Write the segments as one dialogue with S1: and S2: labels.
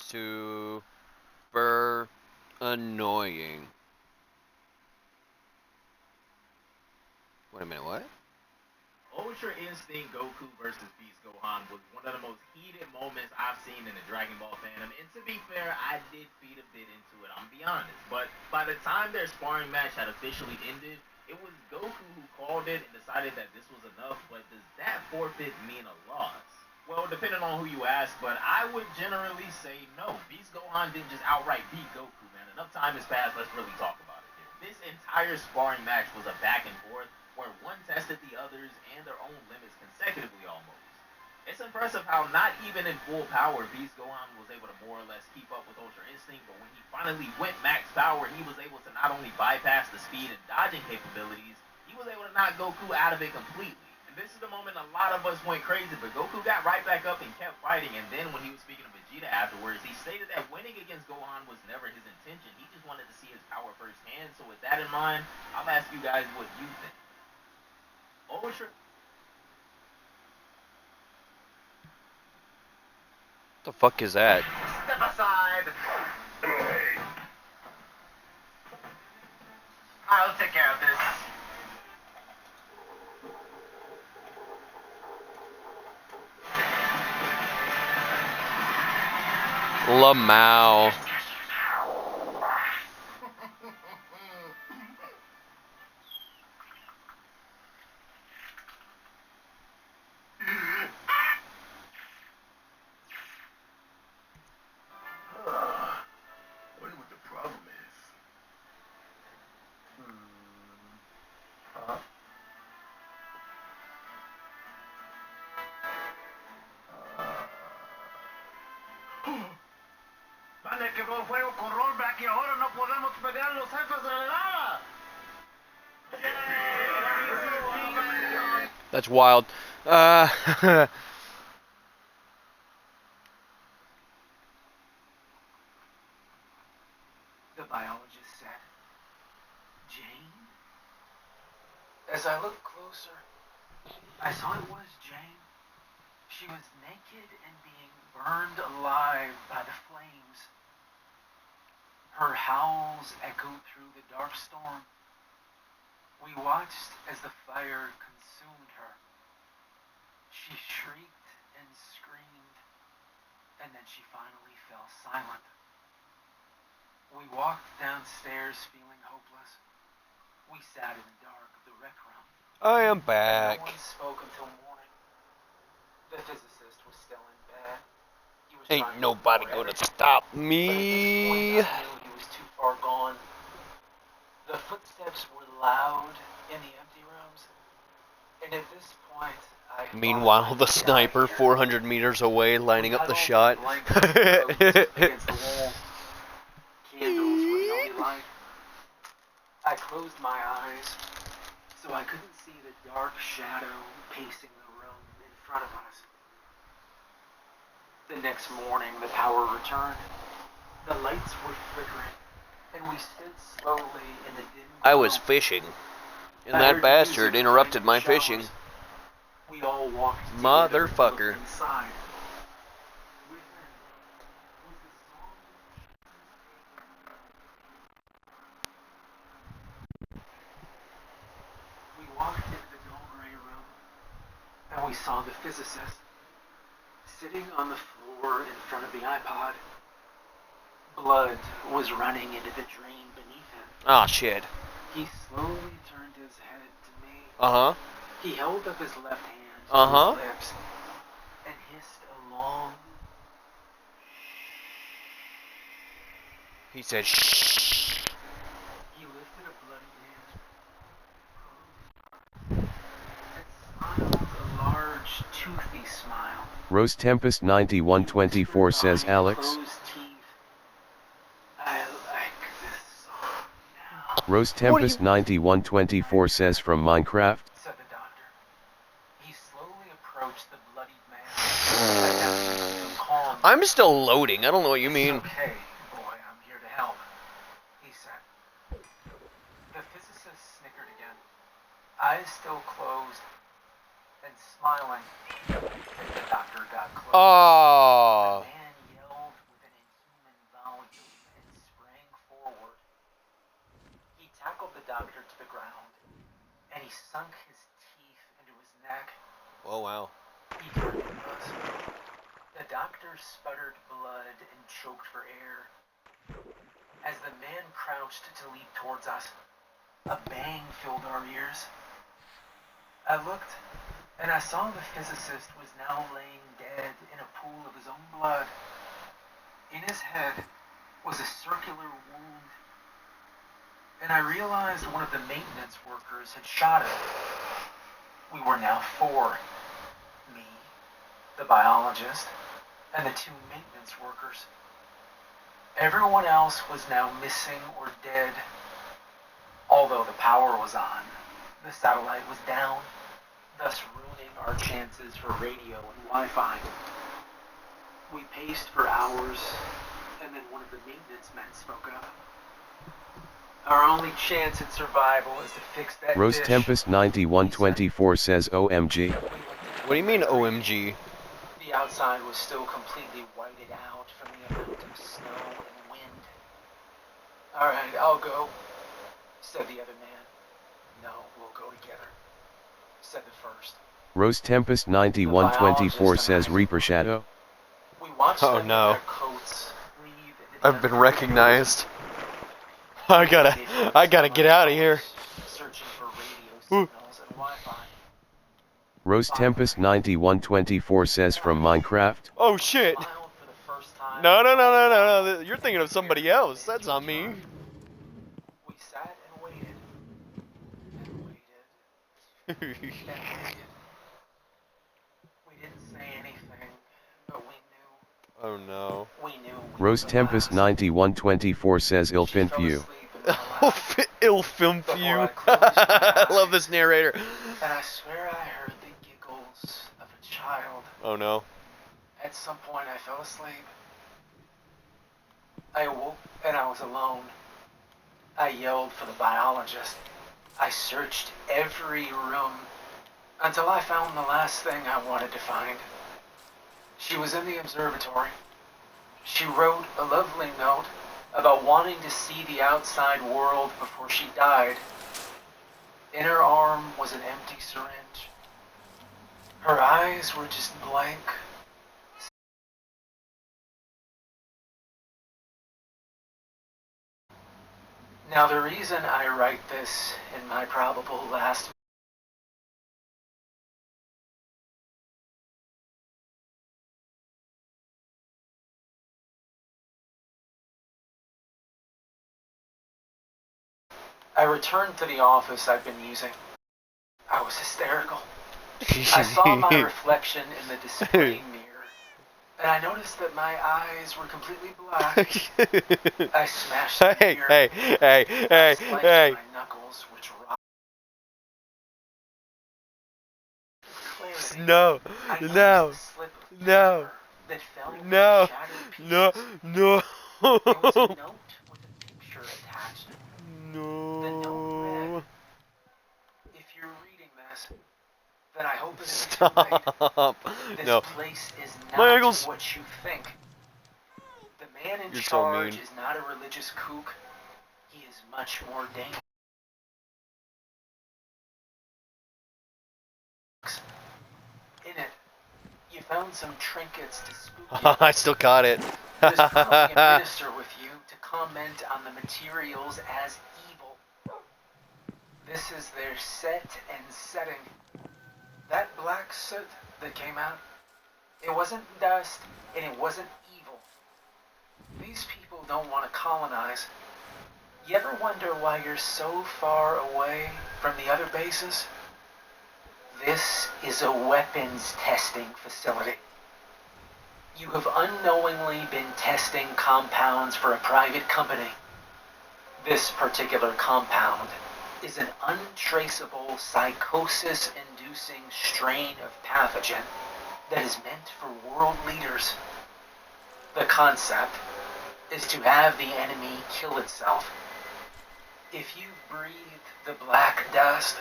S1: super annoying. Wait a minute, what?
S2: Ultra Instinct Goku versus Beast Gohan was one of the most heated moments I've seen in the Dragon Ball fandom, and to be fair, I did feed a bit into it, I'm gonna be honest. But by the time their sparring match had officially ended, it was Goku who called it and decided that this was enough, but does that forfeit mean a loss? Well, depending on who you ask, but I would generally say no. Beast Gohan didn't just outright beat Goku, man. Enough time has passed, let's really talk about it here. This entire sparring match was a back and forth where one tested the others and their own limits consecutively almost. It's impressive how not even in full power Beast Gohan was able to more or less keep up with Ultra Instinct, but when he finally went max power, he was able to not only bypass the speed and dodging capabilities, he was able to knock Goku out of it completely. And this is the moment a lot of us went crazy, but Goku got right back up and kept fighting, and then when he was speaking to Vegeta afterwards, he stated that winning against Gohan was never his intention. He just wanted to see his power firsthand, so with that in mind, I'll ask you guys what you think. Ultra.
S1: What the fuck is that?
S2: Step aside. I'll take care of this.
S1: Lamau.
S3: Vale, quebró el juego con rollback y ahora no podemos pelear los jefes de la helada.
S1: That's wild.
S3: The biologist said, Jane? As I looked closer, I saw it was Jane. She was naked and being burned alive by the flames. Her howls echoed through the dark storm. We watched as the fire consumed her. She shrieked and screamed, and then she finally fell silent. We walked downstairs feeling hopeless. We sat in the dark of the rec room.
S1: I am back.
S3: No one spoke until morning. The physicist was still in bed. He was
S1: Ain't nobody gonna stop me.
S3: But at this point, I knew he was too far gone. The footsteps were loud in the empty rooms, and at this point,
S1: Meanwhile, the sniper 400 meters away lining up the shot.
S3: Against the wall. Candles were the only light. I closed my eyes so I couldn't see the dark shadow pacing the room in front of us. The next morning, the power returned. The lights were flickering, and we stood slowly in the dim
S1: I was
S3: glow.
S1: fishing, and that bastard interrupted my fishing.
S3: We all walked together
S1: Motherfucker.
S3: inside. We walked into the Dolmare room, and we saw the physicist sitting on the floor in front of the iPod. Blood was running into the drain beneath him.
S1: Ah, shit.
S3: He slowly turned his head to me.
S1: Uh-huh.
S3: He held up his left hand to
S1: Uh-huh.
S3: his lips and hissed a long
S1: He said, shh.
S3: He lifted a bloody hand and smiled a large, toothy smile.
S4: Rose Tempest 9124 says Alex.
S3: Closed teeth. I like this song now,
S4: Rose Tempest 9124 says from Minecraft.
S3: said the doctor. He slowly approached the bloodied man. I kept him calm.
S1: I'm still loading. I don't know what you mean.
S3: It's okay, boy, I'm here to help, he said. The physicist snickered again, eyes still closed, and smiling. The doctor got close.
S1: Oh.
S3: The man yelled with an doctor to the ground, and he sunk his teeth into his neck.
S1: Oh wow.
S3: He turned to us. The doctor sputtered blood and choked for air. As the man crouched to leap towards us, a bang filled our ears. I looked, and I saw the physicist was now laying dead in a pool of his own blood. In his head was a circular wound, and I realized one of the maintenance workers had shot him. We were now 4. Me, the biologist, and the 2 maintenance workers. Everyone else was now missing or dead. Although the power was on, the satellite was down, thus ruining our chances for radio and Wi-Fi. We paced for hours, and then one of the maintenance men spoke up. Our only chance at survival is to fix that
S4: Rose
S3: dish.
S4: Tempest 9124 says OMG.
S1: What do you mean OMG?
S3: The outside was still completely whited out from the amount of snow and wind. Alright, I'll go, said the other man. No, we'll go together, said the first.
S4: Rose Tempest 9124 says Reaper Shadow.
S3: We watched
S1: Oh,
S3: them in
S1: no.
S3: their coats breathe into
S1: I've been
S3: the
S1: recognized. I gotta get out of here.
S3: searching for radio signals and Wi-Fi.
S4: Rose Tempest 9124 says from Minecraft.
S1: Oh shit.
S3: Smiled for the first time.
S1: No. You're thinking of somebody else. That's not me.
S3: We sat and waited. And waited. And waited. We didn't say anything, but we knew.
S1: Oh no.
S3: We knew.
S4: Rose Tempest 9124 says Ilfinfew.
S1: Ilfinfew. I love this narrator.
S3: And I swear I heard the giggles of a child.
S1: Oh no.
S3: At some point I fell asleep. I awoke and I was alone. I yelled for the biologist. I searched every room until I found the last thing I wanted to find. She was in the observatory. She wrote a lovely note about wanting to see the outside world before she died. In her arm was an empty syringe. Her eyes were just blank. Now the reason I write this in my probable last I returned to the office I'd been using. I was hysterical. I saw my reflection in the display mirror, and I noticed that my eyes were completely black. I smashed the mirror. I sliced my knuckles, which rocked. Clarity,
S1: No.
S3: I noticed
S1: No.
S3: a slip of
S1: No.
S3: paper that fell into
S1: No.
S3: the shattered pieces.
S1: No.
S3: There was a
S1: No.
S3: note with a picture attached. The note read, if you're reading this, then I hope it isn't too late.
S1: Stop.
S3: This
S1: No.
S3: place is
S1: My
S3: not
S1: ankles.
S3: what you think. The man in
S1: You're so
S3: charge
S1: mean.
S3: is not a religious kook. He is much more dangerous. In it, you found some trinkets to spook you.
S1: I still got it.
S3: There's probably a minister with you to comment on the materials as evil. This is their set and setting. That black soot that came out, it wasn't dust and it wasn't evil. These people don't want to colonize. You ever wonder why you're so far away from the other bases? This is a weapons testing facility. You have unknowingly been testing compounds for a private company. This particular compound is an untraceable psychosis-inducing strain of pathogen that is meant for world leaders. The concept is to have the enemy kill itself. If you breathe the black dust,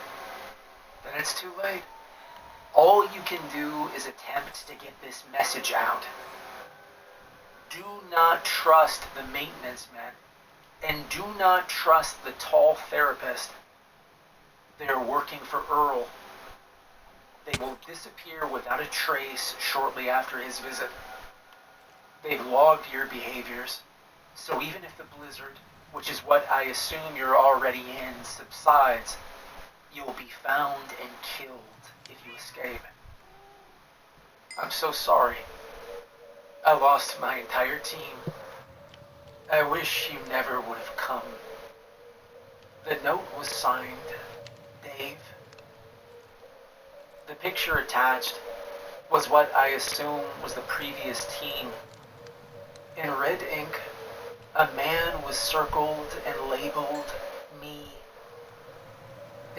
S3: then it's too late. All you can do is attempt to get this message out. Do not trust the maintenance men, and do not trust the tall therapist. They are working for Earl. They will disappear without a trace shortly after his visit. They've logged your behaviors, so even if the blizzard, which is what I assume you're already in, subsides, you'll be found and killed if you escape. I'm so sorry. I lost my entire team. I wish you never would have come. The note was signed Dave. The picture attached was what I assume was the previous team. In red ink, a man was circled and labeled me.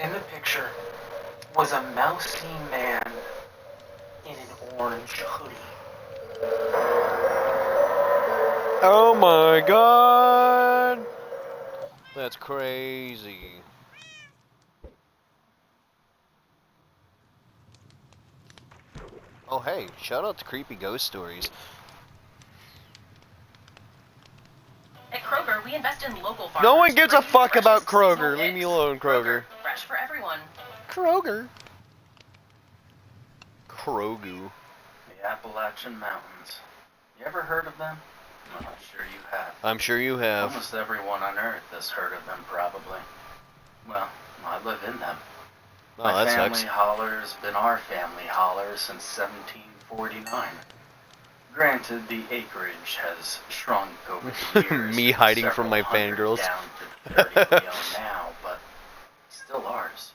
S3: In the picture was a mousy man in an orange hoodie.
S1: Oh my god! That's crazy. Oh hey, shout out to Creepy Ghost Stories.
S5: At Kroger, we invest in local farmers.
S1: No one gives a
S5: bringing
S1: fuck
S5: freshest
S1: about
S5: seasonal
S1: Kroger. Leave me
S5: picks.
S1: alone, Kroger.
S5: Fresh for everyone.
S1: Kroger. Krogu.
S3: The Appalachian Mountains. You ever heard of them? Well, I'm sure you have.
S1: I'm sure you have.
S3: Almost everyone on Earth has heard of them, probably. Well, I live in them.
S1: Oh,
S3: My
S1: that
S3: family
S1: sucks.
S3: holler's been our family holler since 1749. Granted, the acreage has shrunk over the years.
S1: Me
S3: from
S1: hiding from
S3: several
S1: my
S3: hundred
S1: fangirls.
S3: down to the 30 we own now, but still ours.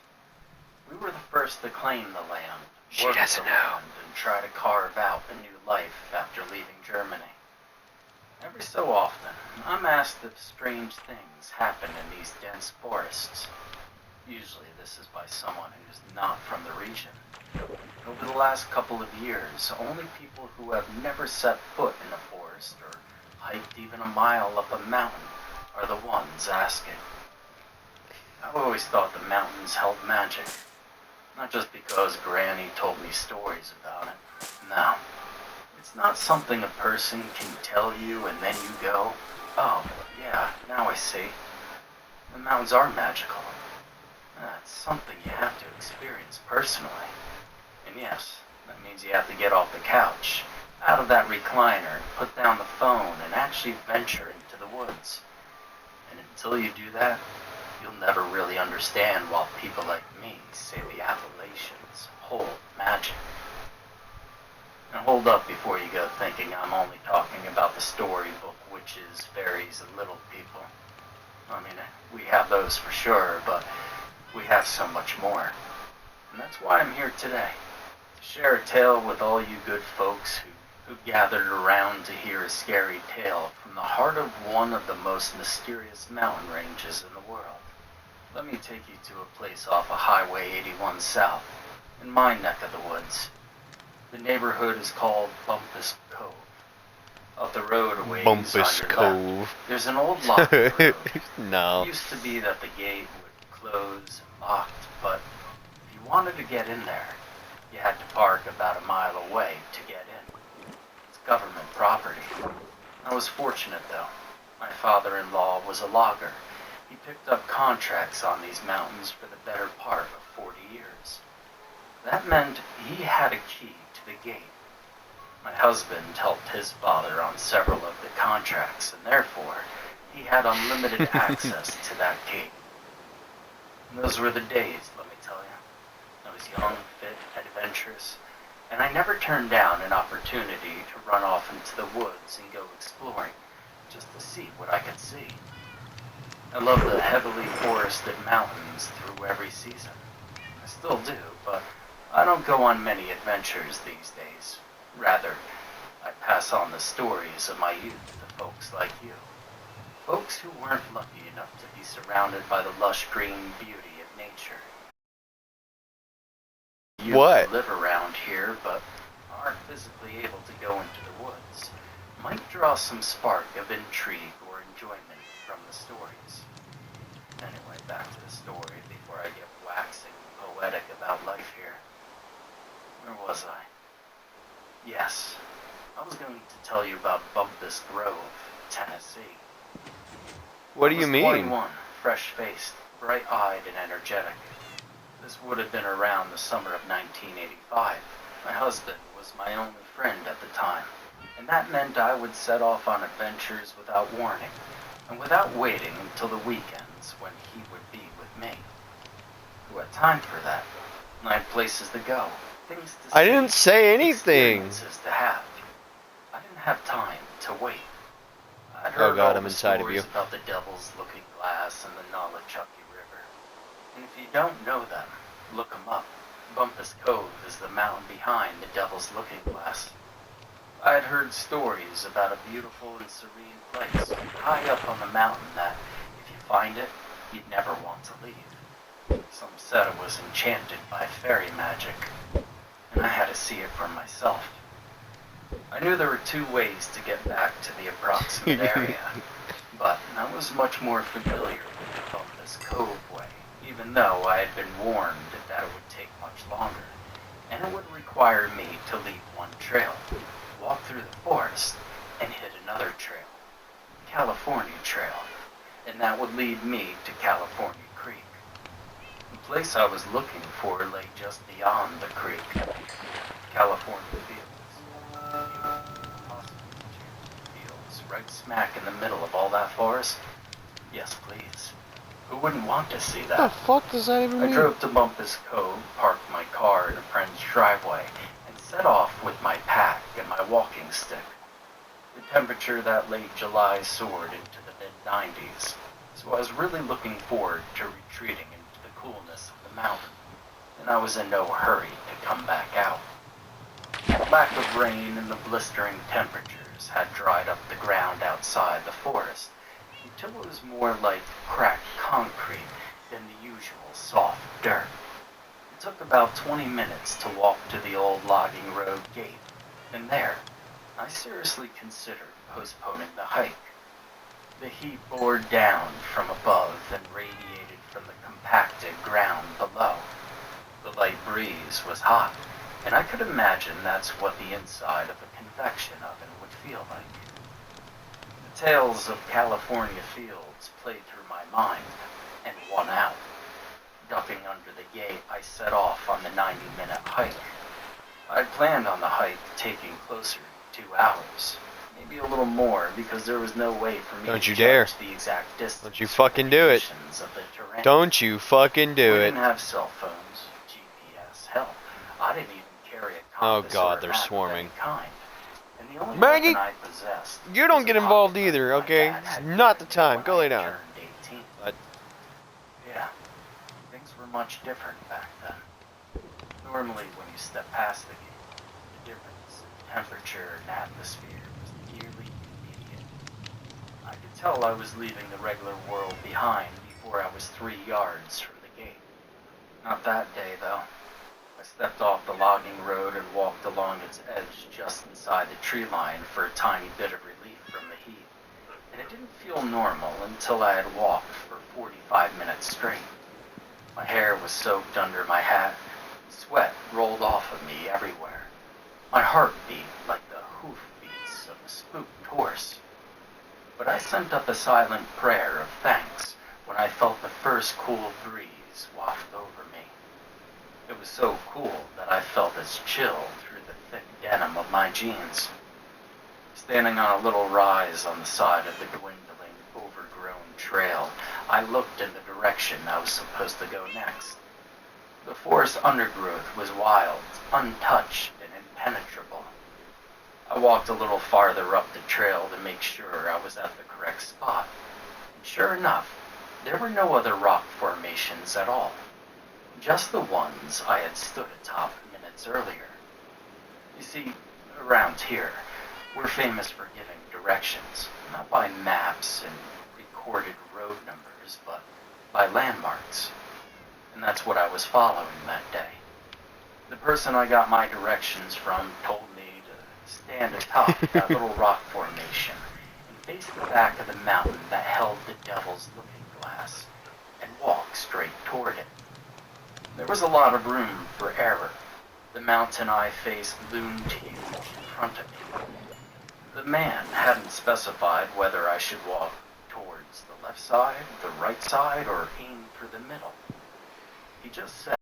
S3: We were the first to claim the land,
S1: She
S3: work
S1: doesn't
S3: the
S1: know.
S3: land, and try to carve out a new life after leaving Germany. Every so often, I'm asked if strange things happen in these dense forests. Usually this is by someone who's not from the region. Over the last couple of years, only people who have never set foot in a forest or hiked even a mile up a mountain are the ones asking. I've always thought the mountains held magic. Not just because Granny told me stories about it. No. It's not something a person can tell you and then you go, oh, yeah, now I see. The mountains are magical. That's something you have to experience personally. And yes, that means you have to get off the couch, out of that recliner, put down the phone, and actually venture into the woods. And until you do that, you'll never really understand why people like me say the Appalachians hold magic. And hold up before you go thinking I'm only talking about the storybook witches, fairies, and little people. I mean, we have those for sure, but we have so much more. And that's why I'm here today. To share a tale with all you good folks who gathered around to hear a scary tale from the heart of one of the most mysterious mountain ranges in the world. Let me take you to a place off of Highway 81 South, in my neck of the woods. The neighborhood is called Bumpus Cove. Up the road a ways
S1: Bumpus
S3: on your
S1: Cove.
S3: left, there's an old log road.
S1: No.
S3: It used to be that the gate would close and locked, but if you wanted to get in there, you had to park about a mile away to get in. It's government property. I was fortunate though. My father-in-law was a logger. He picked up contracts on these mountains for the better part of 40 years. That meant he had a key to the gate. My husband helped his father on several of the contracts, and therefore, he had unlimited access to that gate. And those were the days, let me tell you. I was young, fit, adventurous, and I never turned down an opportunity to run off into the woods and go exploring, just to see what I could see. I love the heavily forested mountains through every season. I still do, but I don't go on many adventures these days. Rather, I pass on the stories of my youth to folks like you. Folks who weren't lucky enough to be surrounded by the lush green beauty of nature. You
S1: What?
S3: live around here, but aren't physically able to go into the woods, might draw some spark of intrigue or enjoyment from the stories. Anyway, back to the story before I get waxing poetic about life here. Where was I? Yes, I was going to tell you about Bumpus Grove, Tennessee.
S1: What do you
S3: I was
S1: mean?
S3: 21, fresh-faced, bright-eyed, and energetic. This would have been around the summer of 1985. My husband was my only friend at the time, and that meant I would set off on adventures without warning, and without waiting until the weekends when he would be with me. Who had time for that? I had places to go, things to see,
S1: I didn't say anything.
S3: experiences to have. I didn't have time to wait. I'd
S1: Oh
S3: heard
S1: God,
S3: all
S1: I'm
S3: the
S1: inside of
S3: stories
S1: you.
S3: about the Devil's Looking Glass and the Nolichucky River. And if you don't know them, look them up. Bumpus Cove is the mountain behind the Devil's Looking Glass. I had heard stories about a beautiful and serene place, high up on the mountain that, if you find it, you'd never want to leave. Some said it was enchanted by fairy magic, and I had to see it for myself. I knew there were two ways to get back to the approximate area, but I was much more familiar with the Bumpus Cove way, even though I had been warned that it would take much longer, and it would require me to leave one trail, walk through the forest, and hit another trail, California Trail, and that would lead me to California Creek. The place I was looking for lay just beyond the creek, California Fields. Fields, right smack in the middle of all that forest? Yes, please. Who wouldn't want to see
S1: What the
S3: that?
S1: fuck does that even
S3: I
S1: mean?
S3: drove to Bumpus Cove, parked my car in a friend's driveway, and set off with my pack and my walking stick. The temperature that late July soared into the mid-90s, so I was really looking forward to retreating into the coolness of the mountain, and I was in no hurry to come back out. The lack of rain and the blistering temperatures had dried up the ground outside the forest, until it was more like cracked concrete than the usual soft dirt. It took about 20 minutes to walk to the old logging road gate, and there, I seriously considered postponing the hike. The heat bore down from above and radiated from the compacted ground below. The light breeze was hot, and I could imagine that's what the inside of a convection oven would feel like. The tales of California fields played through my mind, and won out. Ducking under the gate, I set off on the 90-minute hike. I'd planned on the hike taking closer to 2 hours, maybe a little more, because there was no way for me
S1: Don't
S3: to
S1: you dare.
S3: judge the exact distance.
S1: Don't you fucking do it.
S3: Of the terrain.
S1: Don't you fucking
S3: We
S1: do it.
S3: didn't have cell phones, GPS. Hell, I didn't even carry a
S1: Oh
S3: compass
S1: God,
S3: or a
S1: they're
S3: map of
S1: sworming.
S3: any kind. And the only
S1: Maggie,
S3: weapon I possessed
S1: You don't
S3: was
S1: get
S3: a
S1: involved
S3: pocket
S1: either,
S3: knife my
S1: okay?
S3: dad had
S1: It's not the
S3: given me
S1: time.
S3: when
S1: Go
S3: I
S1: lay down.
S3: turned 18. Yeah, things were much different back then. Normally, when you step past the gate, the difference in temperature and atmosphere was nearly immediate. I could tell I was leaving the regular world behind before I was 3 yards from the gate. Not that day, though. I stepped off the logging road and walked along its edge just inside the tree line for a tiny bit of relief from the heat. And it didn't feel normal until I had walked for 45 minutes straight. My hair was soaked under my hat. Sweat rolled off of me everywhere. My heart beat like the hoof beats of a spooked horse. But I sent up a silent prayer of thanks when I felt the first cool breeze waft over me. It was so cool that I felt its chill through the thick denim of my jeans. Standing on a little rise on the side of the dwindling, overgrown trail, I looked in the direction I was supposed to go next. The forest undergrowth was wild, untouched, and impenetrable. I walked a little farther up the trail to make sure I was at the correct spot. And sure enough, there were no other rock formations at all. Just the ones I had stood atop minutes earlier. You see, around here, we're famous for giving directions, not by maps and recorded road numbers, but by landmarks. And that's what I was following that day. The person I got my directions from told me to stand atop that little rock formation and face the back of the mountain that held the Devil's Looking Glass and walk straight toward it. There was a lot of room for error. The mountain I faced loomed huge in front of me. The man hadn't specified whether I should walk towards the left side, the right side, or aim for the middle. He just said,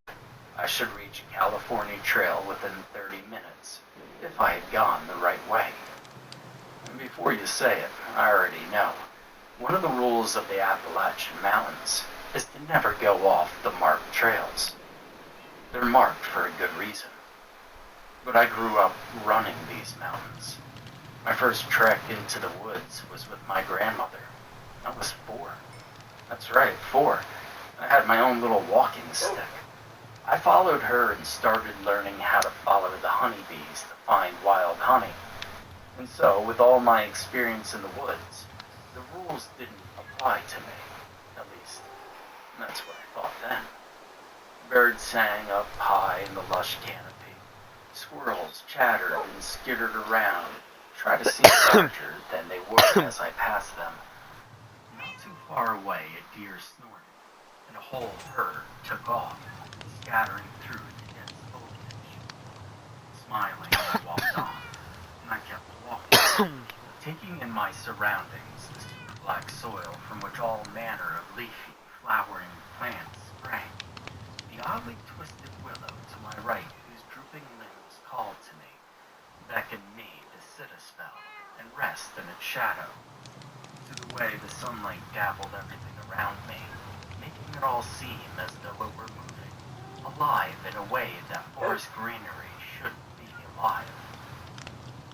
S3: I should reach California Trail within 30 minutes if I had gone the right way. And before you say it, I already know. One of the rules of the Appalachian Mountains is to never go off the marked trails. They're marked for a good reason. But I grew up running these mountains. My first trek into the woods was with my grandmother. I was 4. That's right, 4. I had my own little walking stick. I followed her and started learning how to follow the honeybees to find wild honey. And so, with all my experience in the woods, the rules didn't apply to me. At least, that's what I thought then. Birds sang up high in the lush canopy. Squirrels chattered and skittered around, try to seem larger than they were as I passed them. Not too far away, a deer snorted, and a whole herd took off, scattering through the dense foliage. Smiling, I walked on, and I kept walking, taking in my surroundings, the super black soil from which all manner of leafy, flowering plants sprang. The oddly twisted willow to my right, whose drooping limbs called to me, beckoned me to sit a spell and rest in its shadow. To the way the sunlight dabbled everything around me, making it all seem as though it were moving, alive in a way that forest greenery should be alive.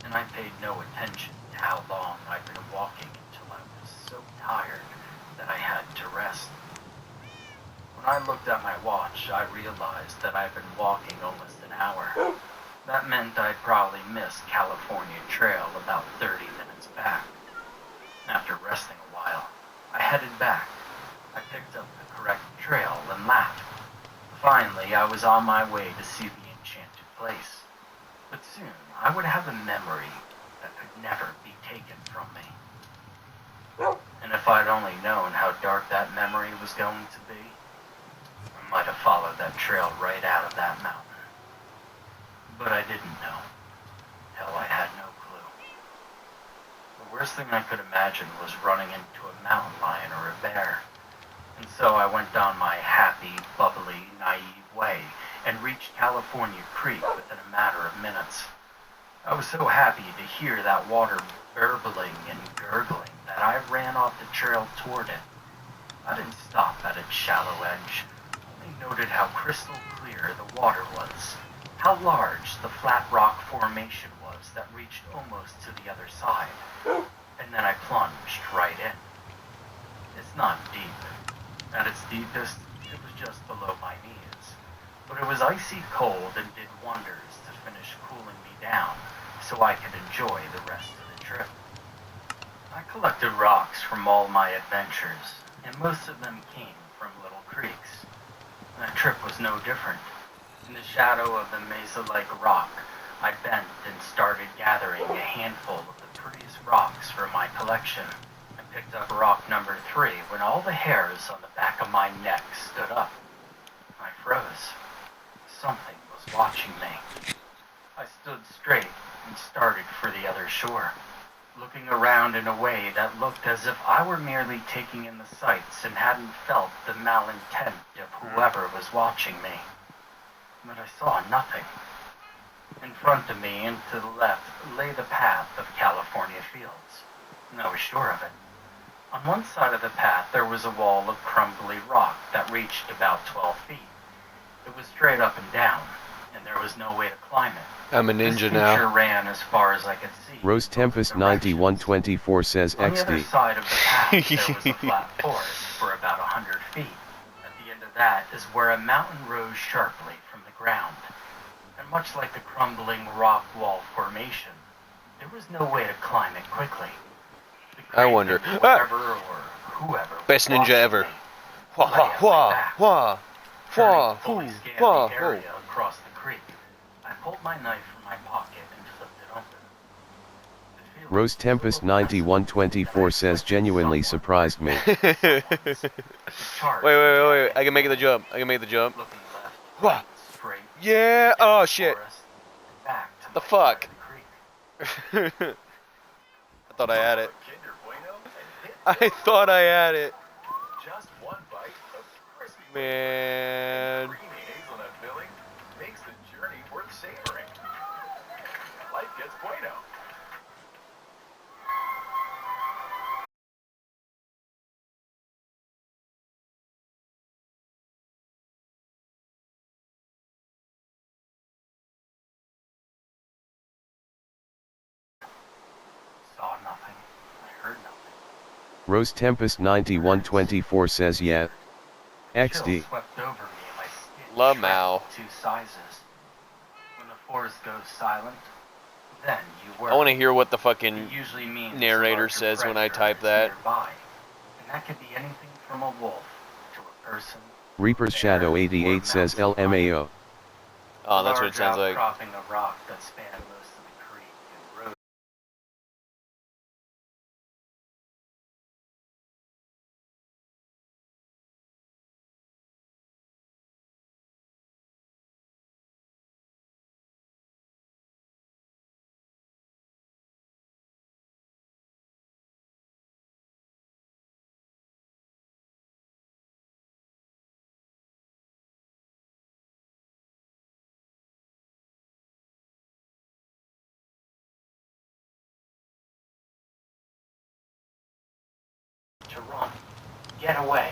S3: And I paid no attention to how long I'd been walking until I was so tired that I had to rest. When I looked at my watch, I realized that I'd been walking almost an hour. That meant I'd probably missed California Trail about 30 minutes back. After resting a while, I headed back. I picked up the correct trail and laughed. Finally, I was on my way to see the enchanted place. But soon, I would have a memory that could never be taken from me. And if I'd only known how dark that memory was going to be, I might have followed that trail right out of that mountain. But I didn't know. Hell, I had no clue. The worst thing I could imagine was running into a mountain lion or a bear. And so I went down my happy, bubbly, naive way and reached California Creek within a matter of minutes. I was so happy to hear that water burbling and gurgling that I ran off the trail toward it. I didn't stop at its shallow edge, only noted how crystal clear the water was, how large the flat rock formation was that reached almost to the other side, and then I plunged right in. It's not deep. At its deepest, it was just below my knees, but it was icy cold and did wonders to finish cooling me down so I could enjoy the rest of the trip. I collected rocks from all my adventures, and most of them came from little creeks. That trip was no different. In the shadow of the mesa-like rock, I bent and started gathering a handful of the prettiest rocks for my collection. I picked up rock number 3 when all the hairs on the back of my neck stood up. I froze. Something was watching me. I stood straight and started for the other shore, looking around in a way that looked as if I were merely taking in the sights and hadn't felt the malintent of whoever was watching me. But I saw nothing. In front of me and to the left lay the path of California fields. I was sure of it. On one side of the path there was a wall of crumbly rock that reached about 12 feet. It was straight up and down, and there was no way to climb it.
S1: I'm a ninja now.
S3: This picture ran as far as I could see.
S4: Rose Tempest 9124 says
S3: On the other
S4: XD.
S3: side of the path, there was a flat forest for about 100 feet. At the end of that is where a mountain rose sharply from the ground. And much like the crumbling rock wall formation, there was no way to climb it quickly.
S1: I wonder.
S3: Whatever or whoever
S1: Best ninja
S3: watching
S1: ever.
S3: me
S1: Wah,
S3: lay
S1: wah,
S3: at my
S1: wah,
S3: back,
S1: wah,
S3: turning
S1: wah,
S3: to fully
S1: hoo,
S3: scan
S1: wah,
S3: the
S1: hoo.
S3: area across the creek. I pulled my knife from my pocket and flipped it open. The feeling
S4: Rose Tempest
S3: so
S4: 9124 says genuinely surprised me.
S1: Wait, I can make the jump. I can make the jump.
S3: Looking left,
S1: Wah.
S3: right, straight,
S1: Yeah.
S3: into
S1: Oh
S3: the
S1: shit.
S3: forest, and back to
S1: The
S3: my
S1: fuck?
S3: side of the creek.
S1: I thought I had it.
S2: Kinder Bueno and hit
S1: I thought I had it.
S2: just one bite of crispy
S1: Man.
S2: creamy hazelnut filling
S4: Rose Tempest 9124 says yeah. XD.
S3: Chill swept over me and my skin
S1: Love
S3: shrank
S1: Mao.
S3: 2 sizes. When the forest goes silent, then you work.
S1: I want to hear what the
S3: It
S1: fucking
S3: usually means a
S1: narrator
S3: larger
S1: says when I
S3: predator
S1: type
S3: is
S1: that.
S3: nearby. And that could be anything from a wolf to a person.
S4: Reaper's Shadow 88 says LMAO.
S1: Oh, that's what it
S3: Large
S1: sounds like.
S3: outcropping of rock that spanned most of the creek and road. To run, get away,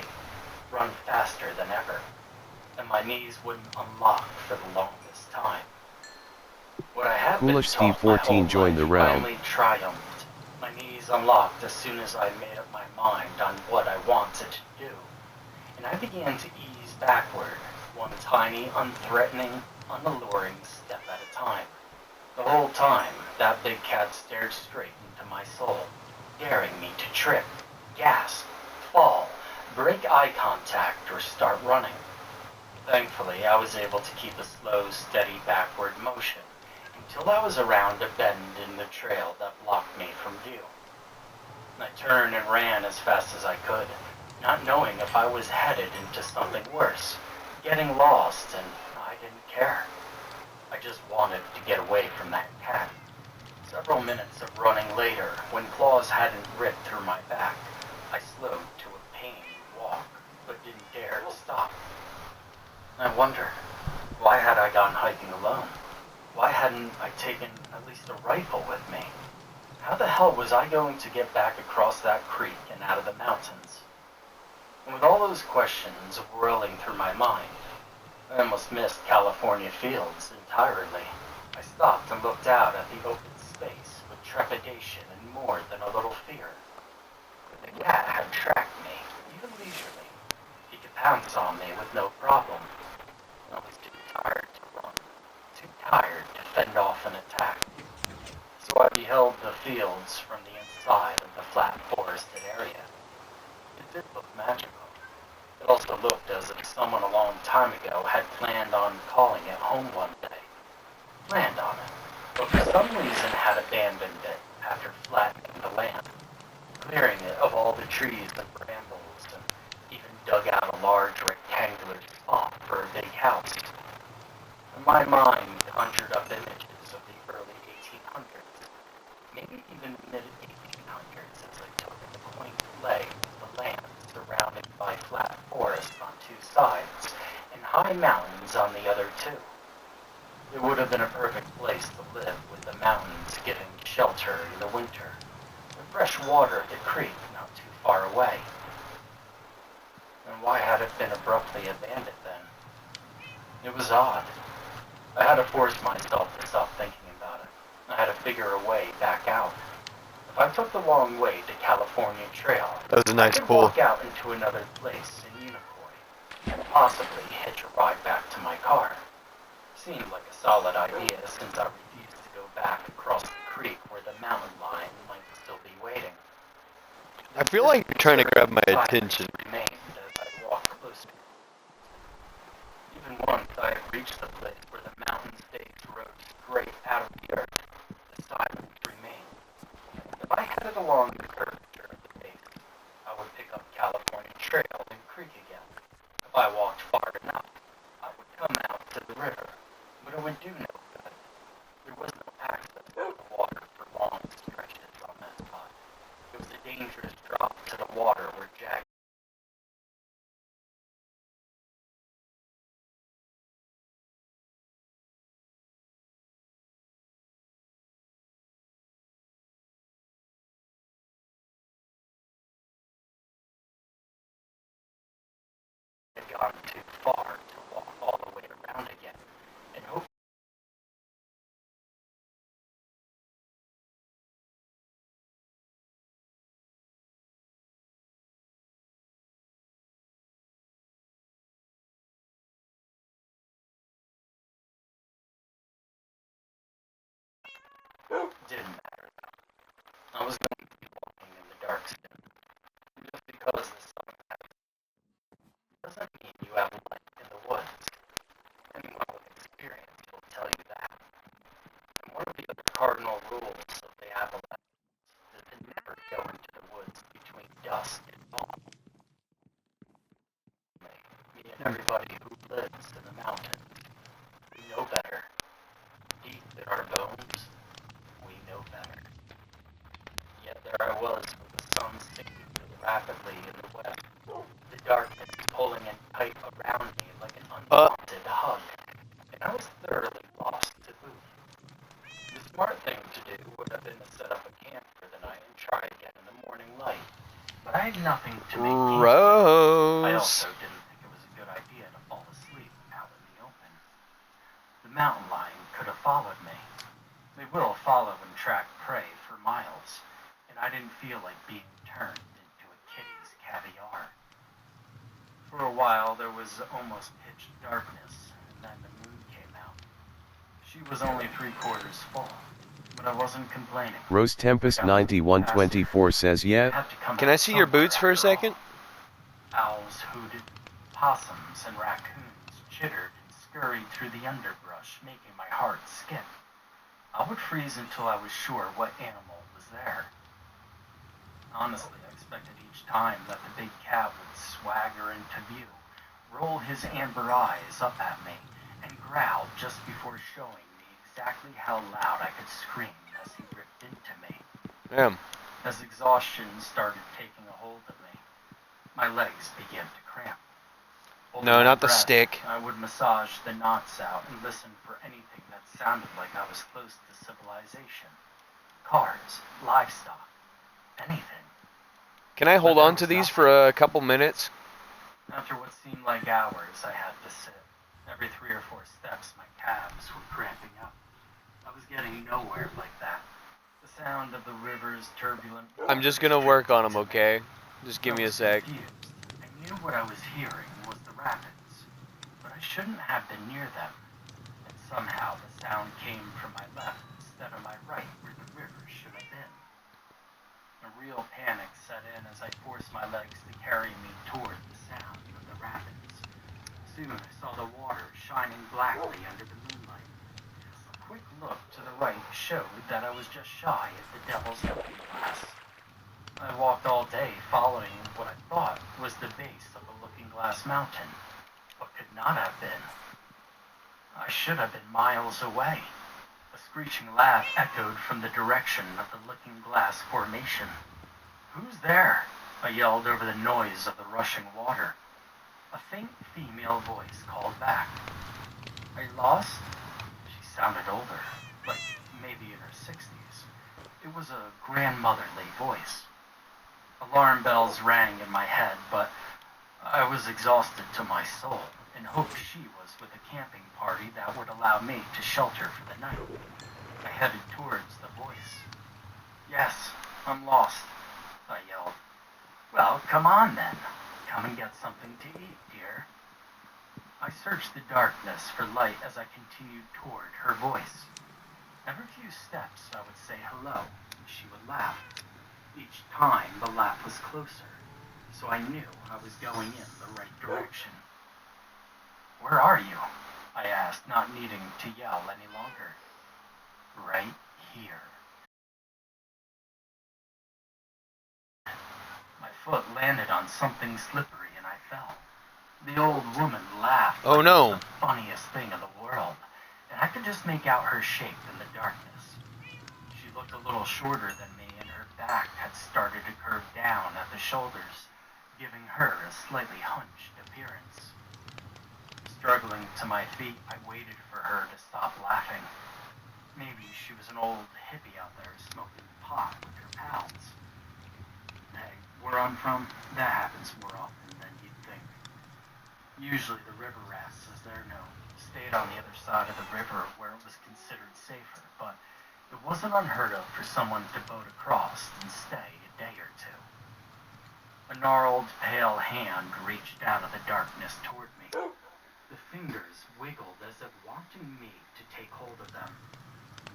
S3: run faster than ever, and my knees wouldn't unlock for the longest time. What I had been
S4: Foolish Steve
S3: taught my
S4: 14
S3: whole
S4: joined the
S3: life
S4: realm.
S3: finally triumphed. My knees unlocked as soon as I made up my mind on what I wanted to do, and I began to ease backward, one tiny, unthreatening, unalluring step at a time. The whole time, that big cat stared straight into my soul, daring me to trip, gasp, fall, break eye contact, or start running. Thankfully, I was able to keep a slow, steady backward motion until I was around a bend in the trail that blocked me from view. I turned and ran as fast as I could, not knowing if I was headed into something worse, getting lost, and I didn't care. I just wanted to get away from that cat. Several minutes of running later, when claws hadn't ripped through my back, I slowed to a pained walk, but didn't dare to stop. I wondered, why had I gone hiking alone? Why hadn't I taken at least a rifle with me? How the hell was I going to get back across that creek and out of the mountains? And with all those questions whirling through my mind, I almost missed California fields entirely. I stopped and looked out at the open space with trepidation and more than a little fear. The cat had tracked me, even leisurely. He could pounce on me with no problem. I was too tired to run, too tired to fend off an attack. So I beheld the fields from the inside of the flat forested area. It did look magical. It also looked as if someone a long time ago had planned on calling it home one day. Planned on it, but for some reason had abandoned it after flattening the land, clearing it of all the trees and brambles, and even dug out a large rectangular spot for a big house. And my mind conjured up images of the early 1800s, maybe even mid-1800s, as I took in the quaint lay of the land surrounded by flat forest on 2 sides and high mountains on the other 2. It would have been a perfect place to live, with the mountains giving shelter in the winter, and fresh water at the creek not too far away. And why had it been abruptly abandoned then? It was odd. I had to force myself to stop thinking about it. I had to figure a way back out. If I took the long way to California Trail,
S1: That was a nice
S3: I could
S1: pull.
S3: walk out into another place in Unicoi and possibly hitch a ride back to my car. Seemed like a solid idea since I refused to go back across the creek where the mountain lion might still be waiting.
S1: I feel like you're trying to grab my attention.
S3: Remained as I walked closer. Even once I had reached the place where the mountain's face rose straight out of the earth, the silence remained. If I headed along the curvature of the base, I would pick up California Trail and creek again. If I walked far enough, I would come out to the river, but it would do no good. There was no access to the water for long stretches on that spot. It was a dangerous drop to the water where jagged had gone too far to walk all the way around again, and hope Didn't matter. I was going to be walking in the dark still. Just because the sun doesn't mean you have light in the woods. Anyone with experience will tell you that. And one of the other cardinal rules of the Appalachians is to never go into the woods between dusk and dawn. Me and everybody who lives in the mountains, we know better. Deep in our bones, we know better. Yet there I was with the sun sinking rapidly in the west, the darkness pulling in tight around me like an unwanted hug, and I was thoroughly lost to boot. The smart thing to do would have been to set up a camp for the night and try again in the morning light, but I had nothing to make camp with. I also didn't think it was a good idea to fall asleep out in the open. The mountain lion could have followed me. They will follow and track prey for miles, and I didn't feel like being turned into a kitty's caviar. For a while, there was almost pitch darkness, and then the moon came out. She was only 3/4 full, but I wasn't complaining.
S4: Rose Tempest 9124 says yeah.
S1: Can I see your boots for a second?
S3: Owls hooted, possums and raccoons chittered and scurried through the underbrush, making my heart skip. I would freeze until I was sure what animal was there. Honestly, I expected each time that the big cat would swagger into view, roll his amber eyes up at me, and growl just before showing me exactly how loud I could scream as he ripped into me.
S1: Damn.
S3: As exhaustion started taking a hold of me, my legs began to cramp. Holding
S1: No,
S3: my
S1: not the
S3: breath,
S1: stick.
S3: I would massage the knots out and listen for anything that sounded like I was close to civilization. Cars, livestock, anything.
S1: Can I hold on to these for a couple minutes?
S3: After what seemed like hours, I had to sit. Every 3 or 4 steps, my calves were cramping up. I was getting nowhere like that. The sound of the river's turbulent...
S1: I'm just gonna work on them, okay? Just give me a sec.
S3: Confused. I knew what I was hearing was the rapids, but I shouldn't have been near them. And somehow the sound came from my left instead of my right, where the river should have been. A real panic set in as I forced my legs to carry me toward the sound of the rapids. Soon I saw the water shining blackly under the moonlight. A quick look to the right showed that I was just shy of the Devil's Looking Glass. I walked all day following what I thought was the base of the Looking Glass Mountain, but could not have been. I should have been miles away. A screeching laugh echoed from the direction of the Looking Glass formation. "Who's there?" I yelled over the noise of the rushing water. A faint female voice called back. "Are you lost?" She sounded older, like maybe in her 60s. It was a grandmotherly voice. Alarm bells rang in my head, but I was exhausted to my soul and hoped she was with a camping party that would allow me to shelter for the night. I headed towards the voice. "Yes, I'm lost," I yelled. "Well, come on then. Come and get something to eat, dear." I searched the darkness for light as I continued toward her voice. Every few steps I would say hello, and she would laugh. Each time the laugh was closer, so I knew I was going in the right direction. "Where are you?" I asked, not needing to yell any longer. "Right here." My foot landed on something slippery and I fell. The old woman laughed.
S1: Oh,
S3: like
S1: no.
S3: it was the funniest thing in the world, and I could just make out her shape in the darkness. She looked a little shorter than me, and her back had started to curve down at the shoulders, giving her a slightly hunched appearance. Struggling to my feet, I waited for her to stop laughing. Maybe she was an old hippie out there smoking pot with her pals. Hey, where I'm from, that happens more often than you'd think. Usually the river rats, as they're known, stayed on the other side of the river where it was considered safer, but it wasn't unheard of for someone to boat across and stay a day or two. A gnarled, pale hand reached out of the darkness toward me. The fingers wiggled as if wanting me to take hold of them.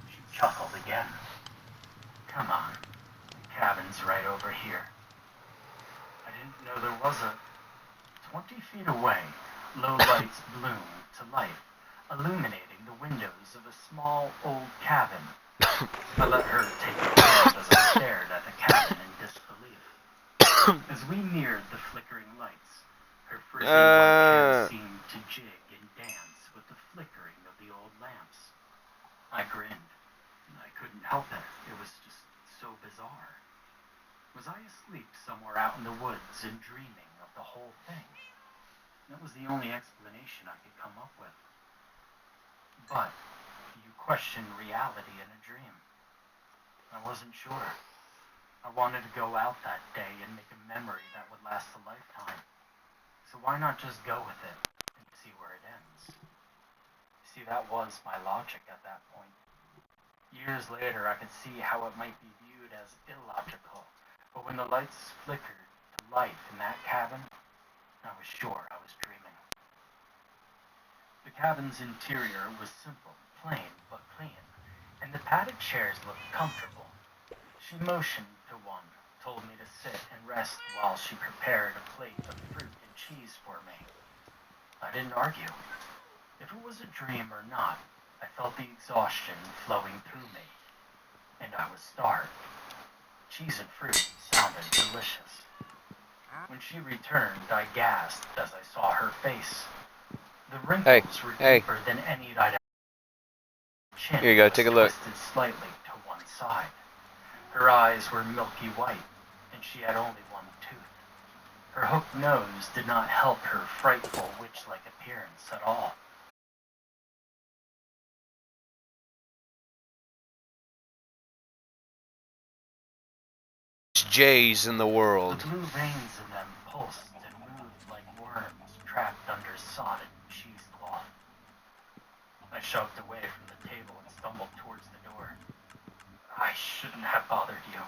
S3: She chuckled again. Come on. The cabin's right over here. I didn't know there was a... 20 feet away, low lights bloomed to life, illuminating the windows of a small, old cabin. I let her take the lead as I stared at the cabin in disbelief. As we neared the flickering lights, her frizzy white hair seemed to jig and dance with the flickering of the old lamps. I grinned. I couldn't help it. It was just so bizarre. Was I asleep somewhere out in the woods and dreaming of the whole thing? That was the only explanation I could come up with. But you question reality in a dream. I wasn't sure. I wanted to go out that day and make a memory that would last a lifetime. So why not just go with it and see where it ends? See, that was my logic at that point. Years later, I could see how it might be viewed as illogical. But when the lights flickered to life in that cabin, I was sure I was dreaming. The cabin's interior was simple, plain, but clean, and the padded chairs looked comfortable. She motioned to one, told me to sit and rest while she prepared a plate of fruit and cheese for me. I didn't argue. If it was a dream or not, I felt the exhaustion flowing through me, and I was starved. Cheese and fruit sounded delicious. When she returned, I gasped as I saw her face. The wrinkles were deeper than any I'd ever seen.
S1: Here you go, take a look.
S3: Twisted slightly to one side. Her eyes were milky white, and she had only one tooth. Her hooked nose did not help her frightful witch-like appearance at all.
S1: Jays in the
S3: The
S1: world.
S3: blue veins in them pulsed and moved like worms trapped under sodden cheesecloth. I shoved away from the table and stumbled towards the door. I shouldn't have bothered you,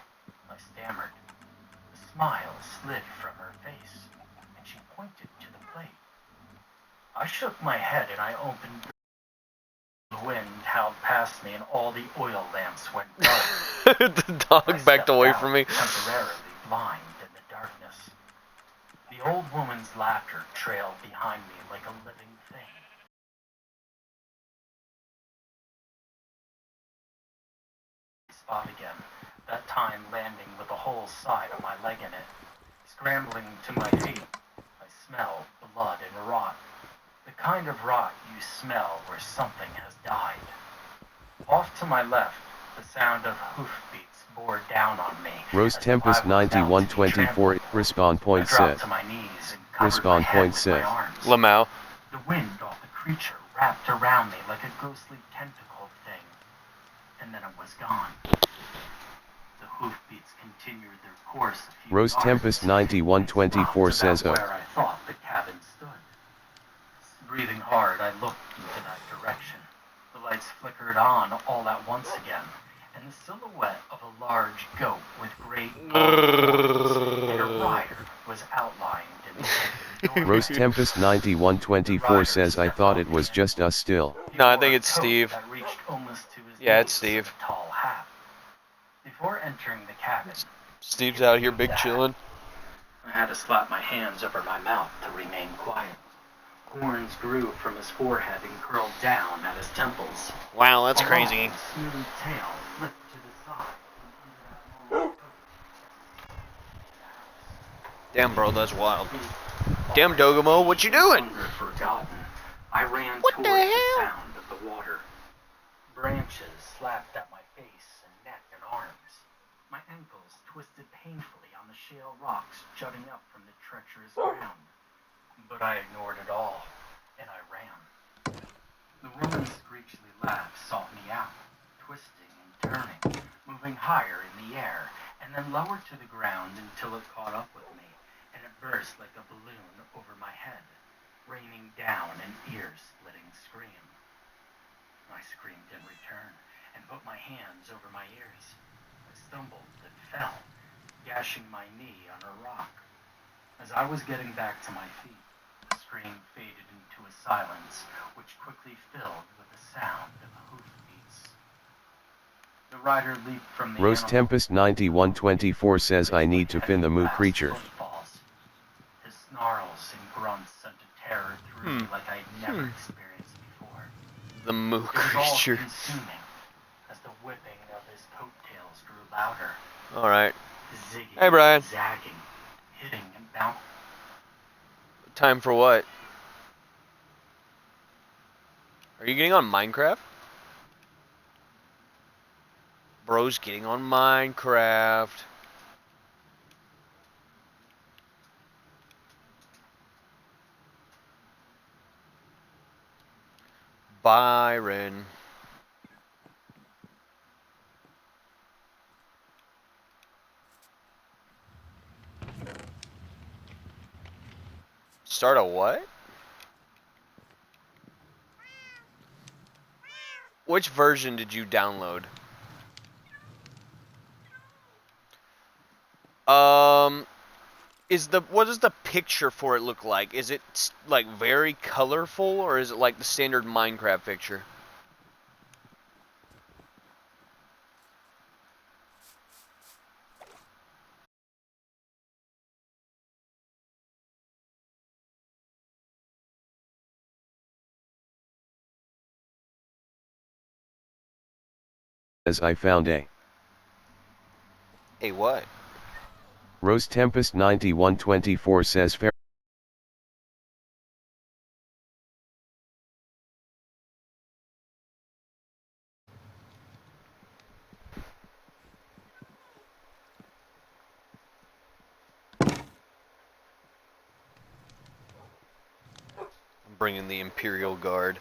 S3: I stammered. A smile slid from her face, and she pointed to the plate. I shook my head and I opened the wind howled past me and all the oil lamps went dark.
S1: The dog backed away from me.
S3: Temporarily blind in the darkness. The old woman's laughter trailed behind me like a living thing. Spot again, that time landing with the whole side of my leg in it. Scrambling to my feet, I smelled blood and rot. The kind of rot you smell where something has died. Off to my left, the sound of hoofbeats bore down on me.
S4: Rose Tempest 9124 respawn point set. Respawn point set.
S1: Lamau.
S3: The wind off the creature wrapped around me like a ghostly tentacled thing, and then it was gone. The hoofbeats continued their course a few
S4: Rose
S3: yards,
S4: Tempest 9124
S3: and
S4: says
S3: stopped about where I thought the cabin stood. Breathing hard, I looked into that direction. The lights flickered on all at once again, and the silhouette of a large goat with great horns and a rider was outlined in the doorway.
S4: Rose Tempest 9124 says I thought it was just us still.
S1: No, I think it's Steve.
S3: That reached almost to his
S1: Yeah, it's
S3: knees,
S1: Steve.
S3: a tall hat. Before entering the cabin,
S1: Steve's out here big chillin'.
S3: I had to slap my hands over my mouth to remain quiet. Horns grew from his forehead and curled down at his temples.
S1: Wow, that's
S3: A
S1: crazy.
S3: long, smooth tail flipped to the side.
S1: Damn, bro, that's wild. Damn, Dogamo, what you doing?
S3: Hunger forgotten, I ran
S1: What
S3: towards
S1: the
S3: the
S1: hell?
S3: sound of the water. Branches slapped at my face and neck and arms. My ankles twisted painfully on the shale rocks jutting up from the treacherous ground. But I ignored it all, and I ran. The woman's screechly laugh sought me out, twisting and turning, moving higher in the air, and then lower to the ground until it caught up with me, and it burst like a balloon over my head, raining down an ear-splitting scream. I screamed in return, and put my hands over my ears. I stumbled and fell, gashing my knee on a rock. As I was getting back to my feet, the scream faded into a silence which quickly filled with the sound of hoofbeats. The rider leaped from the
S4: Rose
S3: animal.
S4: Tempest 9124 says I need to pin the moo
S3: Fast
S4: creature.
S3: footfalls. His snarls and grunts sent a terror through me like I'd never experienced before.
S1: The moo
S3: It was all
S1: creature.
S3: consuming as the whipping of his coattails grew louder.
S1: Alright.
S3: Zigging,
S1: Hey, Brian.
S3: zagging, hitting and bouncing.
S1: Time for what? Are you getting on Minecraft? Bro's getting on Minecraft. Byron. Start a what? Which version did you download? What does the picture for it look like? Is it like very colorful, or is it like the standard Minecraft picture?
S4: As I found a
S1: Hey, what?
S4: Rose Tempest 9124 says fair.
S1: I'm bringing the Imperial Guard.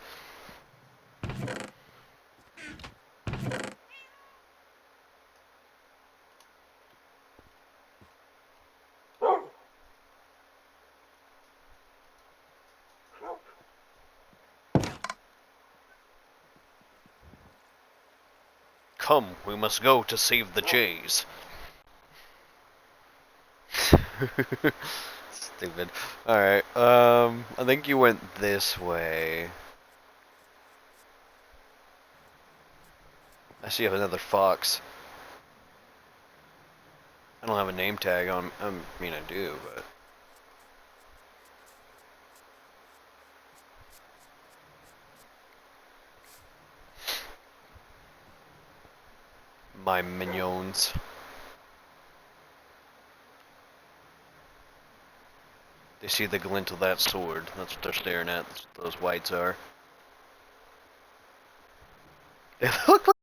S1: Come, we must go to save the Jays. Stupid. Alright, I think you went this way. I see another fox. I don't have a name tag on, I mean I do, but... My minions. They see the glint of that sword. That's what they're staring at. That's what those whites are. They look like...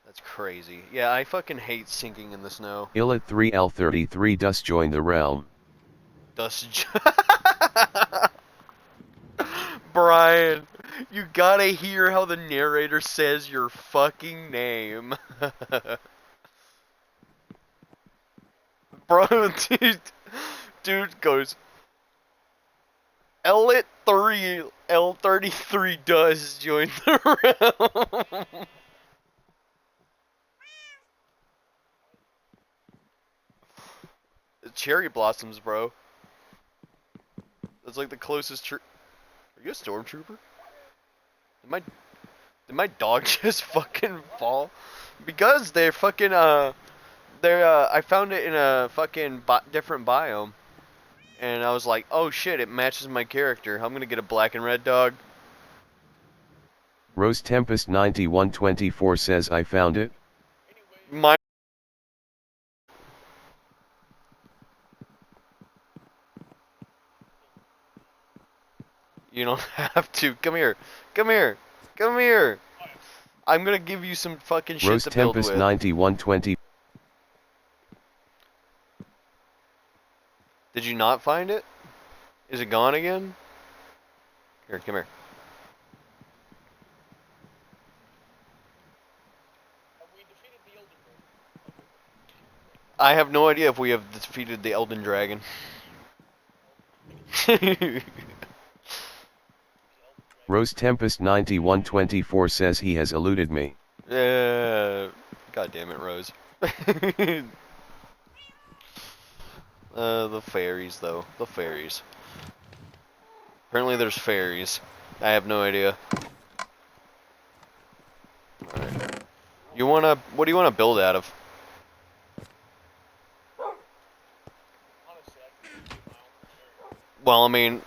S1: That's crazy. Yeah, I fucking hate sinking in the snow.
S4: Illit 3L33 does join the realm.
S1: Dust. Brian, you gotta hear how the narrator says your fucking name. Bro, dude goes, Ellit 3, L33 does join the realm. Cherry blossoms, bro. That's like the closest Are you a stormtrooper? Did my dog just fucking fall? Because they're fucking, I found it in a fucking different biome. And I was like, oh shit, it matches my character. I'm gonna get a black and red dog.
S4: Rose Tempest 9124 says I found it.
S1: My You don't have to. Come here. Come here. Come here. I'm gonna give you some fucking shit
S4: Rose
S1: to build
S4: Tempest
S1: with.
S4: 9120.
S1: Did you not find it? Is it gone again? Here, come here. I have no idea if we have defeated the Elden Dragon.
S4: Rose Tempest 9124 says he has eluded me.
S1: God damn it, Rose. The fairies, though. The fairies. Apparently there's fairies. I have no idea. Alright. What do you wanna build out of? Well, I mean,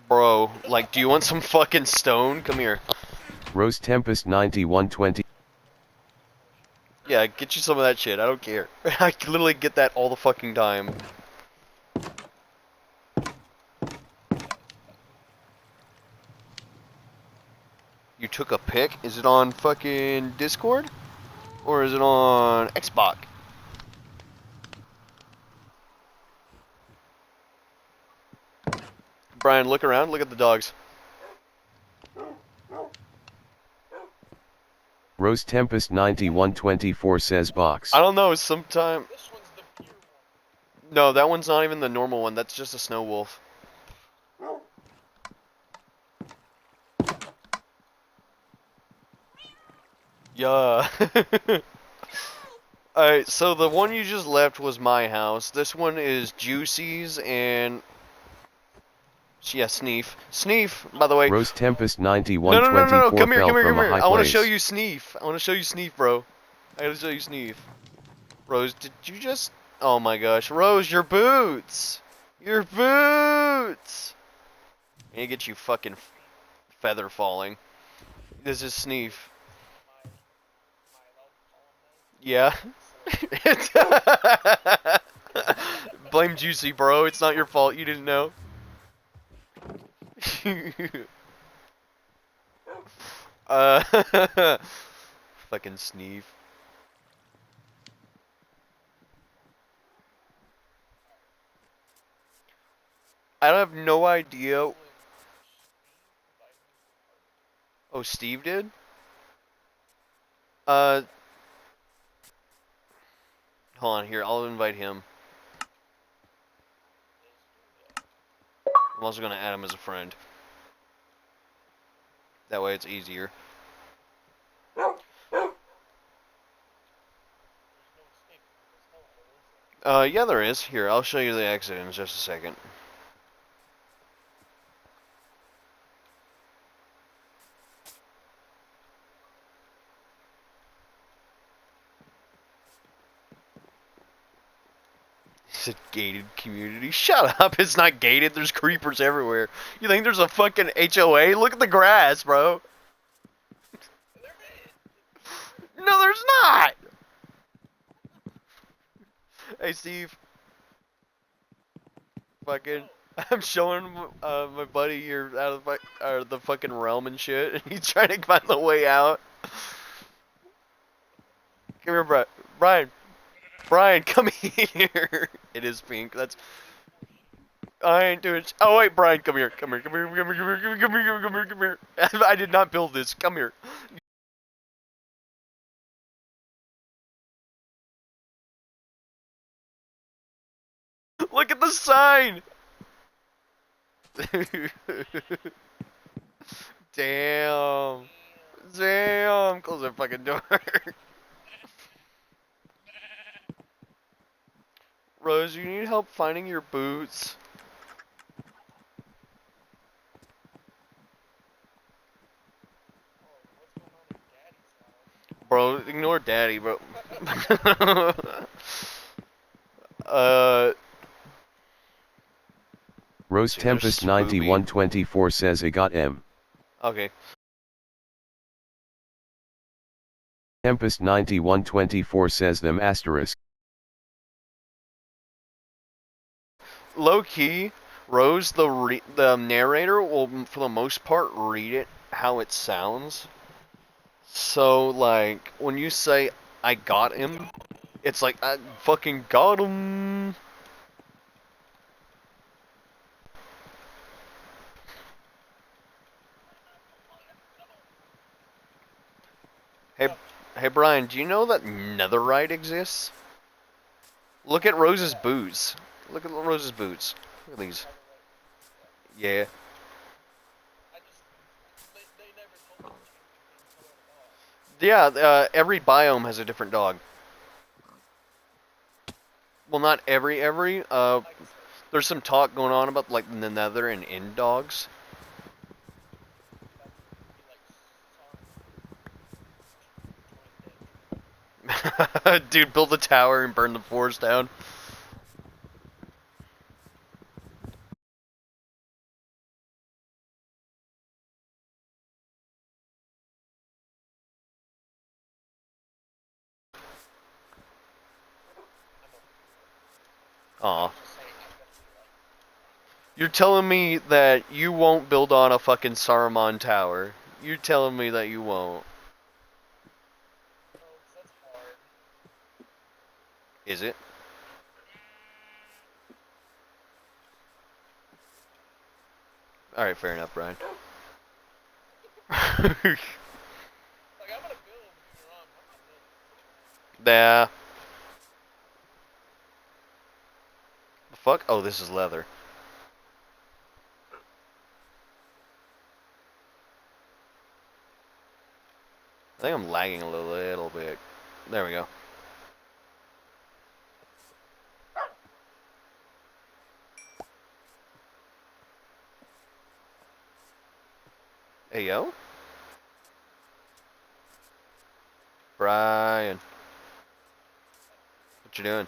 S1: bro, like, do you want some fucking stone? Come here.
S4: Rose Tempest 9120.
S1: Yeah, get you some of that shit. I don't care. I can literally get that all the fucking time. You took a pic? Is it on fucking Discord? Or is it on Xbox? Brian, look around. Look at the dogs.
S4: Rose Tempest 9124 says box.
S1: I don't know. Sometime. No, that one's not even the normal one. That's just a snow wolf. Yeah. Alright, so the one you just left was my house. This one is Juicy's and... Yeah, Sneef. Sneef, by the way.
S4: Rose Tempest
S1: No,
S4: 9124
S1: come here,
S4: fell
S1: come here,
S4: from
S1: come
S4: a
S1: here.
S4: high
S1: I want to
S4: place.
S1: show you Sneef. I want to show you Sneef, bro. I gotta show you Sneef. Rose, did you just... Oh my gosh. Rose, your boots! Your boots! I need to get you fucking feather falling. This is Sneef. Yeah. Blame Juicy, bro. It's not your fault. You didn't know. Fucking Sneef. I have no idea. Oh, Steve did? Hold on here. I'll invite him. I'm also gonna add him as a friend. That way it's easier. Yeah, there is. Here, I'll show you the exit in just a second. It's a gated community. Shut up, it's not gated. There's creepers everywhere. You think there's a fucking HOA? Look at the grass, bro. No, there's not! Hey, Steve. Fucking, I'm showing my buddy here out of the fucking realm and shit, and he's trying to find the way out. Come here, Brian. Brian, come here. It is pink. That's. I ain't doing. Oh wait, Brian, come here. Come here. Come here. Come here. Come here. Come here. Come here. Come here. Come here. I did not build this. Come here. Look at the sign. Damn. Damn. Close that fucking door. Rose, you need help finding your boots. Bro, ignore daddy, bro.
S4: Rose
S1: See, there's
S4: Tempest
S1: Spoopy.
S4: 9124 says I got M.
S1: Okay.
S4: Tempest 9124 says them asterisk.
S1: Low key, Rose, the narrator will, for the most part, read it how it sounds. So, like, when you say, I got him, it's like, I fucking got him. Hey Brian, do you know that netherite exists? Look at Rose's boots. Look at Rose's boots. Look at these. Yeah. Yeah, every biome has a different dog. Well, not every. There's some talk going on about, like, the nether and end dogs. Dude, build a tower and burn the forest down. Aw. You're telling me that you won't build on a fucking Saruman tower. You're telling me that you won't. Is it? Alright, fair enough, Brian. Yeah. The fuck? Oh, this is leather. I think I'm lagging a little bit. There we go. Hey, yo. Brian. What you doing?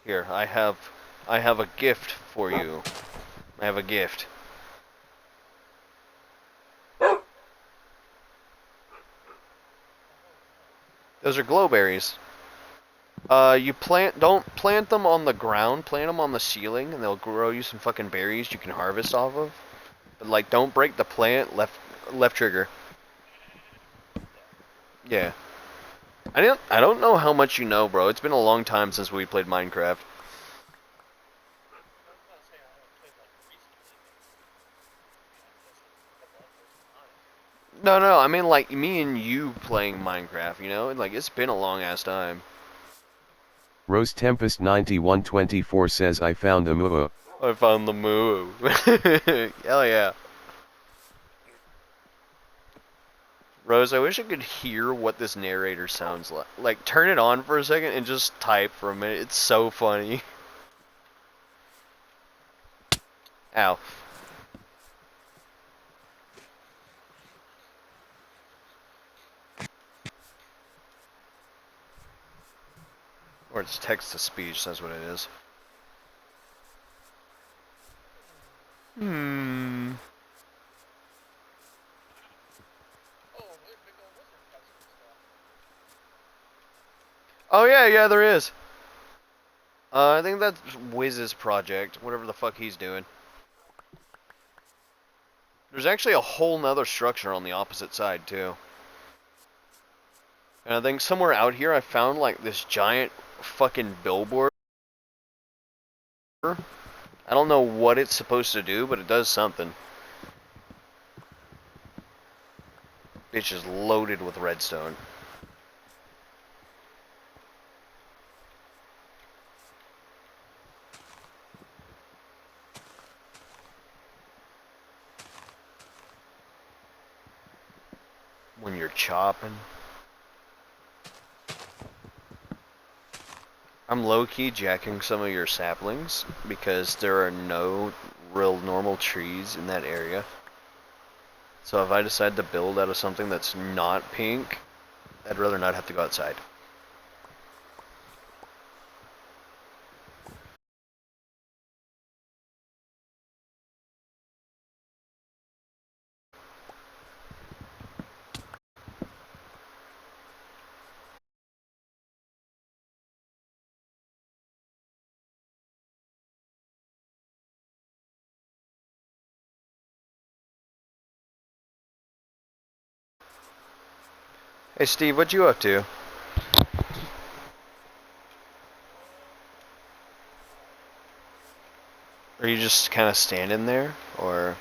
S1: Here, I have a gift for you. I have a gift. Those are glowberries. Don't plant them on the ground, plant them on the ceiling, and they'll grow you some fucking berries you can harvest off of. But like, don't break the plant, left trigger. Yeah. I don't know how much you know, bro. It's been a long time since we played Minecraft. No, I mean like me and you playing Minecraft, you know? Like, it's been a long ass time.
S4: Rose Tempest 9124 says I found a moo.
S1: I found the moo. Hell yeah. Rose, I wish I could hear what this narrator sounds like. Like, turn it on for a second and just type for a minute. It's so funny. Ow. Or it's text to speech, that's what it is. Oh yeah, there is. I think that's Wiz's project, whatever the fuck he's doing. There's actually a whole nother structure on the opposite side, too. And I think somewhere out here I found, like, this giant fucking billboard. I don't know what it's supposed to do, but it does something. Bitch is loaded with redstone. When you're chopping. I'm low-key jacking some of your saplings because there are no real normal trees in that area. So if I decide to build out of something that's not pink, I'd rather not have to go outside. Hey Steve, what you up to? Are you just kind of standing there, or?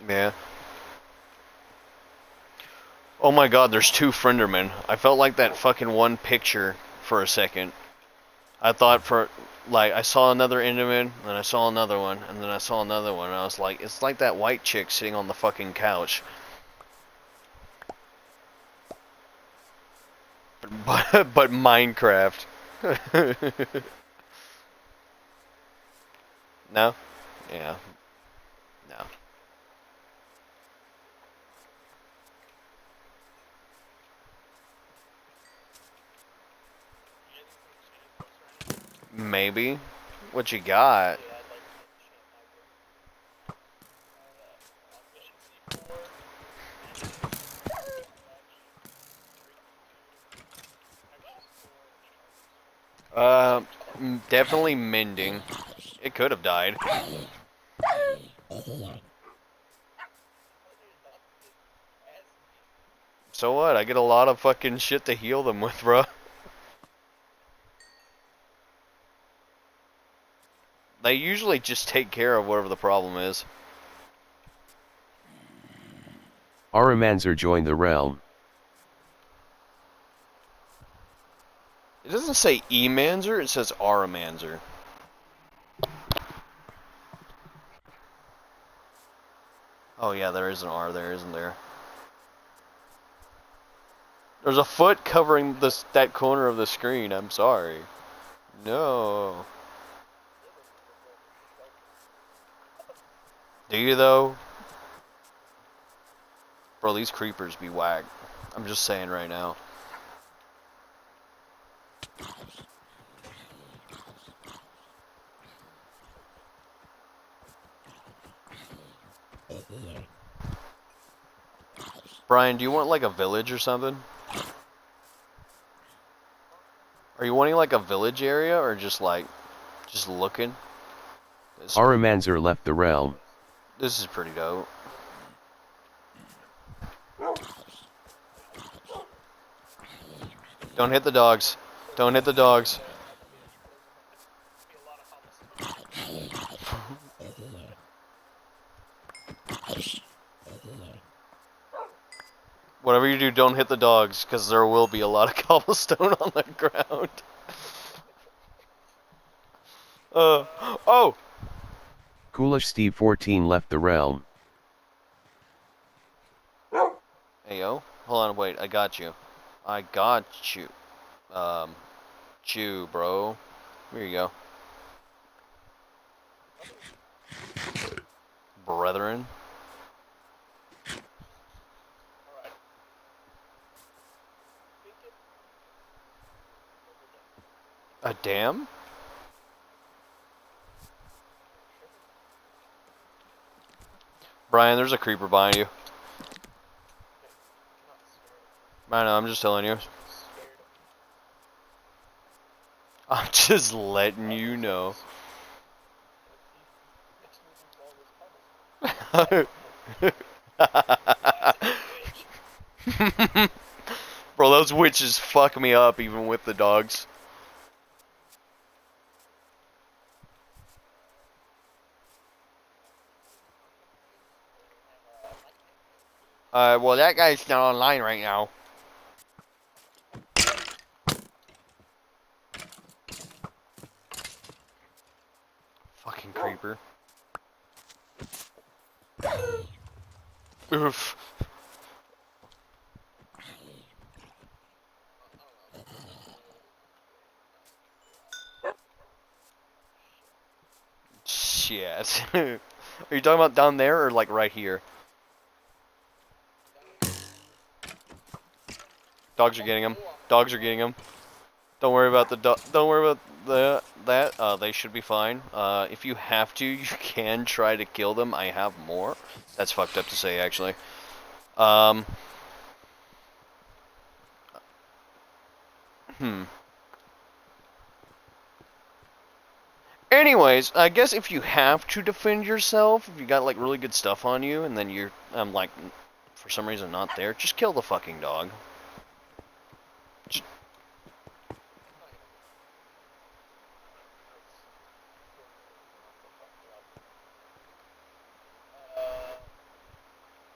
S1: Yeah. Oh my god, there's two Friendermen. I felt like that fucking one picture for a second. I thought I saw another Enderman, and I saw another one, and then I saw another one, and I was like, it's like that white chick sitting on the fucking couch. But But Minecraft. No? Yeah. No. Maybe. What you got? Definitely mending. It could have died. So what? I get a lot of fucking shit to heal them with, bro. They usually just take care of whatever the problem is.
S4: Aramanzer joined the realm.
S1: It doesn't say Emanzer, it says Aramanzer. Oh yeah, there is an R there, isn't there? There's a foot covering that corner of the screen, I'm sorry. No. Do you though? Bro, these creepers be whack. I'm just saying right now. Brian, do you want like a village or something? Are you wanting like a village area or just like, just looking?
S4: Aramanzer left the realm.
S1: This is pretty dope. Don't hit the dogs. Don't hit the dogs. Whatever you do, don't hit the dogs, because there will be a lot of cobblestone on the ground. Oh!
S4: Coolish Steve 14 left the realm.
S1: Hey, yo. Hold on, wait, I got you. I got you. Chew, bro. Here you go. Brethren. A dam? Brian, there's a creeper behind you. I know, I'm just telling you. I'm just letting you know. Bro, those witches fuck me up even with the dogs. Well, that guy's not online right now. Fucking creeper. Oof. Shit. Are you talking about down there or like right here? Dogs are getting him. Dogs are getting him. Don't worry about the don't worry about that. They should be fine. If you have to, you can try to kill them. I have more. That's fucked up to say, actually. Anyways, I guess if you have to defend yourself, if you got like really good stuff on you, and then you're like for some reason not there, just kill the fucking dog.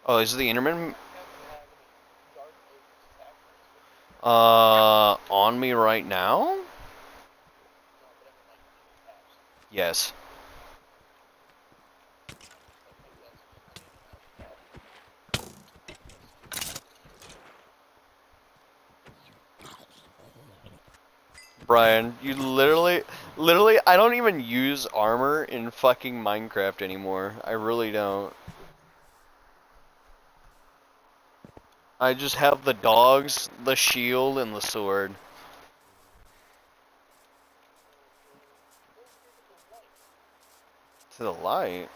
S1: Oh, is it the Enderman? On me right now? Yes. Brian, you literally, I don't even use armor in fucking Minecraft anymore. I really don't. I just have the dogs, the shield, and the sword. To the light?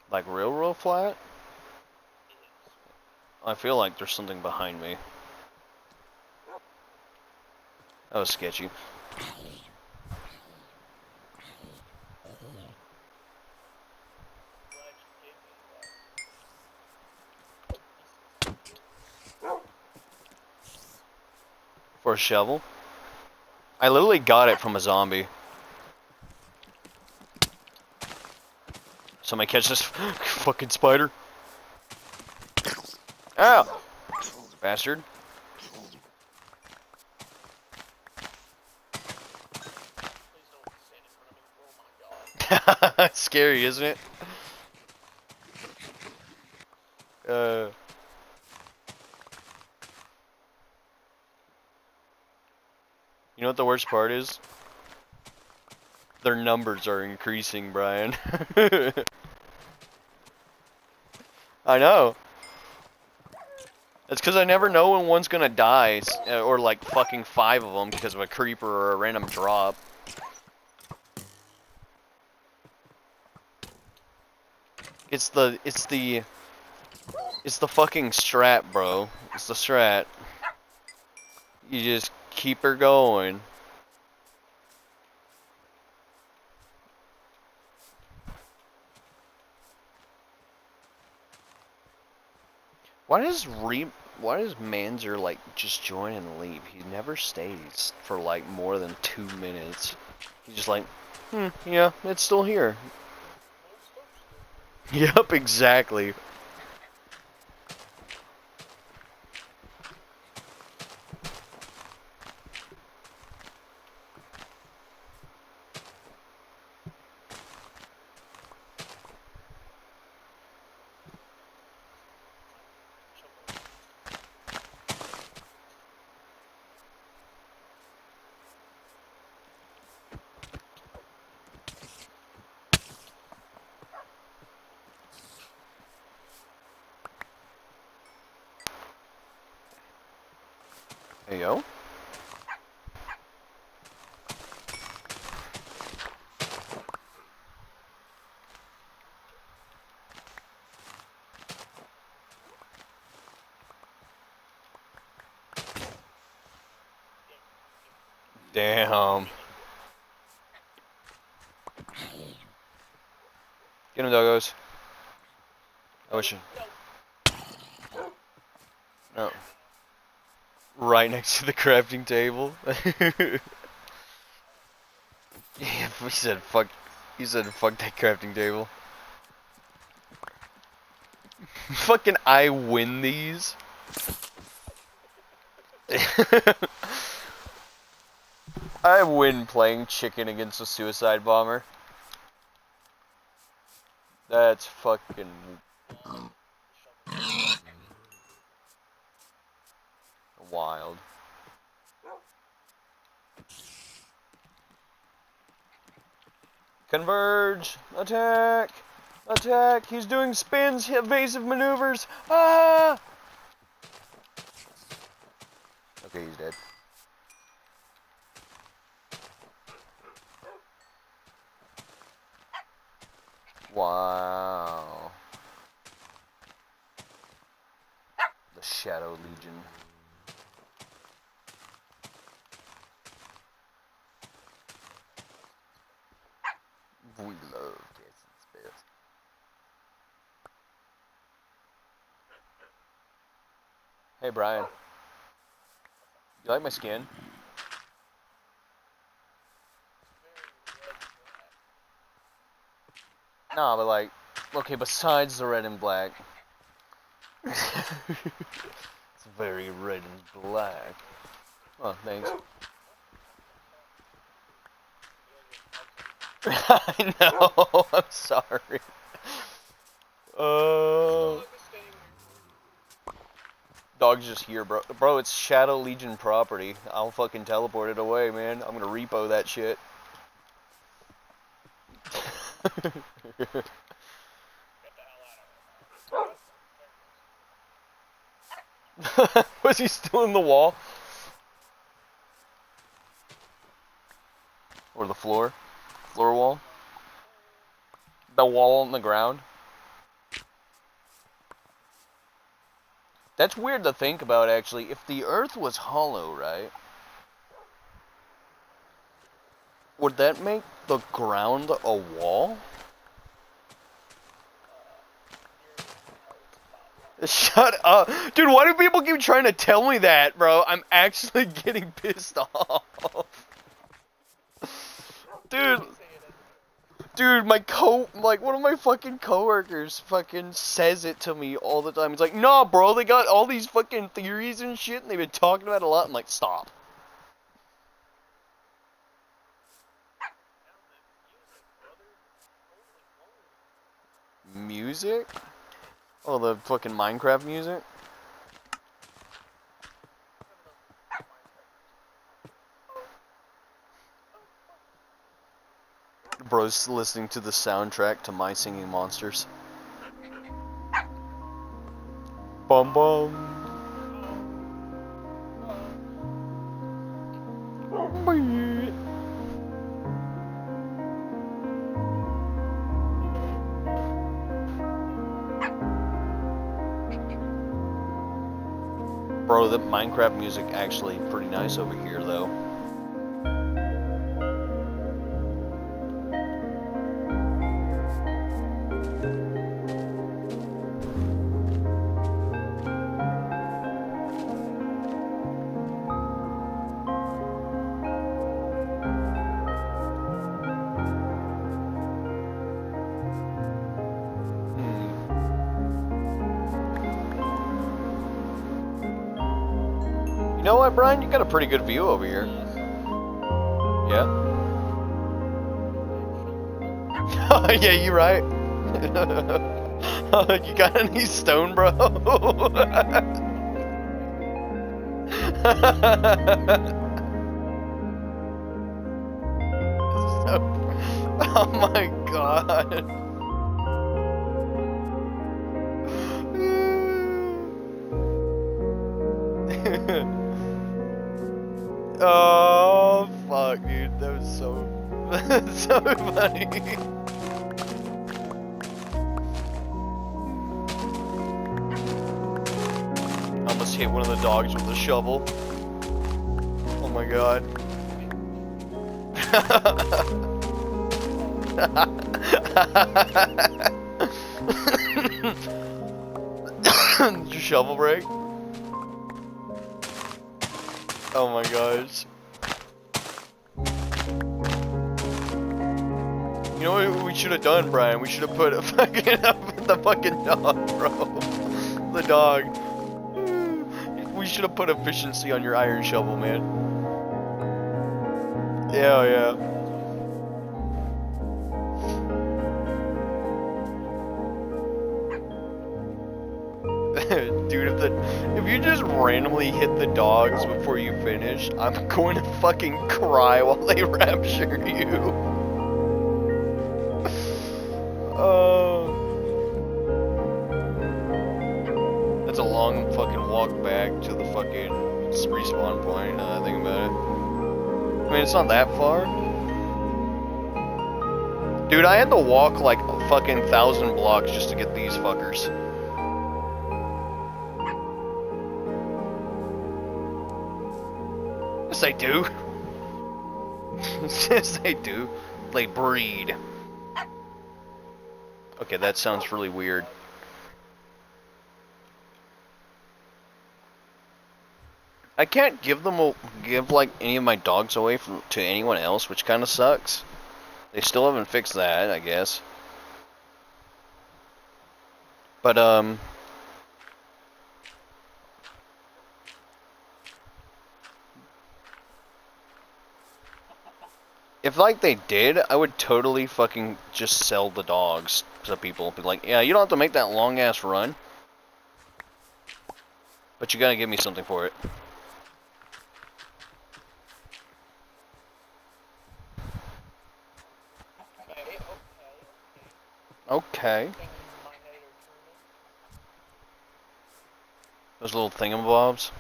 S1: Like real flat? I feel like there's something behind me. That was sketchy. For a shovel? I literally got it from a zombie. Somebody catch this fucking spider. Ow! Bastard. It's scary, isn't it? You know what the worst part is? Their numbers are increasing, Brian. I know. It's because I never know when one's gonna die, or like fucking 5 of them because of a creeper or a random drop. It's the fucking strat, bro. It's the strat. You just keep her going. Why does Manzer like just join and leave? He never stays for like more than 2 minutes. He's just like, yeah, it's still here. Yep, exactly. Hey, yo. Damn. Get him, doggos. I wish you. No. Right next to the crafting table. Yeah, he said fuck. He said fuck that crafting table. Fucking I win these. I win playing chicken against a suicide bomber. That's fucking wild. Converge! Attack! Attack! He's doing spins, evasive maneuvers! Ah! Okay, he's dead. Wow. The Shadow Legion. We love Cassie Spence. Hey Brian, you like my skin? No, but like, okay, besides the red and black. It's very red and black. Oh, thanks. I know. I'm sorry. Dog's just here, bro. Bro, it's Shadow Legion property. I'll fucking teleport it away, man. I'm gonna repo that shit. Was he still in the wall? Or the floor? Floor wall? The wall on the ground? That's weird to think about, actually. If the Earth was hollow, right? Would that make the ground a wall? Shut up. Dude, why do people keep trying to tell me that, bro? I'm actually getting pissed off. Dude, one of my fucking coworkers fucking says it to me all the time. He's like, nah, bro, they got all these fucking theories and shit, and they've been talking about it a lot. I'm like, stop. Music? Oh, the fucking Minecraft music? Bro's listening to the soundtrack to My Singing Monsters. Bum bum. Bro, the Minecraft music actually pretty nice over here, though. You know what, Brian? You got a pretty good view over here. Yeah? Yeah, you right. You got any stone, bro? Oh my god. Oh fuck, dude, that was so so funny. I almost hit one of the dogs with a shovel. Oh my god. Did your shovel break? Oh my gosh. You know what we should have done, Brian? We should have put a fucking the fucking dog, bro. The dog. We should have put efficiency on your iron shovel, man. Yeah, yeah. Dude, if you just randomly hit the dogs before you finish, I'm going to fucking cry while they rapture you. That's a long fucking walk back to the fucking respawn point, now that I think about it. I mean, it's not that far. Dude, I had to walk like a fucking 1,000 blocks just to get these fuckers. Yes, they do. Yes, they do. They breed. Okay, that sounds really weird. I can't give like any of my dogs away to anyone else, which kind of sucks. They still haven't fixed that, I guess. But If like they did, I would totally fucking just sell the dogs to people. Be like, yeah, you don't have to make that long ass run, but you gotta give me something for it. Okay. Those little thingamabobs.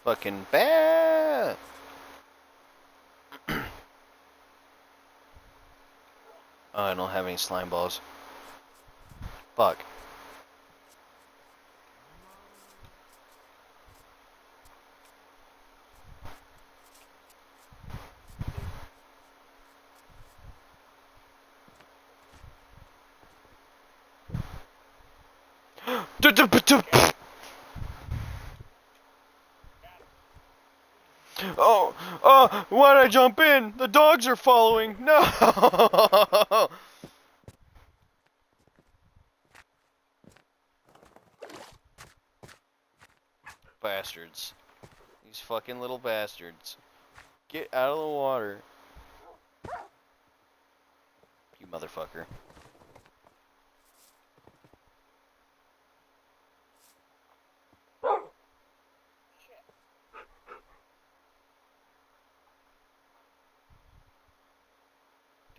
S1: Fucking bad. Oh, I don't have any slime balls. Fuck. Oh, oh, why'd I jump in? The dogs are following. No! Bastards. These fucking little bastards. Get out of the water. You motherfucker.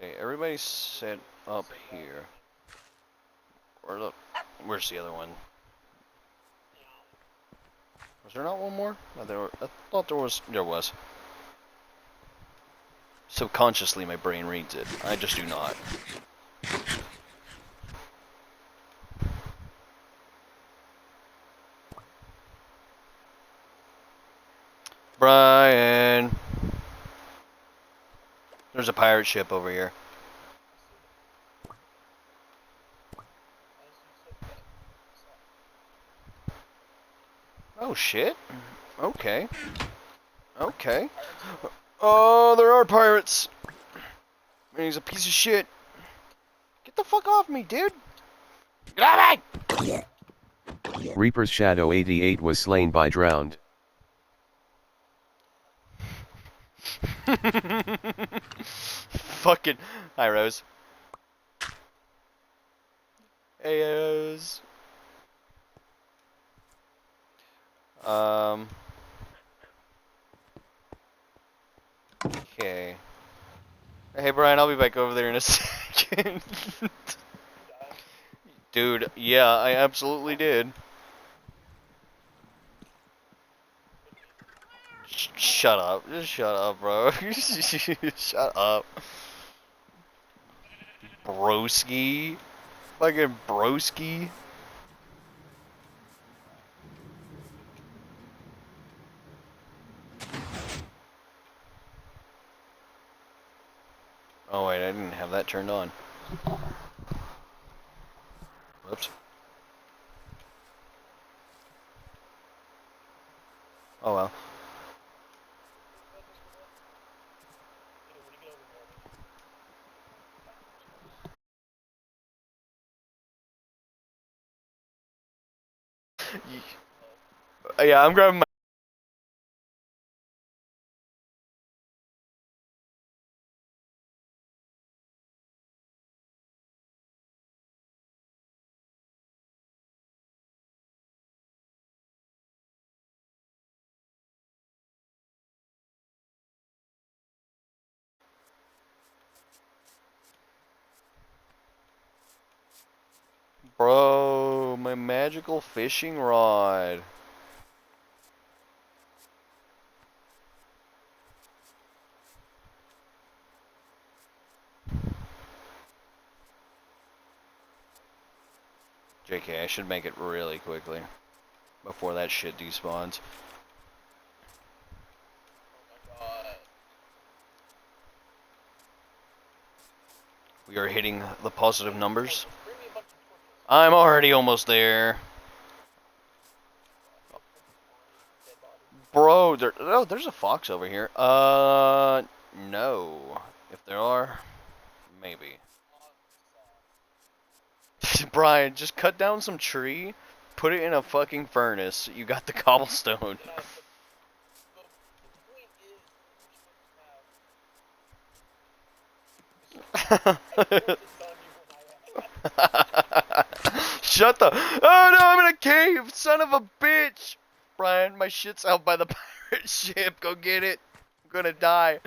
S1: Okay, everybody set up here. Or look, where's the other one? Was there not one more? No, I thought there was. There was. Subconsciously, my brain reads it. I just do not. Brian! There's a pirate ship over here. Oh shit. Okay. Okay. Oh, there are pirates! And he's a piece of shit. Get the fuck off me, dude! Get off me!
S4: Reaper's Shadow 88 was slain by drowned.
S1: Fucking. Hi, Rose. Hey, Rose. Okay. Hey, Brian, I'll be back over there in a second. Dude, yeah, I absolutely did. Shut up. Just shut up, bro. Shut up. Broski. Fucking broski. Oh wait, I didn't have that turned on. Whoops. Oh well. Yeah, I'm grabbing my. Bro, my magical fishing rod. JK, I should make it really quickly. before that shit despawns. We are hitting the positive numbers. I'm already almost there. Bro, there's a fox over here. No. If there are, maybe. Brian, just cut down some tree, put it in a fucking furnace. You got the cobblestone. Shut the. Oh no, I'm in a cave, son of a bitch! Brian, my shit's out by the pirate ship. Go get it. I'm gonna die.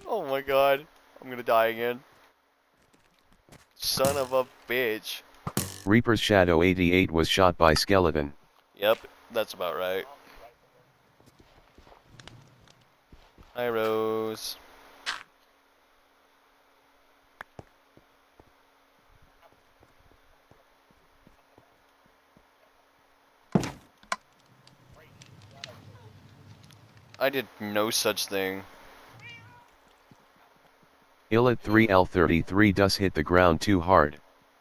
S1: Oh my god. I'm gonna die again. Son of a bitch.
S4: Reaper's Shadow 88 was shot by skeleton.
S1: Yep, that's about right. Hi, Rose. I did no such thing.
S4: Illit 3L33 does hit the ground too hard.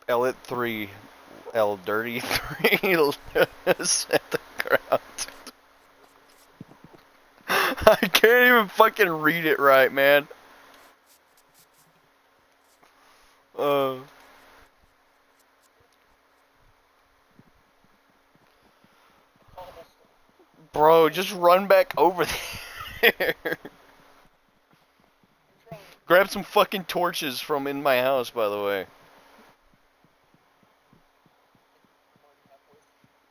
S1: L 3 L dirty 3 is at the ground. I can't even fucking read it right, man. Bro, just run back over there. Grab some fucking torches from in my house, by the way.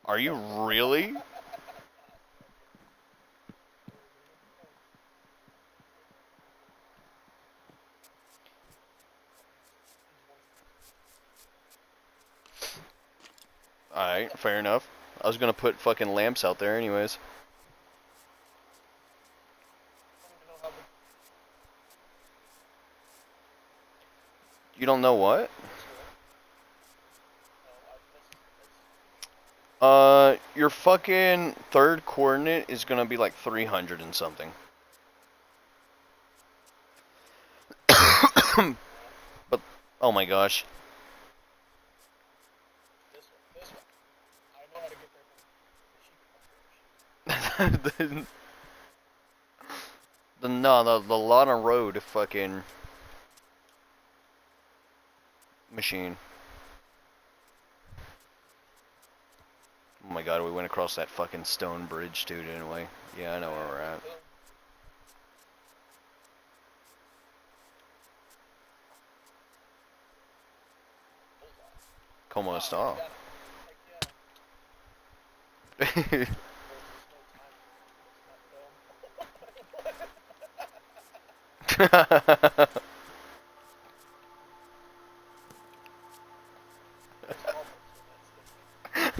S1: Are you really? Alright, fair enough. I was gonna put fucking lamps out there anyways. You don't know what? Your fucking third coordinate is gonna be like 300 and something. But, oh my gosh. the the Lana Road fucking machine. Oh my god, we went across that fucking stone bridge too, didn't we? Yeah, I know where we're at. Como está?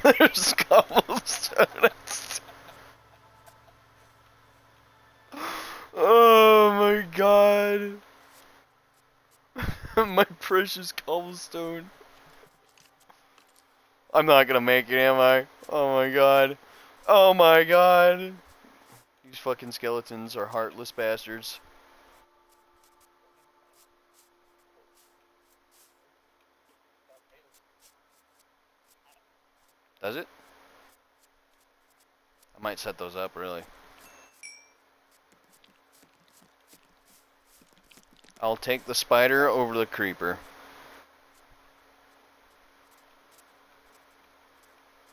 S1: There's cobblestone. Oh my god. My precious cobblestone. I'm not gonna make it, am I? Oh my god. Oh my god. These fucking skeletons are heartless bastards. Does it? I might set those up, really. I'll take the spider over the creeper.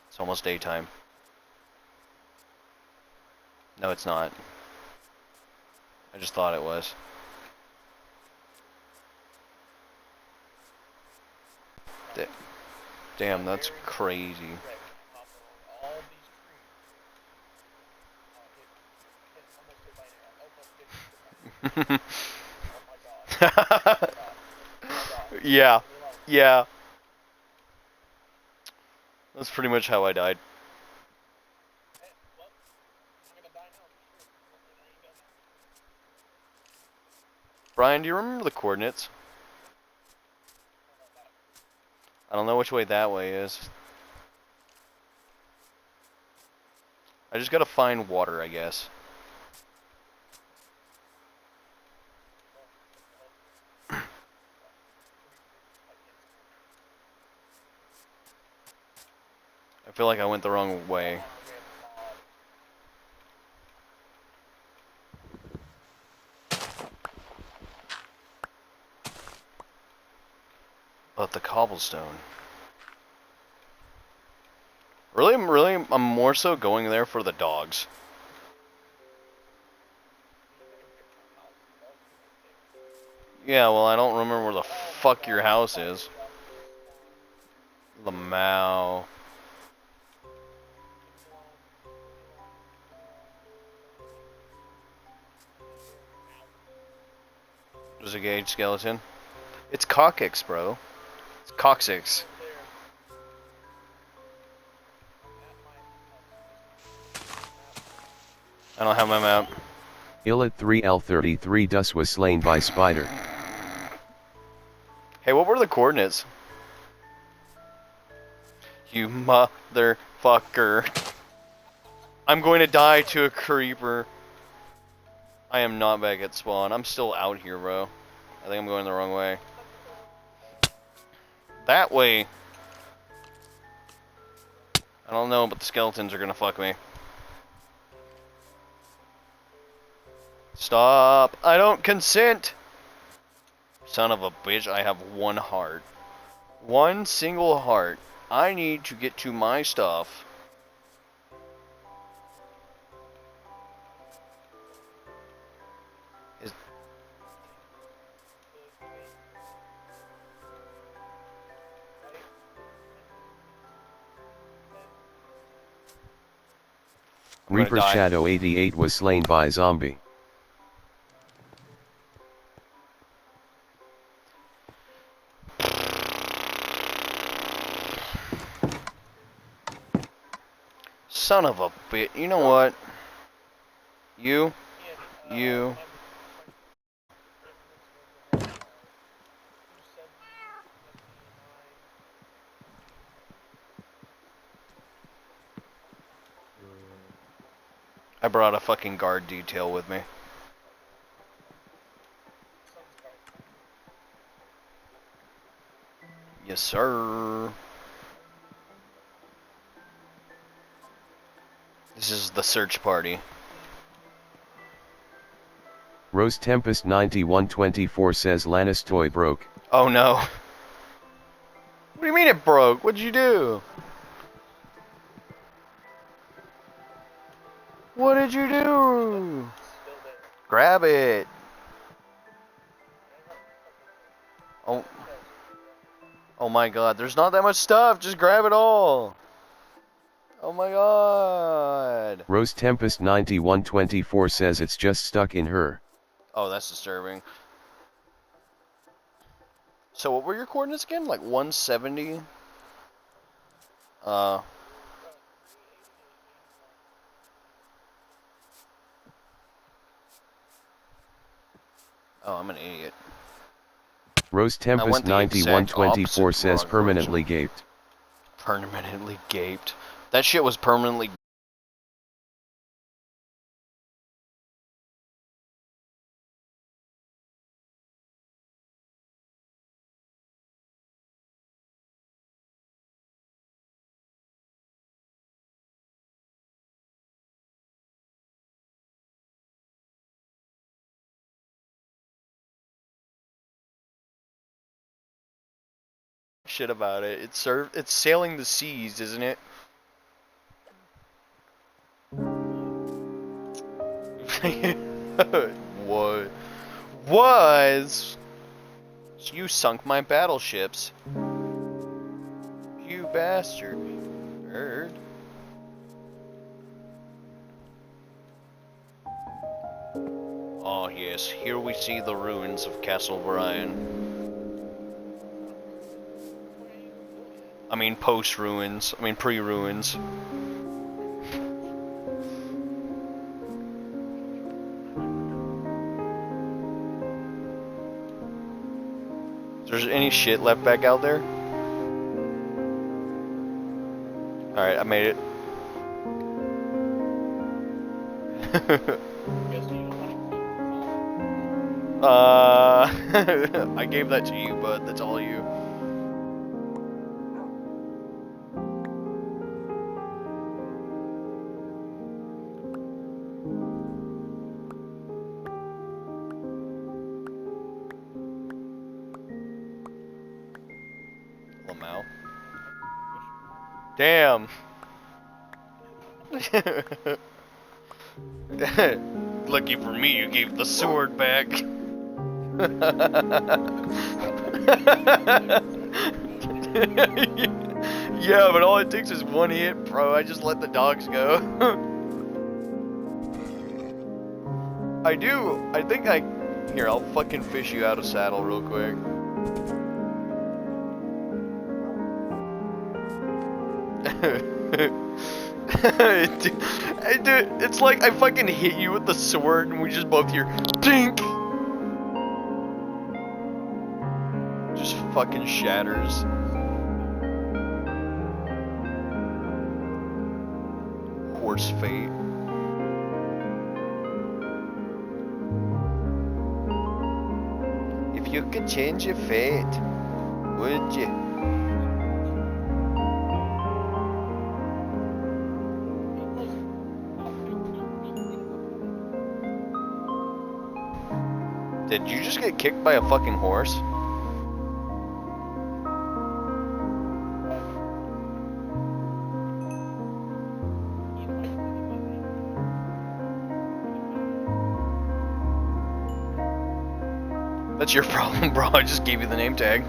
S1: It's almost daytime. No, it's not. I just thought it was. Damn, that's crazy. Yeah, yeah. That's pretty much how I died. Brian, do you remember the coordinates? I don't know which way that way is. I just gotta find water, I guess. I feel like I went the wrong way. But the cobblestone. Really, I'm more so going there for the dogs. Yeah, well, I don't remember where the fuck your house is. Lamau. There's a gauge skeleton. It's Cockix, bro. It's Coccyx. I don't have my map.
S4: Illit 3L33 Dus was slain by spider.
S1: Hey, what were the coordinates? You motherfucker. I'm going to die to a creeper. I am not back at spawn. I'm still out here, bro. I think I'm going the wrong way. That way. I don't know, but the skeletons are gonna fuck me. Stop. I don't consent. Son of a bitch, I have one heart. One single heart. I need to get to my stuff.
S4: Reaper Shadow 88 was slain by zombie.
S1: Son of a bitch. You know what? You. I brought a fucking guard detail with me. Yes, sir. This is the search party.
S4: Rose Tempest 9124 says Lannis toy broke.
S1: Oh no. What do you mean it broke? What'd you do? What did you do? Grab it. Oh. Oh my god, there's not that much stuff. Just grab it all. Oh my god.
S4: Rose Tempest 9124 says it's just stuck in her.
S1: Oh, that's disturbing. So what were your coordinates again? Like 170? Oh, I'm an idiot.
S4: Rose Tempest 9124 says permanently gaped.
S1: Permanently gaped. That shit was permanently. Shit about it. It's sailing the seas, isn't it? What? Was? You sunk my battleships. You bastard. Bird. Oh yes, here we see the ruins of Castle Brian. I mean post-ruins. I mean pre-ruins. Is there any shit left back out there? Alright, I made it. I gave that to you, bud. That's all you. Lamau. Damn. Lucky for me, you gave the sword back. Yeah, but all it takes is one hit, bro. I just let the dogs go. I do. I think I... Here, I'll fucking fish you out of saddle real quick. Dude, it's like I fucking hit you with the sword and we just both hear dink. Just fucking shatters. Horse fate. If you could change your fate, would you? Did you just get kicked by a fucking horse? That's your problem, bro. I just gave you the name tag.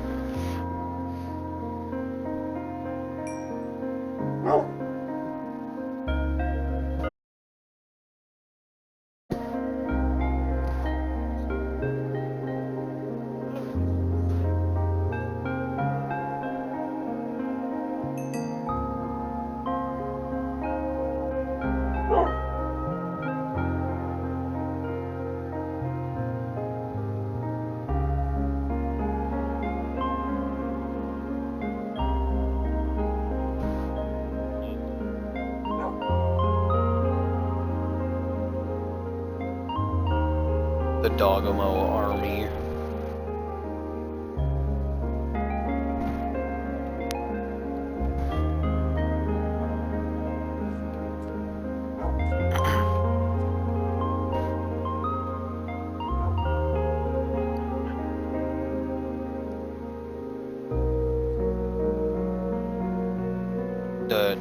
S1: The Dogamo army. The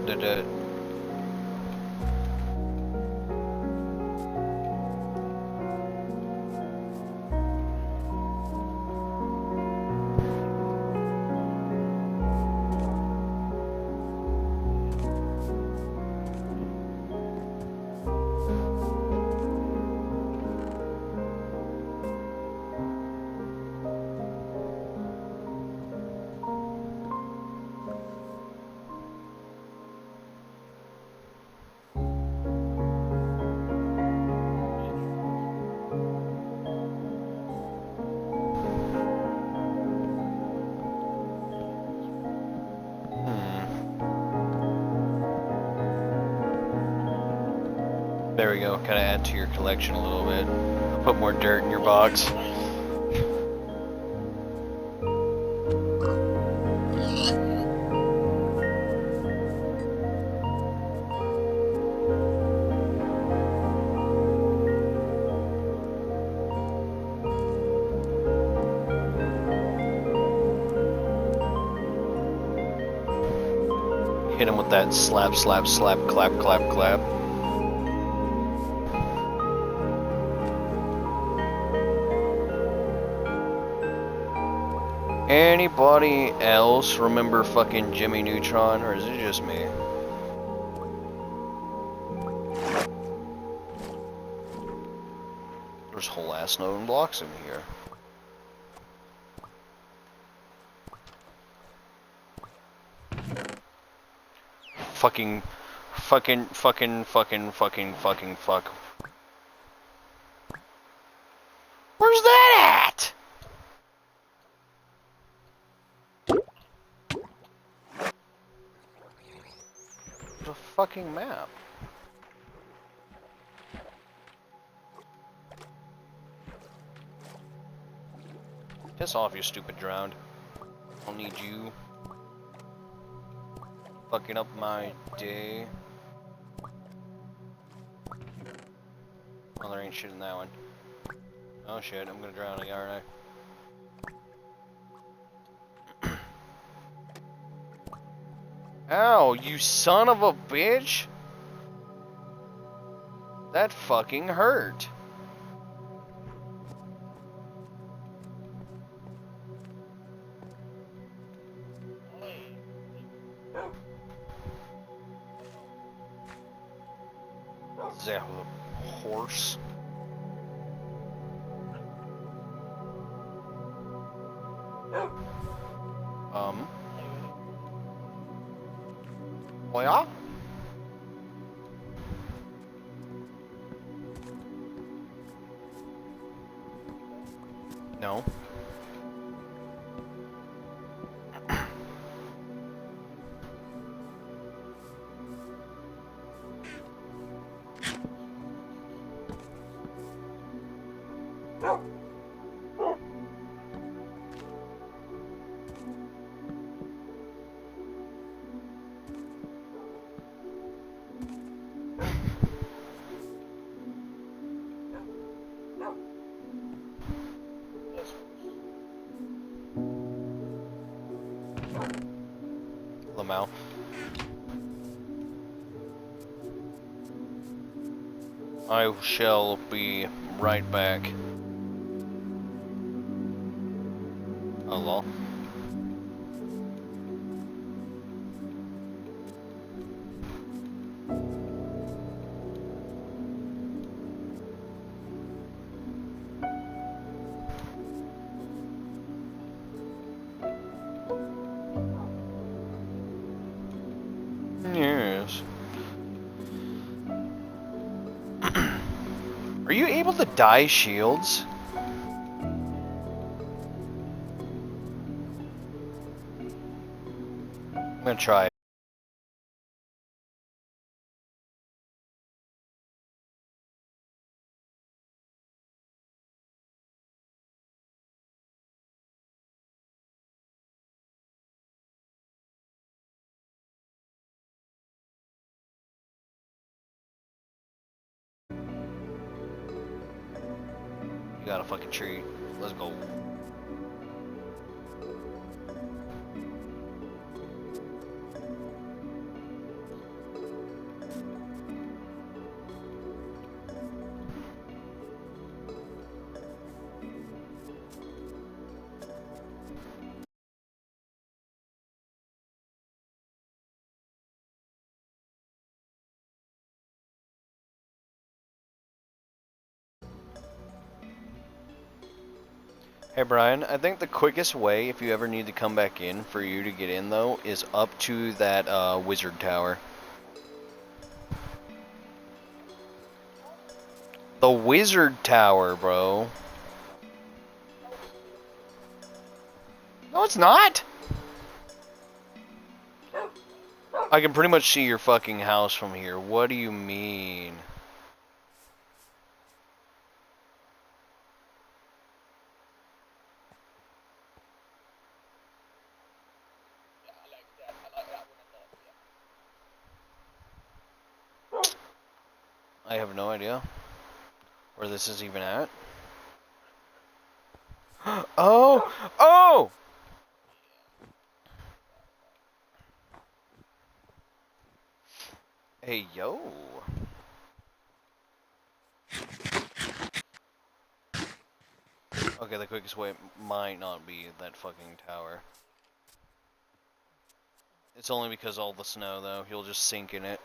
S1: There we go, kind of add to your collection a little bit. Put more dirt in your box. Hit him with that slap, slap, slap, clap, clap, clap. Anybody else remember fucking Jimmy Neutron, or is it just me? There's whole ass stone blocks in here. Fucking fuck. Where's that at? The fucking map. Piss off, you stupid drowned. I don't need you fucking up my day. Oh, there ain't shit in that one. Oh shit, I'm gonna drown again, aren't I? Ow, you son of a bitch! That fucking hurt. Is that a horse? Oh yeah? No. Lamau. I shall be right back. Oh lol. Yes. Are you able to dye shields? I'm gonna try. You got a fucking tree. Let's go. Hey Brian, I think the quickest way, if you ever need to come back in, for you to get in though, is up to that wizard tower. The wizard tower, bro. No, it's not. I can pretty much see your fucking house from here. What do you mean? I have no idea where this is even at. Oh! Oh! Hey, yo. Okay, the quickest way might not be that fucking tower. It's only because all the snow, though. You'll just sink in it.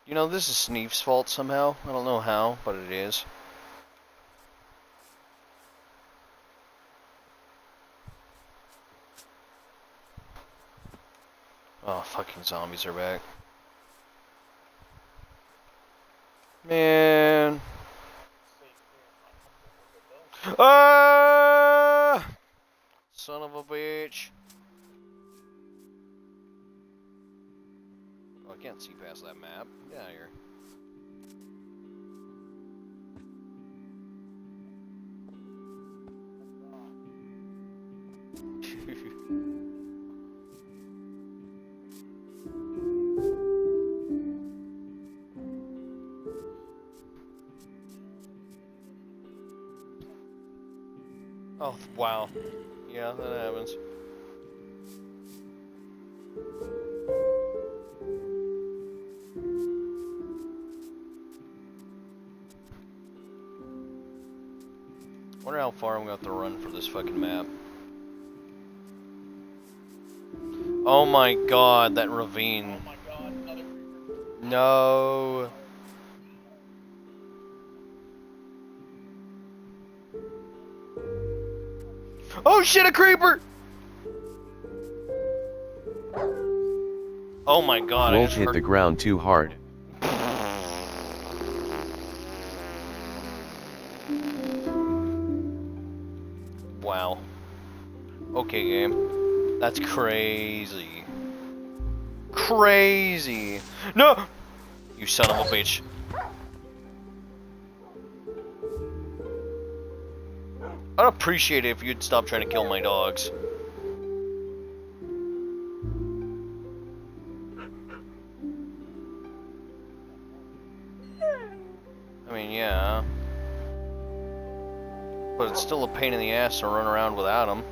S1: You know, this is Sneef's fault somehow. I don't know how, but it is. Oh, fucking zombies are back. Man. Ah! Son of a bitch. I can't see past that map. Get out of here. Oh, wow. Yeah, that happens. Wonder how far I'm gonna have to run for this fucking map. Oh my god, that ravine.
S6: Oh my god, another creeper.
S1: No. Oh shit, a creeper! Oh my god, I
S4: Wolf
S1: just
S4: hit
S1: heard-
S4: the ground too hard.
S1: Wow. Okay, game. That's crazy. Crazy. No! You son of a bitch. I'd appreciate it if you'd stop trying to kill my dogs. I mean, yeah. But it's still a pain in the ass to run around without them.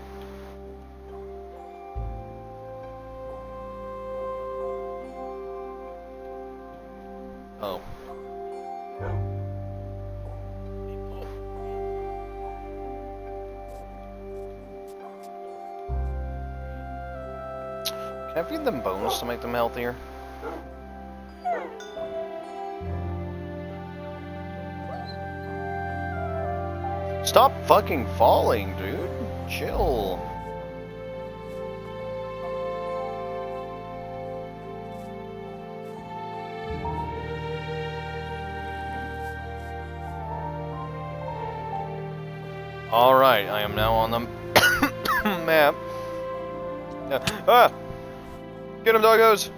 S1: Oh. Can I feed them bones to make them healthier? Stop fucking falling, dude. Chill. Alright, I am now on the map. Ah! Get him, doggos!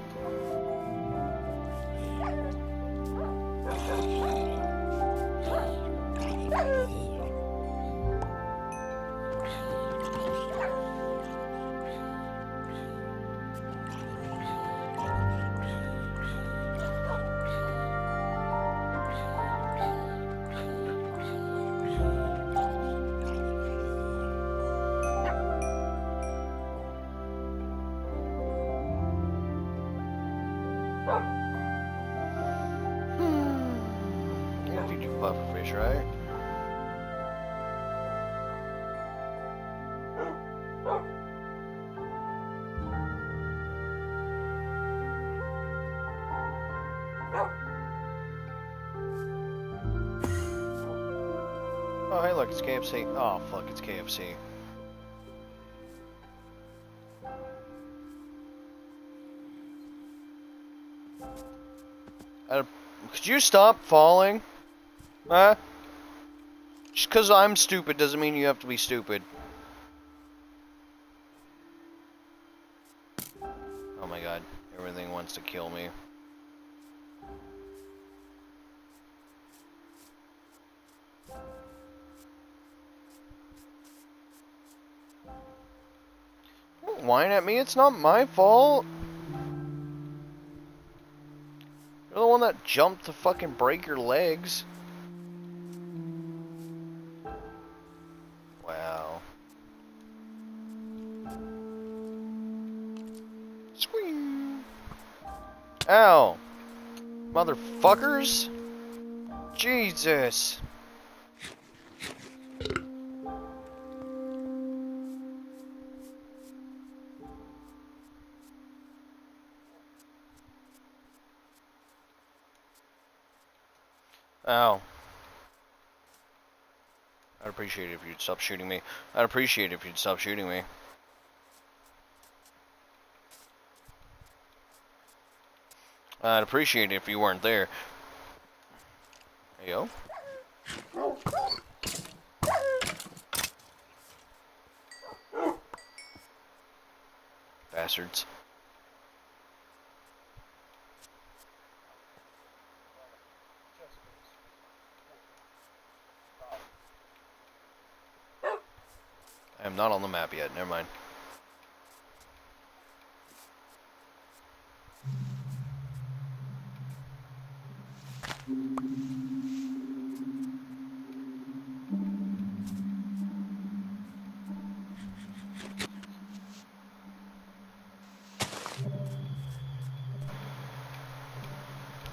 S1: Yeah, feed you pufferfish, right? Oh, hey, look, it's KFC. Oh, fuck, it's KFC. Could you stop falling? Huh? Just because I'm stupid doesn't mean you have to be stupid. Oh my god, everything wants to kill me. Don't whine at me, it's not my fault. You're the one that jumped to fucking break your legs. Wow. Swing. Ow. Motherfuckers. Jesus. Ow. I'd appreciate it if you'd stop shooting me. I'd appreciate it if you'd stop shooting me. I'd appreciate it if you weren't there. There you go. Bastards. I'm not on the map yet. Never mind.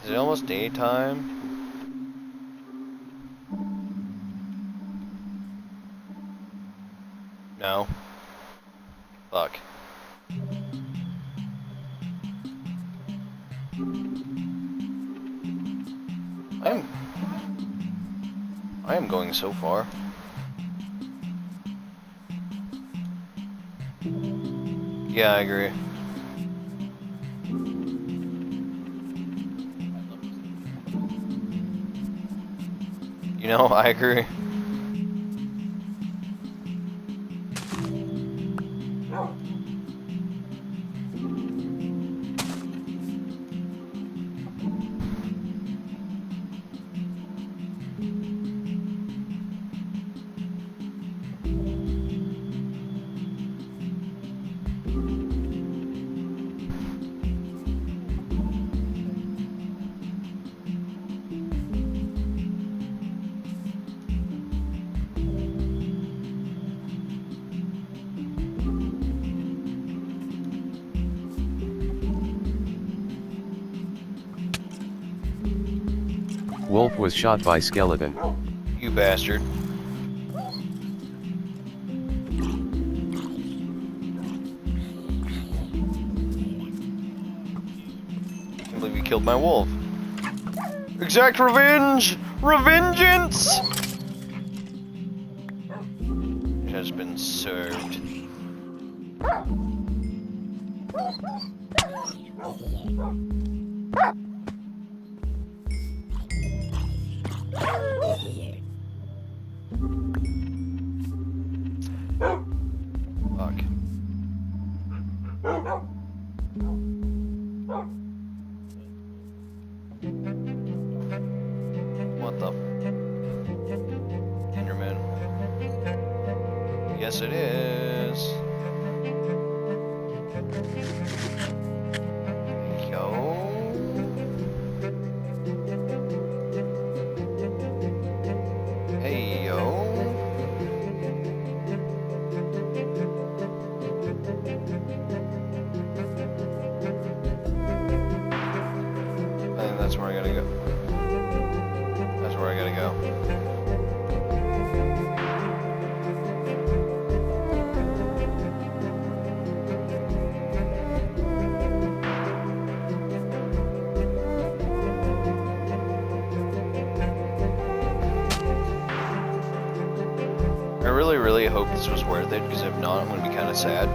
S1: Is it almost daytime? No. Fuck. I am going so far. Yeah, I agree. You know, I agree.
S4: Wolf was shot by skeleton.
S1: You bastard. I can't believe you killed my wolf. Exact revenge! Revengeance! It has been served. Fuck. What the? Enderman. Yes, it is. Yo. Hey, yo. I think that's where I gotta go. That's where I gotta go. I really, really hope this was worth it, because if not, I'm gonna be kind of sad.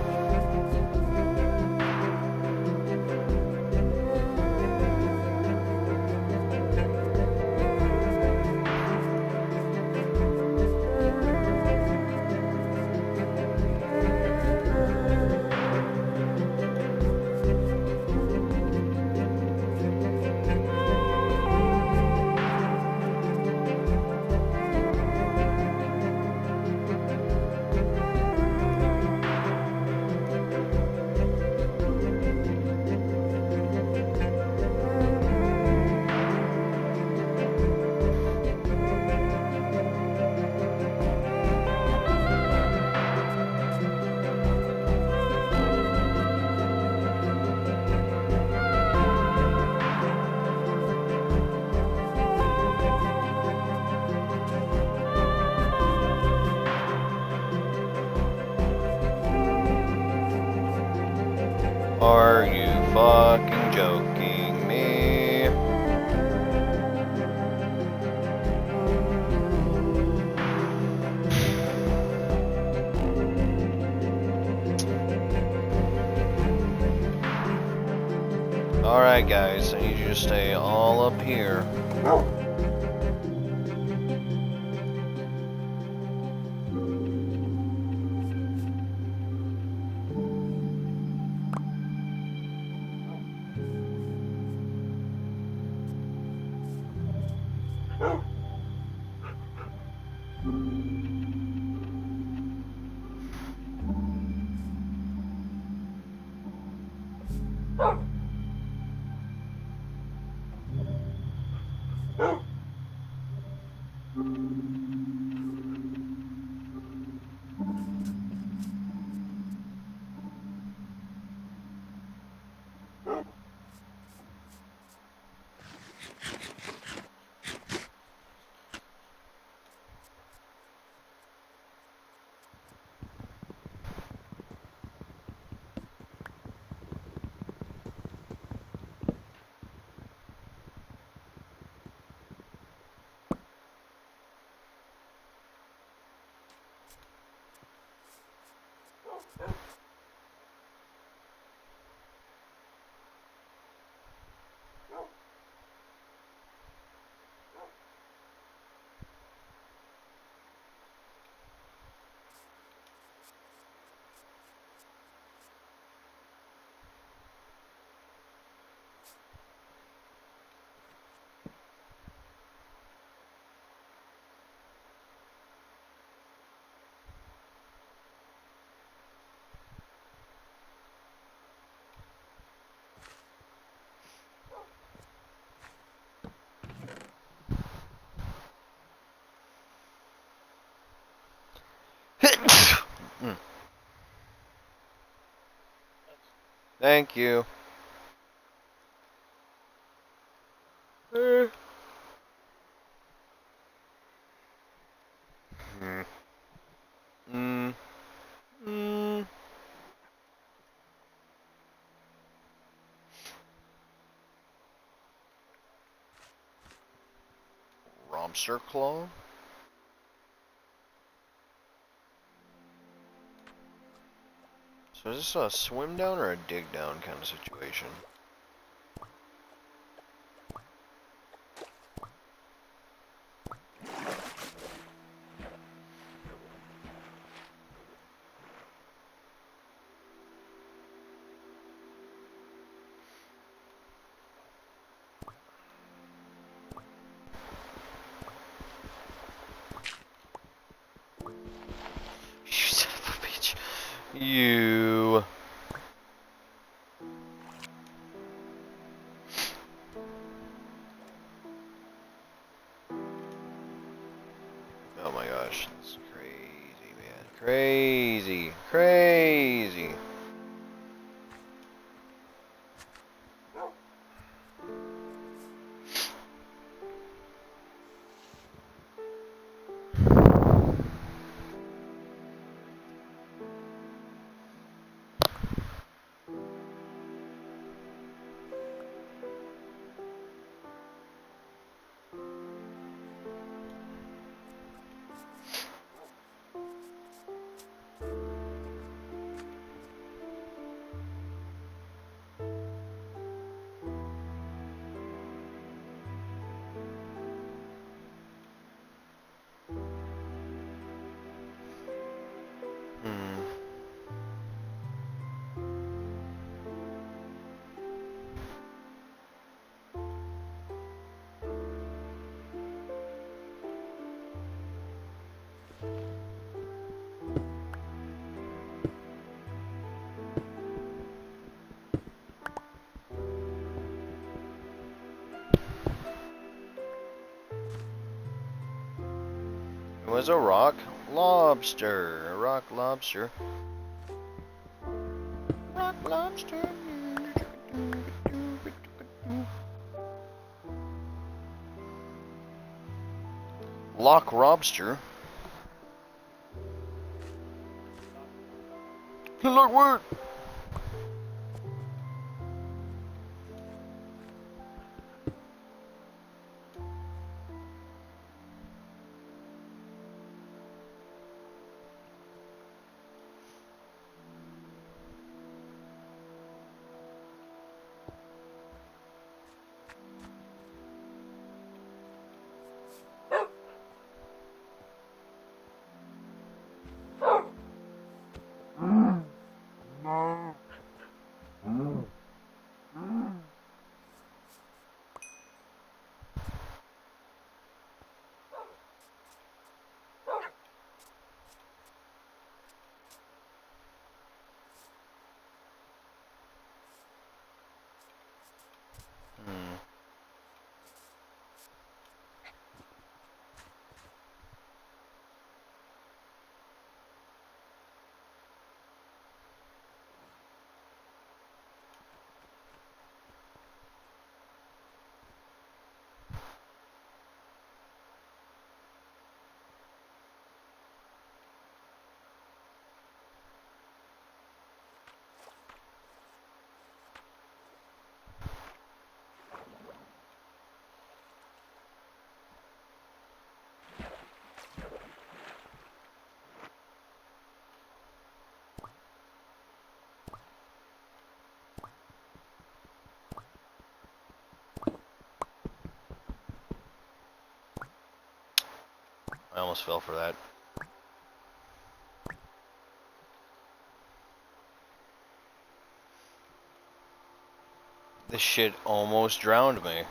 S1: Are you fucking joking me? Alright guys, I need you to stay all up here. Mm. Thank you. Mm. Mm. Mm. Romster Claw? So is this a swim down or a dig down kind of situation? You son of a bitch. You. Oh my gosh, that's crazy, man. Crazy. Crazy. Hmm. It was a rock lobster. A rock lobster. Rock lobster. Lock lobster. Look where. I almost fell for that. This shit almost drowned me.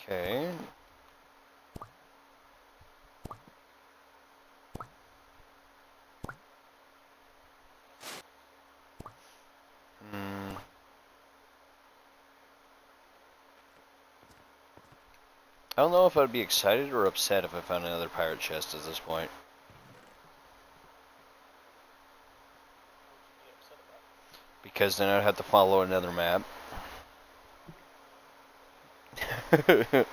S1: Okay. I don't know if I'd be excited or upset if I found another pirate chest at this point. Because then I'd have to follow another map. I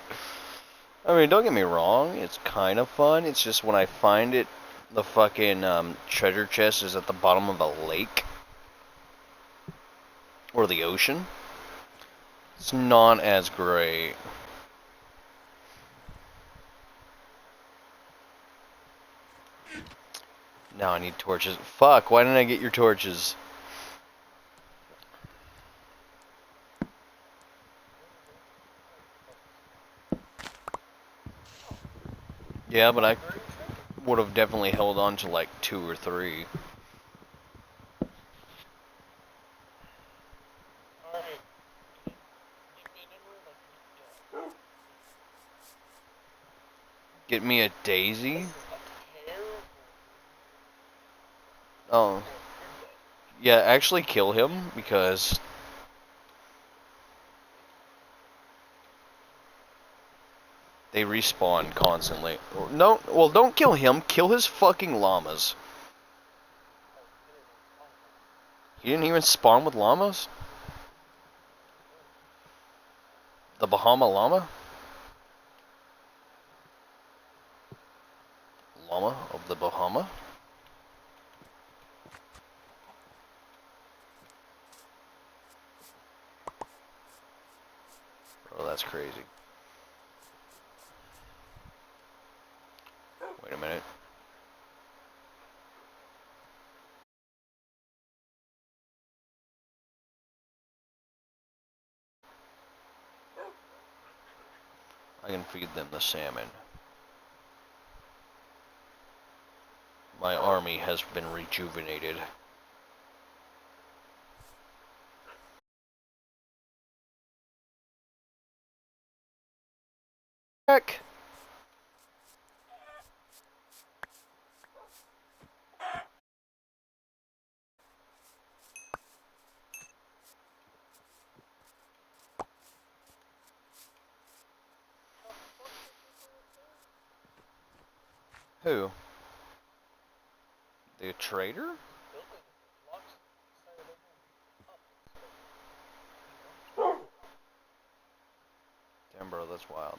S1: mean, don't get me wrong, it's kind of fun. It's just when I find it, the fucking treasure chest is at the bottom of a lake. Or the ocean. It's not as great. Now I need torches. Fuck, why didn't I get your torches? Yeah, but I would have definitely held on to like 2 or 3. Get me a daisy? Oh. Yeah, actually kill him, because they respawn constantly. No, well, don't kill him. Kill his fucking llamas. He didn't even spawn with llamas? The Bahama llama? Llama of the Bahama? Oh, that's crazy. Wait a minute. I can feed them the salmon. My army has been rejuvenated. Heck! Who? The trader? Damn, bro, that's wild.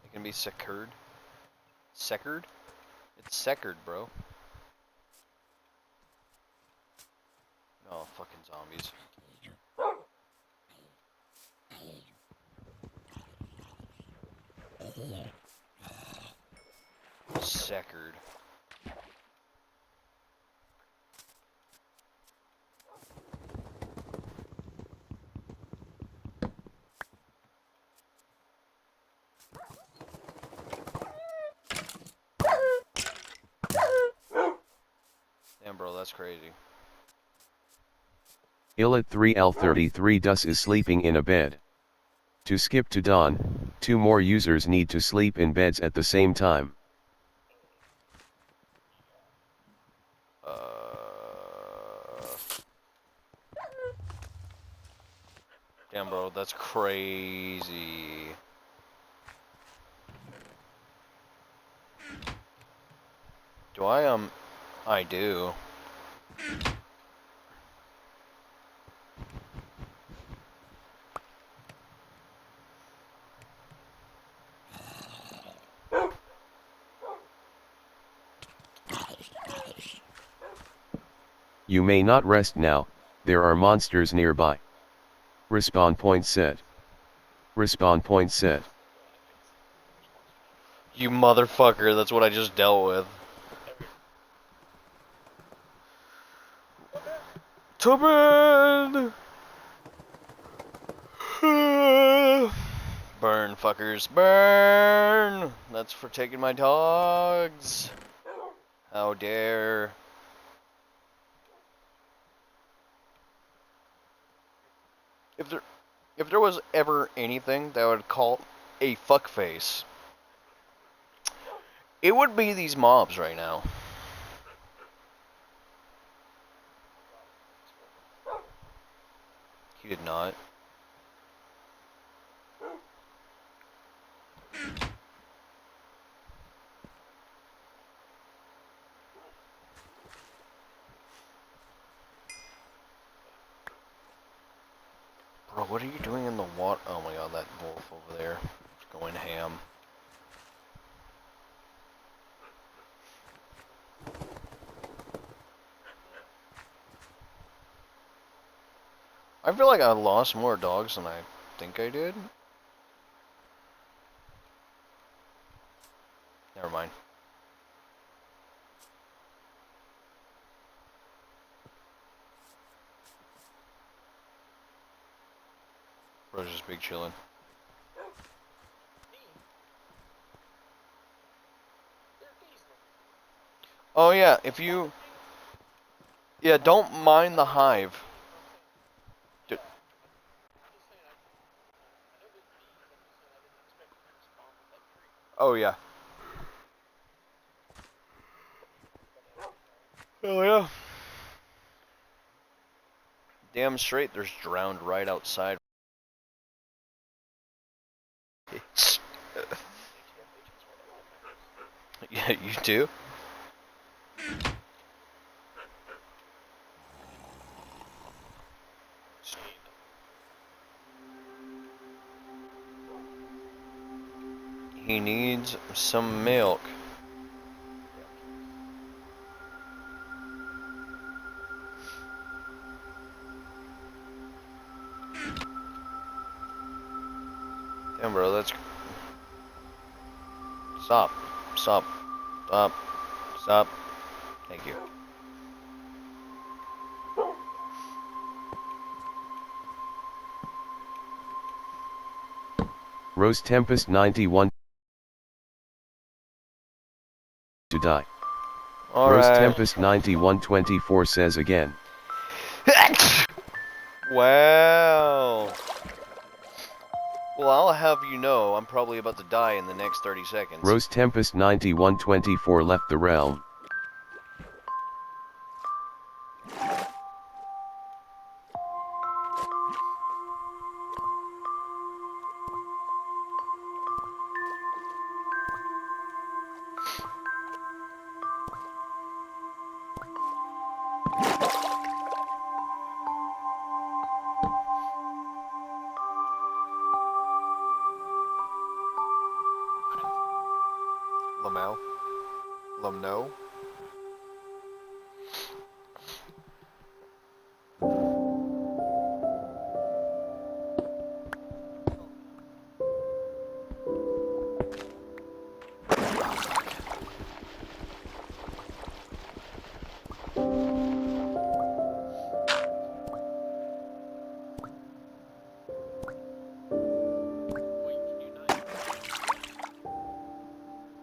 S1: It can be secured. Secured? It's secured, bro. Oh, fucking zombies. Secured. Damn, bro, that's crazy.
S4: Illit 3L33 Dus is sleeping in a bed. To skip to dawn, 2 more users need to sleep in beds at the same time.
S1: Damn, bro, that's crazy. Do I do.
S4: You may not rest now, there are monsters nearby. Respawn point set. Respawn point set.
S1: You motherfucker, that's what I just dealt with. Tobin! Burn, fuckers, burn! That's for taking my dogs. How dare. If there was ever anything that I would call a fuckface, it would be these mobs right now. He did not. Bro, what are you doing in the water? Oh my god, that wolf over there is going ham. I feel like I lost more dogs than I think I did. Never mind. Bro's just big chillin'. Oh yeah, if you... Yeah, don't mind the hive. Oh yeah. Oh yeah. Damn straight, there's drowned right outside. Yeah, you too? He needs some milk. Damn, bro, that's... Stop. Stop. Stop. Stop. Thank you.
S4: Rose Tempest 91 to die. Rose
S1: Alright.
S4: Tempest 9124 says again.
S1: Wow. Well, I'll have you know, I'm probably about to die in the next 30 seconds.
S4: Rose Tempest 9124 left the realm.
S1: Lamau? Lumno?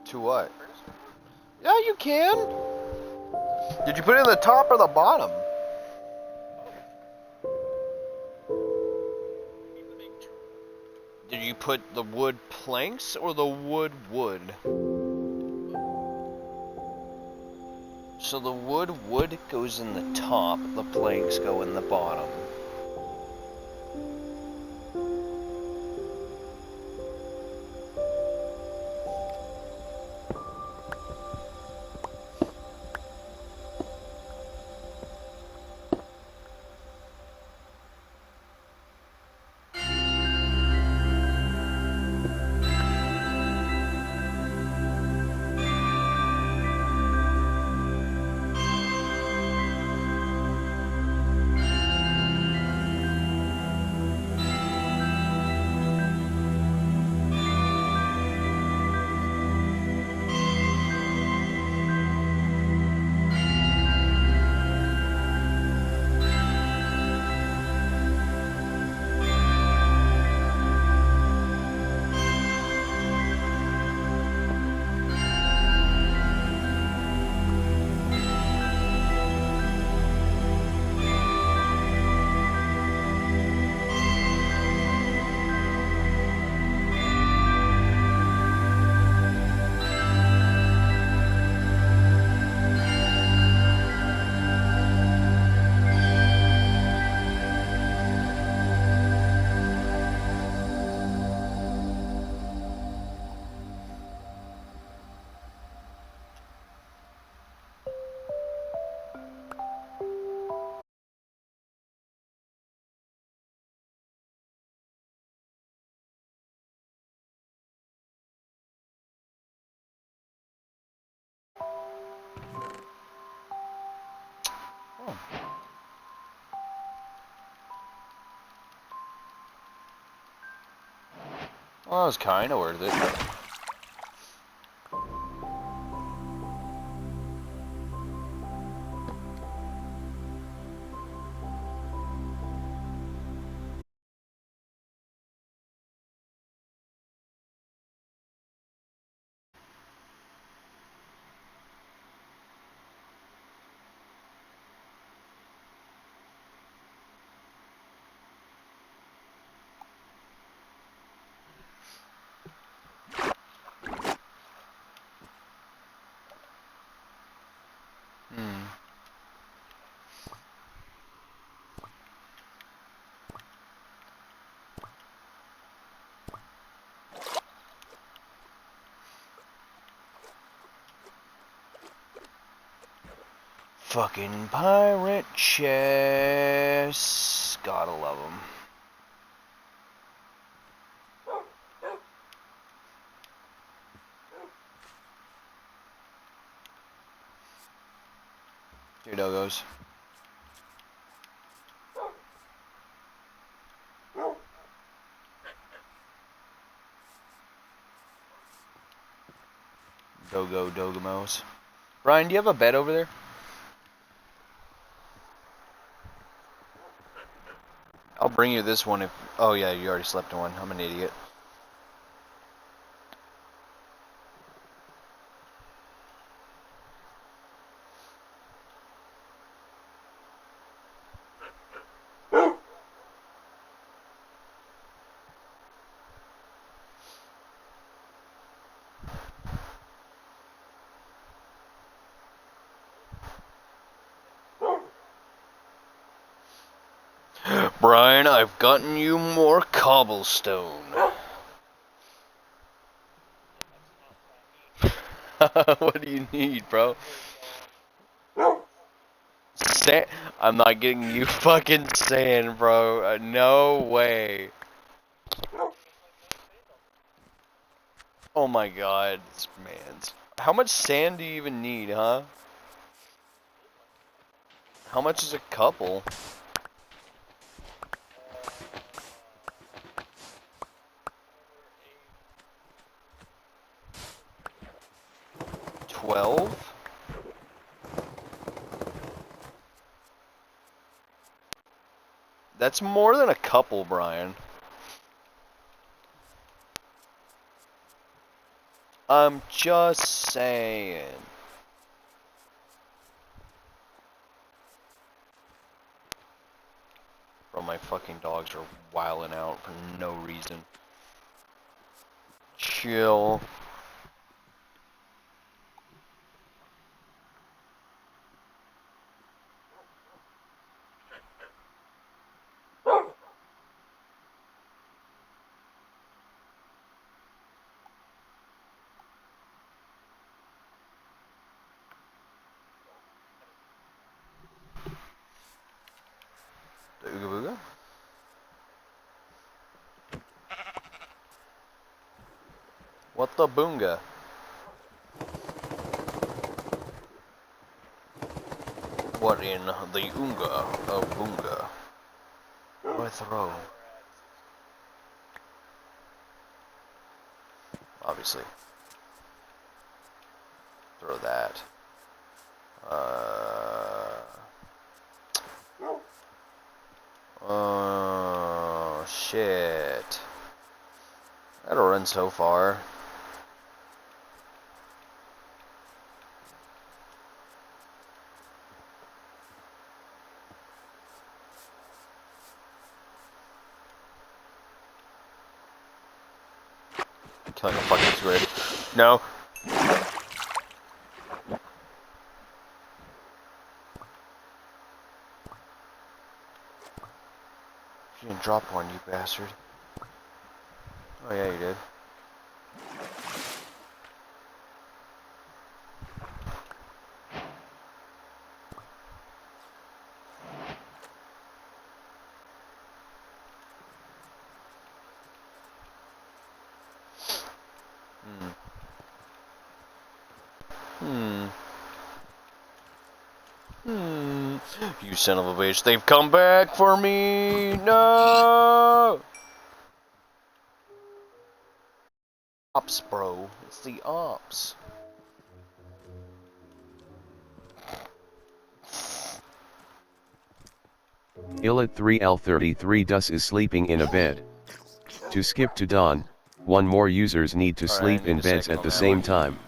S1: To what? Yeah, you can. Did you put it in the top or the bottom? Did you put the wood planks or the wood? So the wood goes in the top, the planks go in the bottom. Well, it was kind of worth it. Hmm. Fucking pirate chess. Gotta love them. Here doggos. Dogo Dogamos. Brian, do you have a bed over there? I'll bring you this one if... Oh yeah, you already slept in one. I'm an idiot. Brian, I've gotten you more cobblestone. What do you need, bro? Sand? I'm not getting you fucking sand, bro. No way. Oh my god, this man's. How much sand do you even need, huh? How much is a couple? $12? That's more than a couple, Brian. I'm just saying. Bro, my fucking dogs are wilding out for no reason. Chill. The Ooga Booga? What the boonga? What in the Oonga of Boonga? Why throw? Obviously. Throw that. Oh, shit. That'll run so far. Killing a fucking squid. No. You didn't drop one, you bastard. Oh yeah, you did. You son of a bitch, they've come back for me! No! Ops, bro. It's the ops.
S4: Illit 3L33 Dus is sleeping in a bed. To skip to dawn, one more users need to
S1: Alright, I
S4: sleep
S1: need
S4: in
S1: a
S4: beds
S1: second
S4: at
S1: on
S4: the
S1: that
S4: same
S1: one.
S4: time.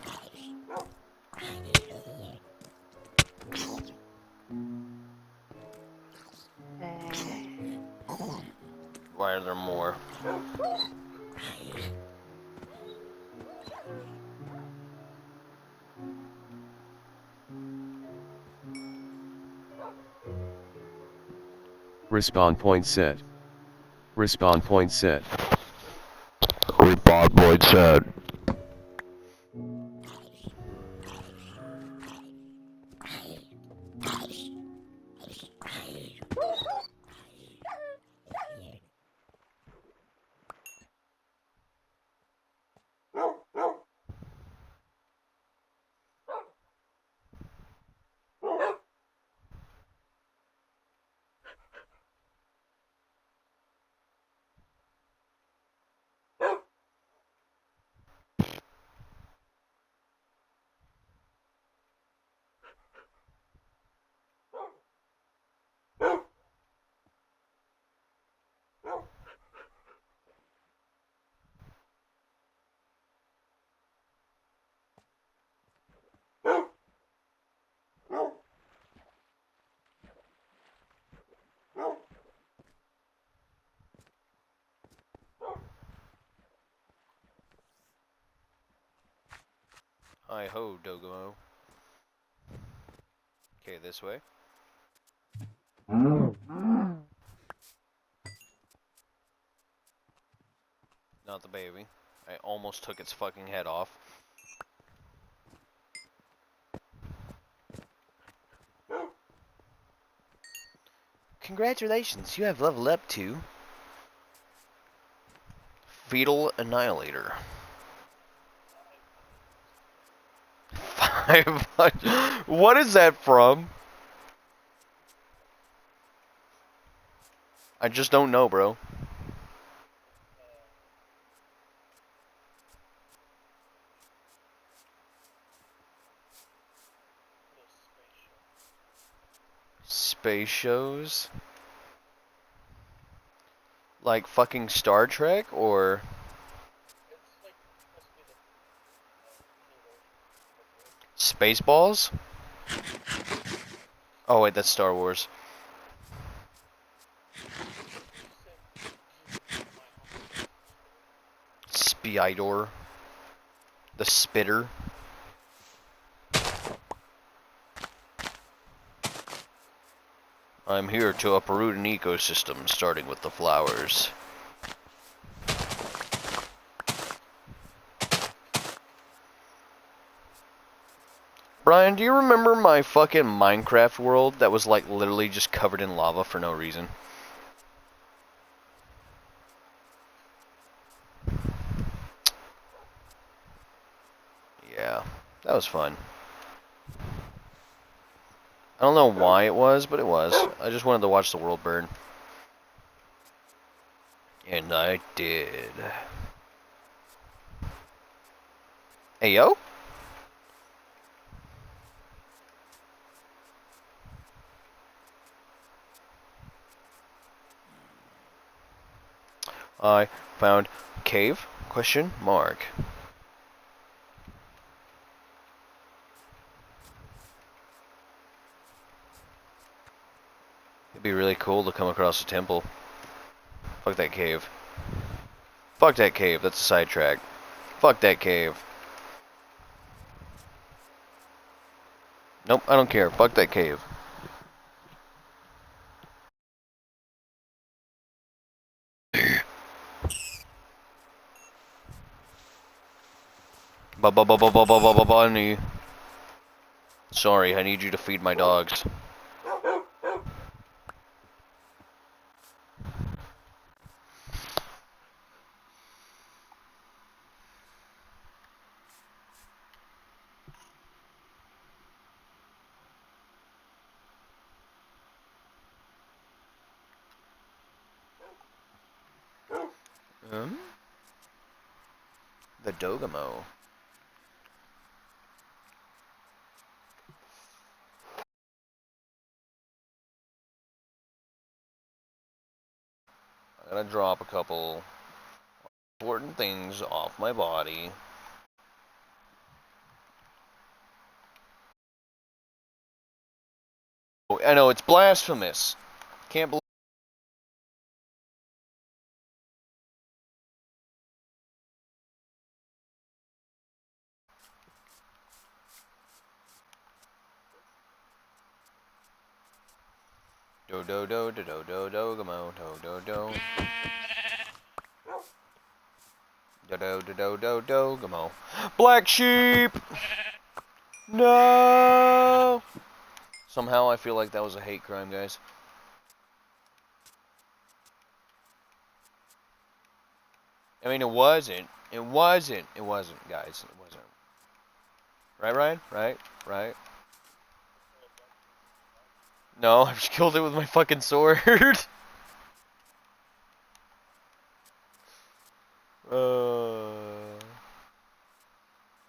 S1: Why are there more?
S4: Respawn point set. Respawn point set.
S1: Respawn point set. Hi ho, Dogomo. Okay, this way. Not the baby. I almost took its fucking head off. Congratulations, you have leveled up to Fetal Annihilator. 500. What is that from? I just don't know, bro. Space shows? Like fucking Star Trek or Spaceballs? Oh wait, that's Star Wars. Spider. The Spitter. I'm here to uproot an ecosystem, starting with the flowers. Brian, do you remember my fucking Minecraft world that was like literally just covered in lava for no reason? Yeah, that was fun. I don't know why it was, but it was. I just wanted to watch the world burn. And I did. Hey, yo? I found cave? Question mark. It'd be really cool to come across a temple. Fuck that cave. Fuck that cave, that's a sidetrack. Fuck that cave. Nope, I don't care. Fuck that cave. Bunny. Sorry, I need you to feed my dogs. The Dogamo. I'm gonna drop a couple important things off my body. I know it's blasphemous. Can't believe. Do do do do do do do gamo do do do. Do do do do do do gamo. Black sheep. No. Somehow I feel like that was a hate crime, guys. I mean, it wasn't. It wasn't. It wasn't, guys. It wasn't. Right, Ryan? Right. No, I just killed it with my fucking sword.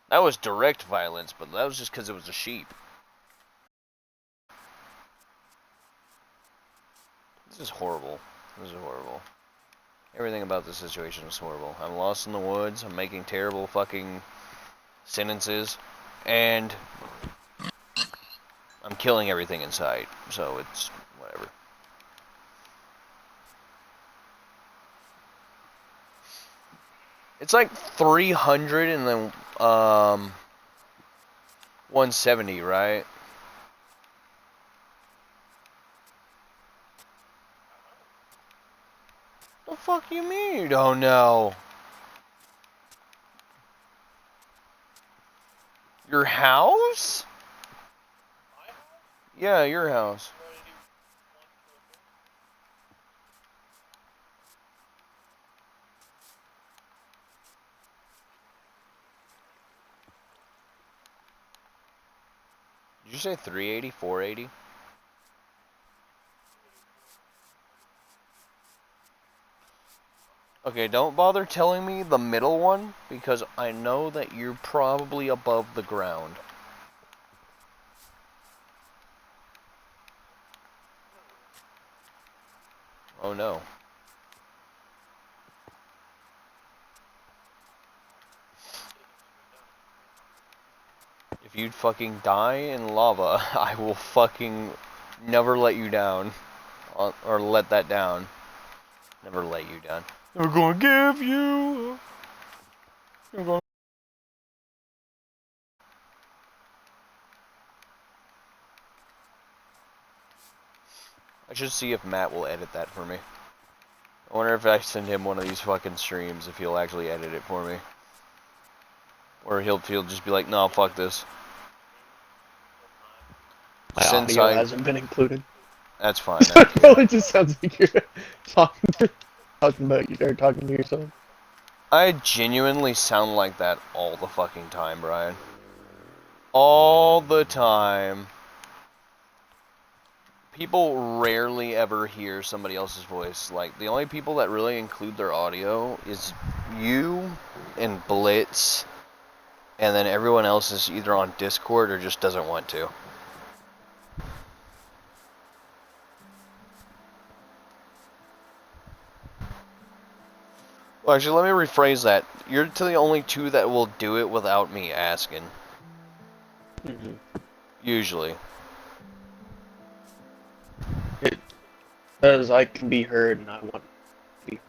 S1: That was direct violence, but that was just because it was a sheep. This is horrible. This is horrible. Everything about this situation is horrible. I'm lost in the woods. I'm making terrible fucking sentences. And I'm killing everything in sight. So it's whatever. It's like 300 and then 170, right? The fuck you mean you don't know? Your house? Yeah, your house. Did you say 380, 480? Okay, don't bother telling me the middle one, because I know that you're probably above the ground. Oh no. If you fucking die in lava, I will fucking never let you down. Or let that down. Never let you down. We're gonna give you. We're gonna. I should see if Matt will edit that for me. I wonder if I send him one of these fucking streams, if he'll actually edit it for me. Or he'll just be like, no, fuck this.
S6: My audio hasn't been included.
S1: That's fine.
S6: No, it just sounds like you're talking to yourself.
S1: I genuinely sound like that all the fucking time, Brian. All the time. People rarely ever hear somebody else's voice. Like, the only people that really include their audio is you and Blitz, and then everyone else is either on Discord or just doesn't want to. Well, actually, let me rephrase that. You're the only two that will do it without me asking.
S6: Mm-hmm.
S1: Usually.
S6: Because I can be heard and I want to be.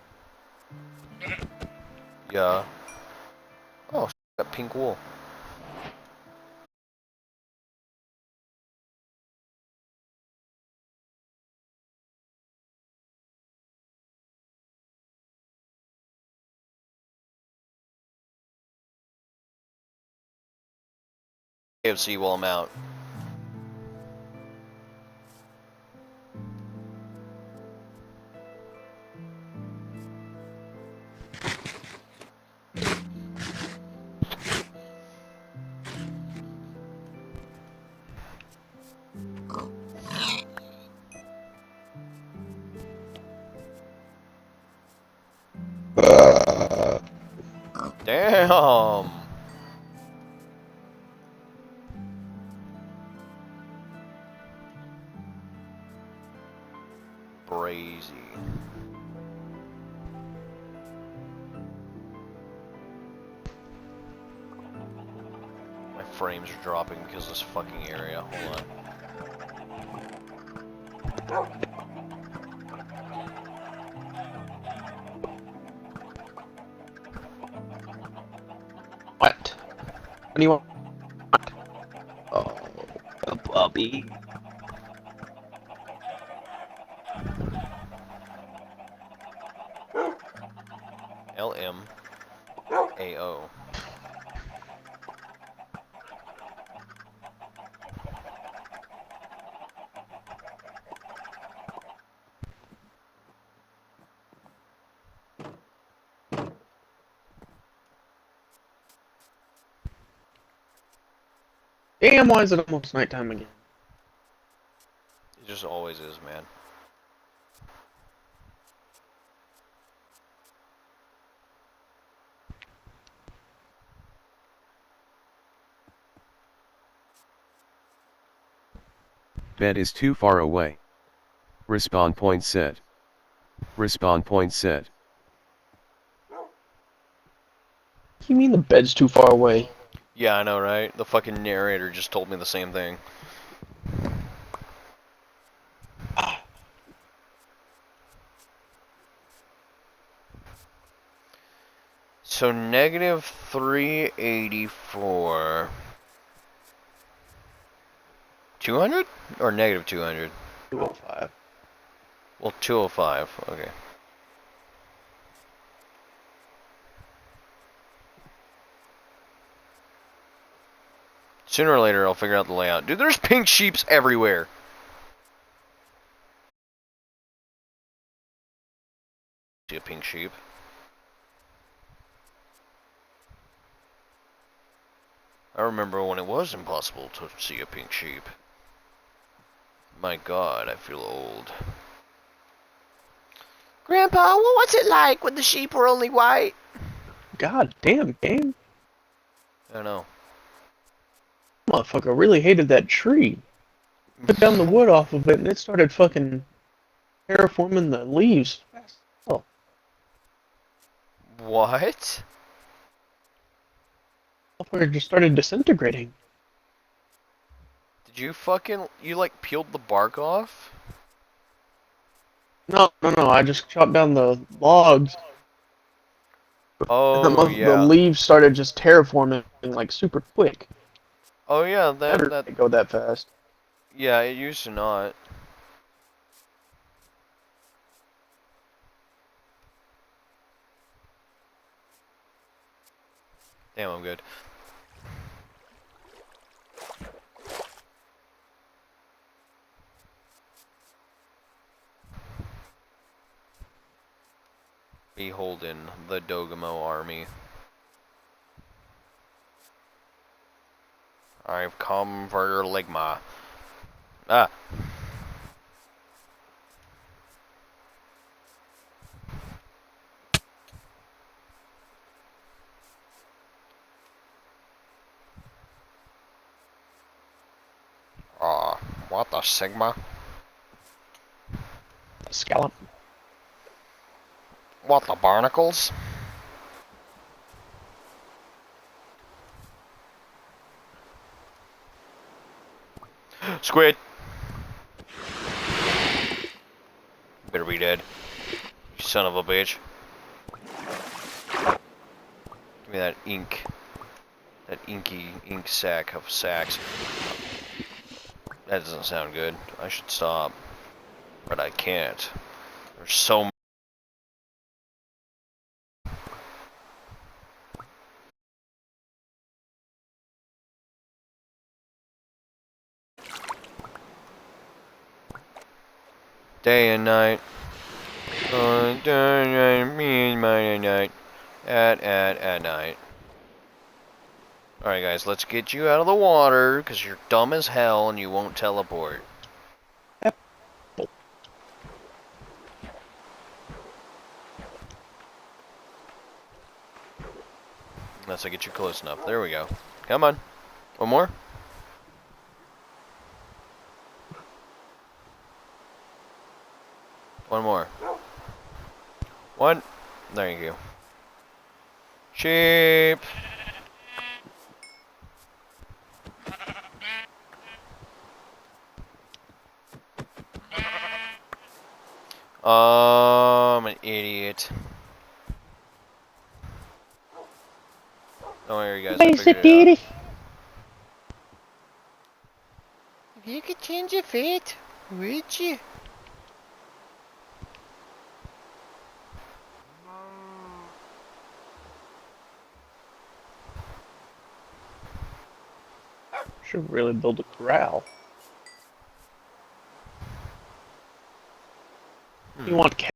S1: Yeah. Oh, that pink wool. KFC while I'm out. Damn. crazy. My frames are dropping because of this fucking area. Hold on.
S6: What? What do you want? Oh, a puppy.
S1: LMAO.
S6: Damn, why is it almost nighttime again?
S1: It just always is, man.
S4: Bed is too far away. Respawn point set. Respawn point set.
S6: You mean the bed's too far away?
S1: Yeah, I know, right? The fucking narrator just told me the same thing. So negative 384. 200? Or negative 200?
S6: 205.
S1: Well, 205. Okay. Sooner or later, I'll figure out the layout. Dude, there's pink sheeps everywhere. See a pink sheep. I remember when it was impossible to see a pink sheep. My God, I feel old. Grandpa, what was it like when the sheep were only white?
S6: God damn, game.
S1: I don't know.
S6: Motherfucker really hated that tree. Took down the wood off of it and it started fucking terraforming the leaves. Oh,
S1: What?
S6: motherfucker just started disintegrating.
S1: Did you like peeled the bark off?
S6: No, I just chopped down the logs. And
S1: Oh,
S6: the
S1: yeah.
S6: leaves started just terraforming like super quick.
S1: Oh, yeah,
S6: Never
S1: that,
S6: go that fast.
S1: yeah, it used to not. Damn, I'm good. Beholden, the Dogamo army. I've come for your Ligma. Ah. What the Sigma?
S6: Scallop.
S1: What the barnacles? Squid! Better be dead. You son of a bitch. Give me that ink. That inky ink sack of sacks. That doesn't sound good. I should stop. But I can't. There's so much. Day and night. Me and my night. At night. Alright guys, let's get you out of the water, because you're dumb as hell and you won't teleport.
S6: Yep.
S1: Unless I get you close enough. There we go. Come on. One more. One more. One. There you go. Sheep. I'm an idiot. Don't worry, guys. I figured it out. If you could change your fate, would you?
S6: Should really build a corral. You want cat?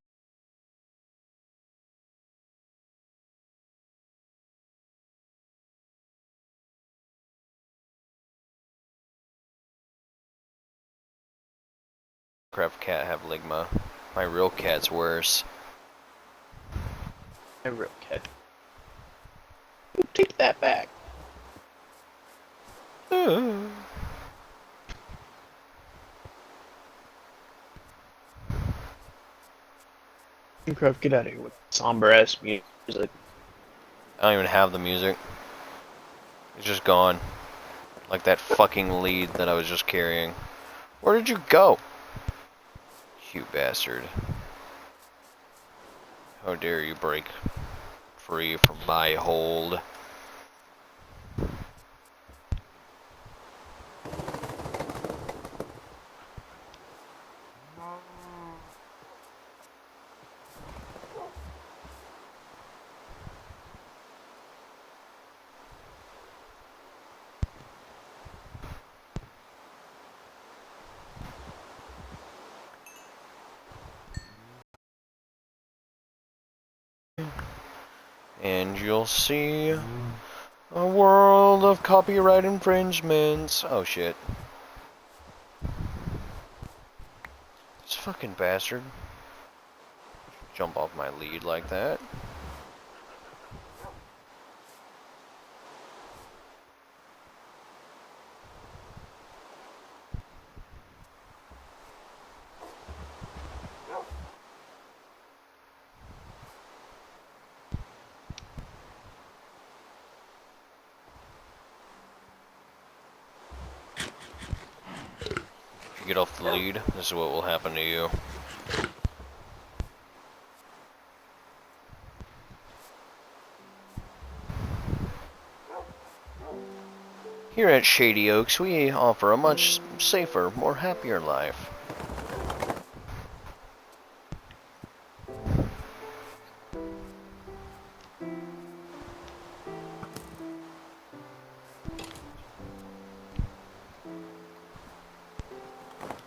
S1: Minecraft cat have ligma. My real cat's worse.
S6: A real cat. Take that back. Minecraft, get out of here with somber ass music.
S1: I don't even have the music. It's just gone. Like that fucking lead that I was just carrying. Where did you go? You bastard. How dare you break free from my hold. And you'll see a world of copyright infringements. Oh shit. This fucking bastard. Jump off my lead like that. Get off the lead, this is what will happen to you. Here at Shady Oaks, we offer a much safer, more happier life.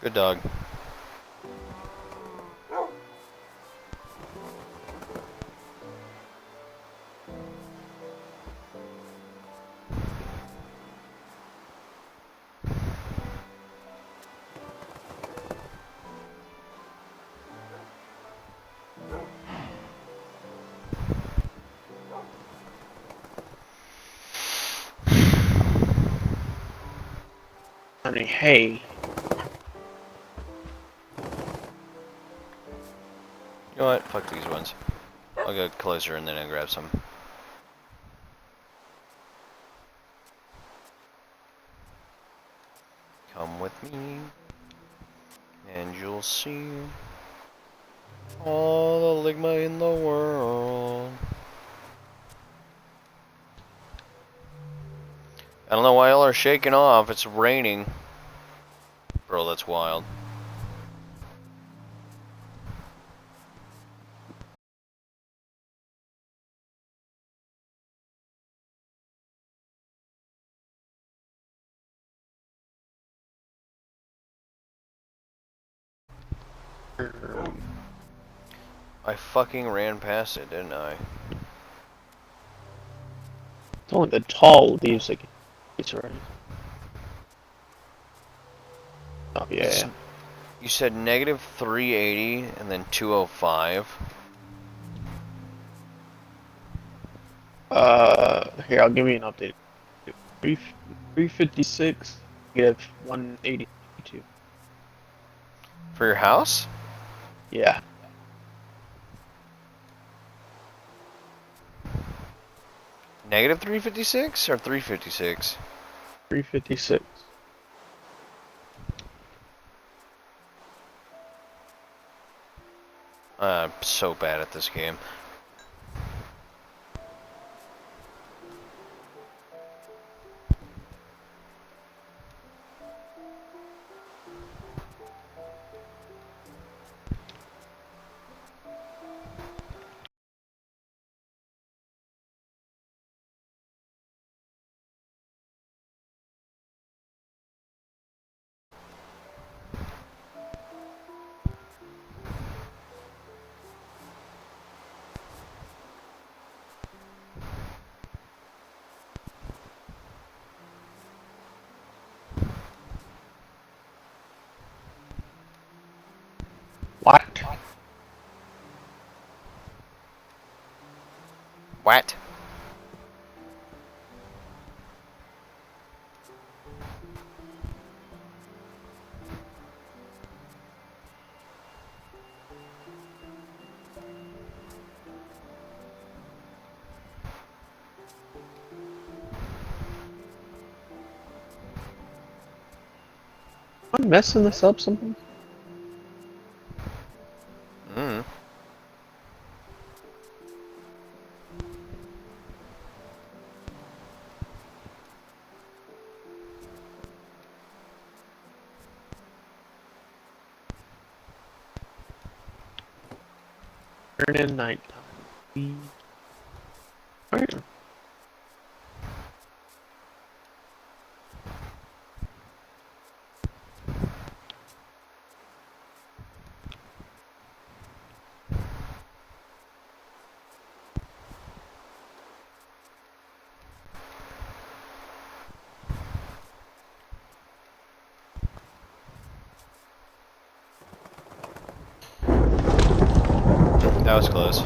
S1: Good dog.
S6: Honey, hey.
S1: You know what? Fuck these ones. I'll go closer and then I'll grab some. Come with me, and you'll see all the ligma in the world. I don't know why y'all are shaking off. It's raining. Bro, that's wild. I fucking ran past it, didn't I?
S6: It's only the tall leaves that get already. Oh yeah.
S1: You said negative 380 and then 205.
S6: Here, I'll give you an update. 356, negative 182.
S1: For your house?
S6: Yeah.
S1: Negative 356 or 356?
S6: 356.
S1: I'm so bad at this game.
S6: What?
S1: What?
S6: Am I messing this up something?
S1: Mm.
S6: Turn in nighttime. Alright.
S1: That was close.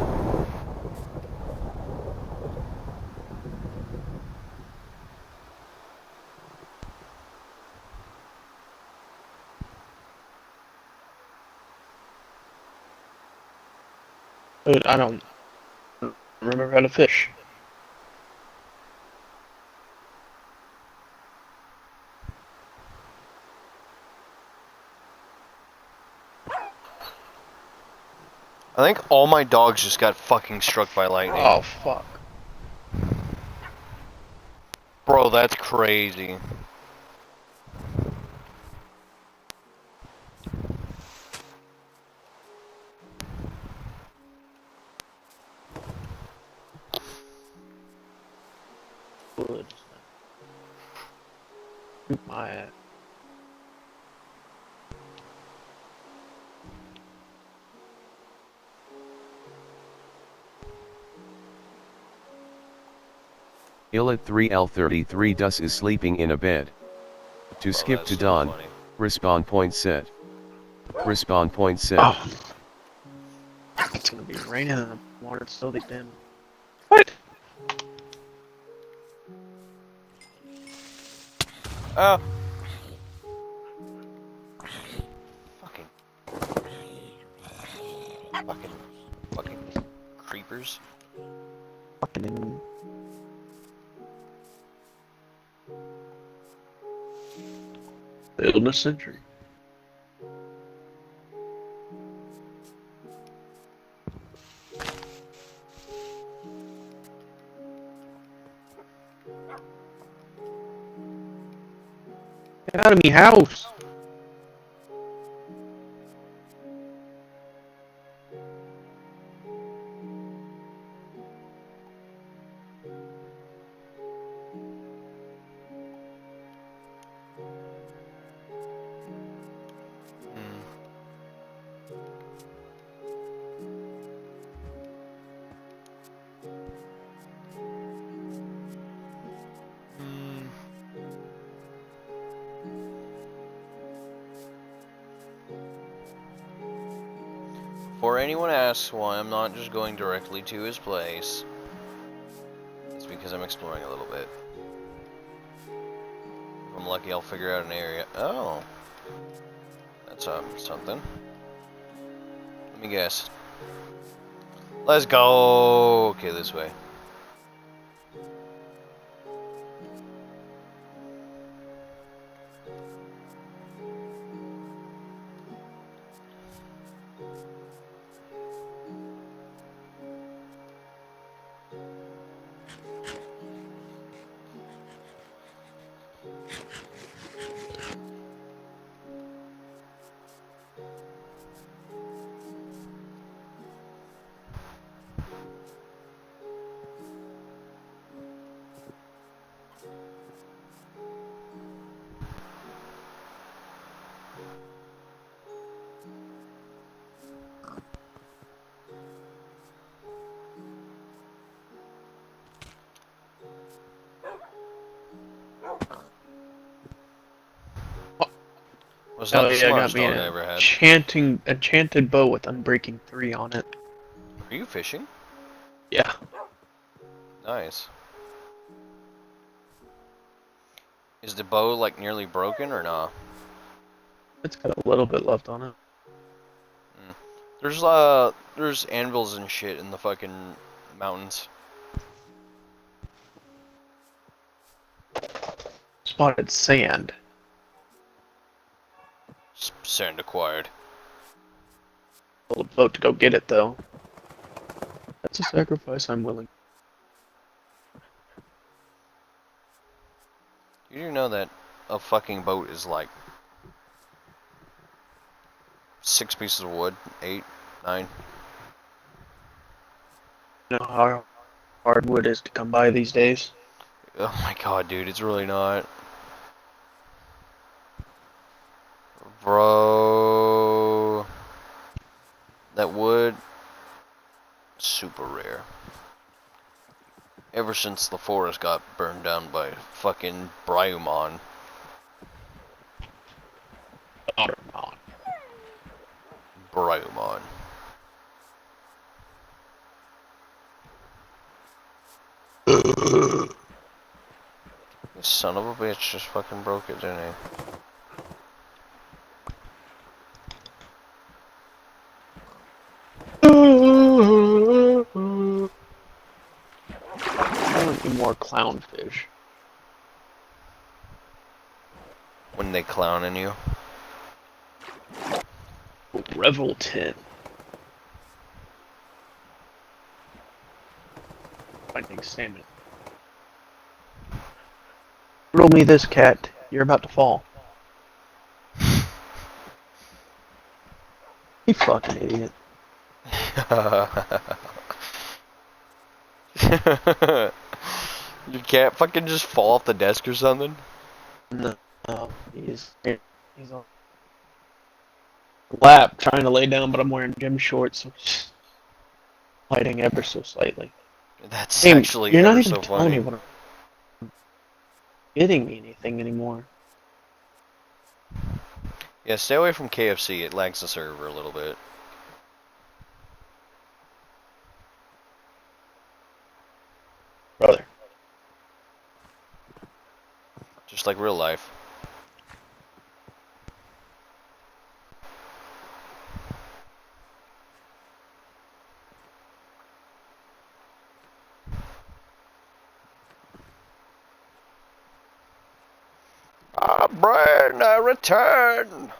S6: But I don't remember how to fish.
S1: I think all my dogs just got fucking struck by lightning.
S6: Oh, fuck.
S1: Bro, that's crazy.
S6: Wood. My ass.
S4: Illit 3L33 Dus is sleeping in a bed. To
S1: Bro,
S4: skip
S1: that's
S4: to
S1: so
S4: dawn,
S1: funny.
S4: respawn point set. Respawn point set.
S6: Oh. It's gonna be raining in the morning, so they damn. What?
S1: Oh. Fucking. Fucking creepers.
S6: Fucking. Building a century. Get out of me house!
S1: Hmm. Hmm. Before anyone asks why I'm not just going directly to his place, it's because I'm exploring a little bit. If I'm lucky, I'll figure out an area. Oh. That's something. Let me guess. Let's go. Okay, this way. Was
S6: Oh
S1: not the
S6: yeah, I got
S1: smartest
S6: me
S1: dog I
S6: a
S1: ever had.
S6: enchanted bow with Unbreaking 3 on it.
S1: Are you fishing?
S6: Yeah.
S1: Nice. Is the bow like nearly broken or not?
S6: It's got a little bit left on it.
S1: There's anvils and shit in the fucking mountains.
S6: Spotted sand.
S1: Sand acquired.
S6: Full of boat to go get it though. That's a sacrifice I'm willing.
S1: You do know that a fucking boat is like 6 pieces of wood, 8, 9.
S6: You know how hard wood is to come by these days?
S1: Oh my god, dude, it's really not. Bro, that wood, super rare. Ever since the forest got burned down by fucking Bryumon. Bryumon. This son of a bitch just fucking broke it, didn't he?
S6: I want any more clownfish.
S1: When they clowning you.
S6: Revel 10. Finding salmon. Riddle me this, cat. You're about to fall. You fucking idiot.
S1: You can't fucking just fall off the desk or something?
S6: No, he's on the lap trying to lay down, but I'm wearing gym shorts, so just sliding ever so slightly.
S1: That's
S6: Hey,
S1: actually
S6: you're not
S1: ever
S6: even
S1: so
S6: telling me
S1: funny.
S6: what I'm getting me anything anymore.
S1: Yeah, stay away from KFC. It lags the server a little bit.
S6: Brother.
S1: Just like real life. Ah, Brian, I return.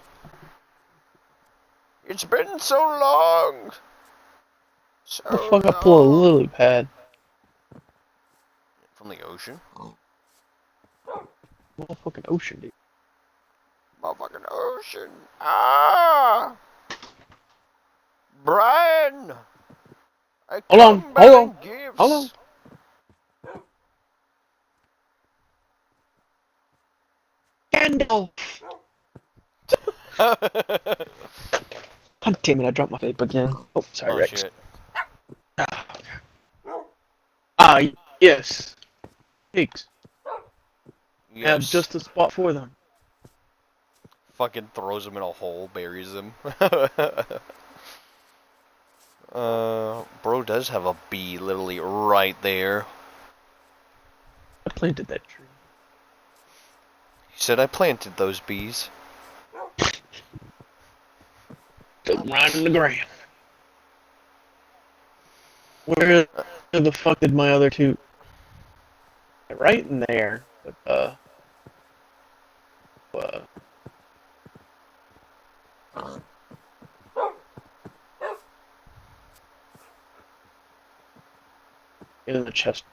S1: It's been so long. So
S6: What the fuck I pull a
S1: long.
S6: lily pad?
S1: From the ocean?
S6: Motherfucking ocean, dude.
S1: Motherfucking ocean. Ah! Brian! I
S6: Hold on,
S1: come
S6: hold on,
S1: bearing gifts.
S6: hold on. Gandalf! God damn it, I dropped my vape again. Oh, sorry,
S1: Oh
S6: Rex.
S1: shit.
S6: Ah, yes. Pigs. I have
S1: Yes.
S6: just a spot for them.
S1: Fucking throws them in a hole, buries them. Bro does have a bee literally right there.
S6: I planted that tree.
S1: He said I planted those bees.
S6: Took right in the ground. Where the fuck did my other two? Right in there. But, in the chest.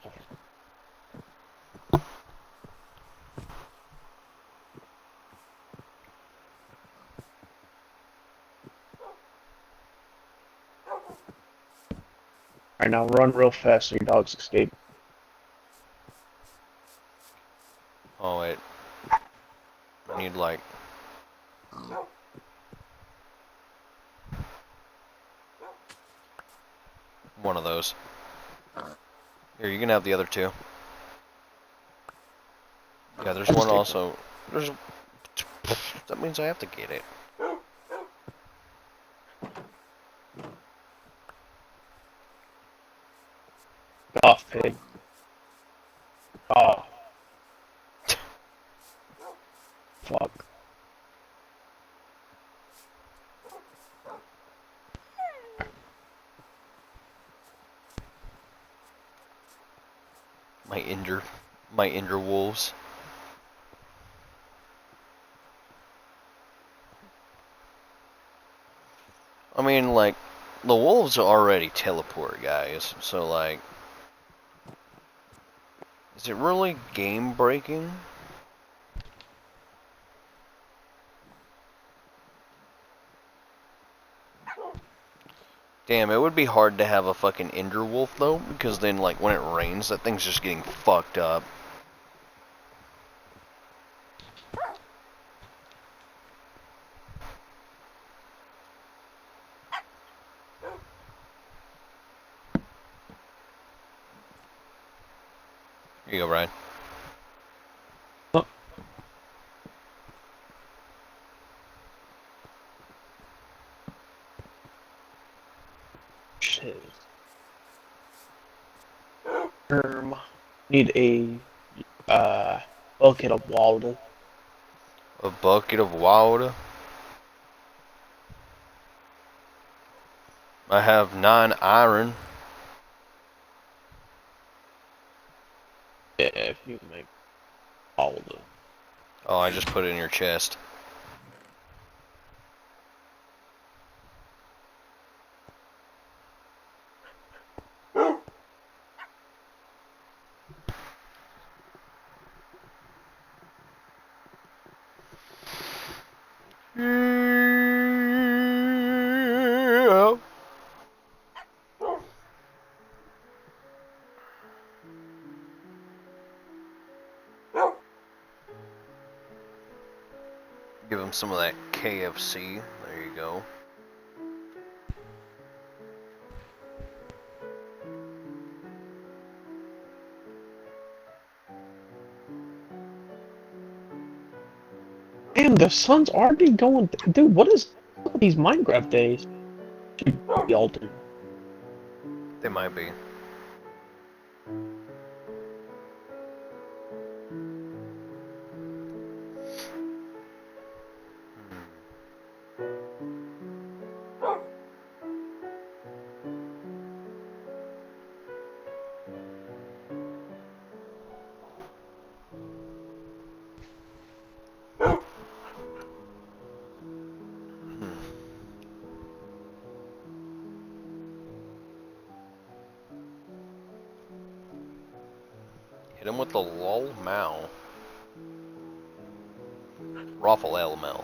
S6: Alright, now run real fast so your dogs escape.
S1: Oh wait. I need like one of those. Here, you can have the other two. Yeah, there's
S6: I'll
S1: one
S6: just take
S1: also. There's. That means I have to get it.
S6: Get off, pig. Oh. Fuck.
S1: My injure wolves. I mean, like, the wolves already teleport, guys. So, like, is it really game breaking? Damn, it would be hard to have a fucking Ender Wolf though, because then like when it rains, that thing's just getting fucked up. Here you go, Ryan.
S6: Oh. Shit. Need a bucket of water.
S1: A bucket of water. I have 9 iron.
S6: Yeah, if you can make water.
S1: Oh, I just put it in your chest. Yeah. Give him some of that KFC. There you go.
S6: Damn, the sun's already going. Dude, what is up with these Minecraft days? Should be altered.
S1: They might be. Hit him with the lol Mao. Raffle LML.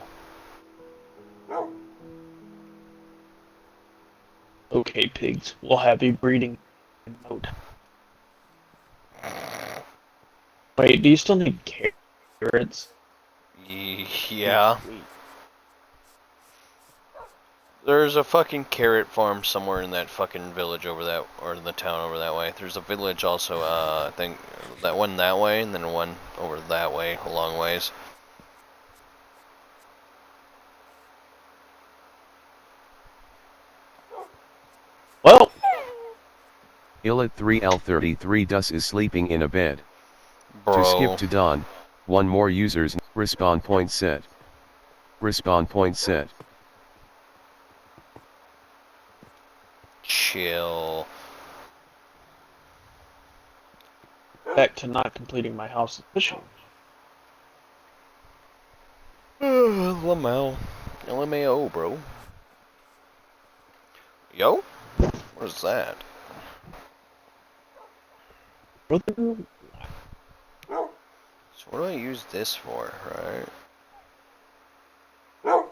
S6: Okay, pigs, we'll have you breeding mode. Wait, do you still need carrots?
S1: Yeah.
S6: Sweet.
S1: There's a fucking carrot farm somewhere in that fucking village over that, or in the town over that way. There's a village also, I think, that one that way, and then one over that way, a long ways.
S6: Well,
S4: Illit 3L33 Dus is sleeping in a bed.
S1: Bro.
S4: To skip to dawn, one more user's respawn point set. Respawn point set.
S1: Chill.
S6: back to not completing my house officially.
S1: LMAO. LMAO, bro. Yo? What is that?
S6: Brother,
S1: So what do I use this for, right?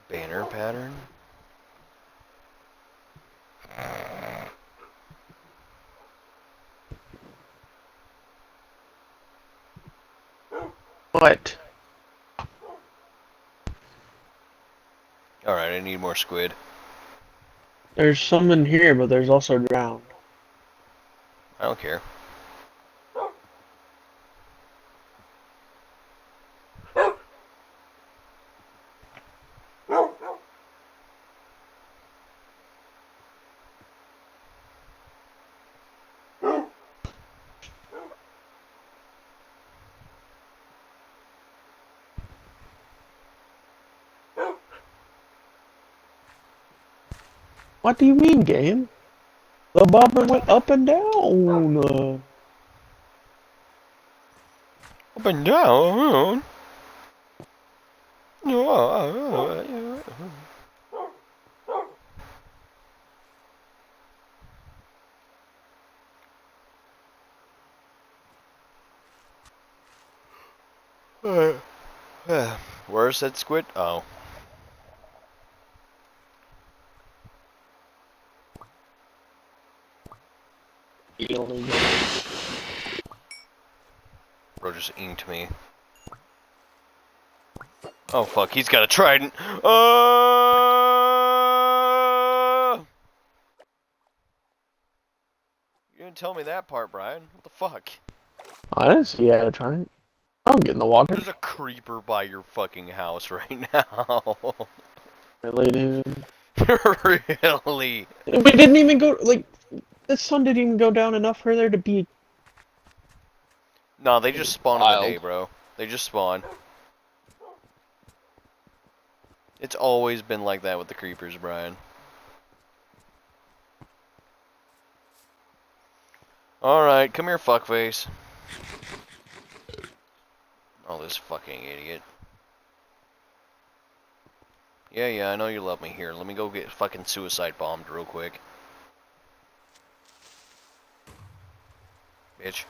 S1: Banner pattern?
S6: what?
S1: Alright, I need more squid.
S6: There's some in here, but there's also drowned.
S1: I don't care.
S6: What do you mean, game? The bobber went up and down.
S1: Up and down. Where's that squid? Oh. Bro just inked me. Oh fuck, he's got a trident. You didn't tell me that part, Brian. What the fuck?
S6: I didn't see you had a trident. I'll get in the water.
S1: There's a creeper by your fucking house right now.
S6: Really, dude.
S1: Really?
S6: We didn't even go, like, the sun didn't even go down enough for there to be...
S1: No, they just spawn in the
S6: Wild.
S1: day, bro. They just spawn. It's always been like that with the creepers, Brian. Alright, come here, fuckface. Oh, this fucking idiot. Yeah, I know you love me. Here, let me go get fucking suicide bombed real quick. Bitch.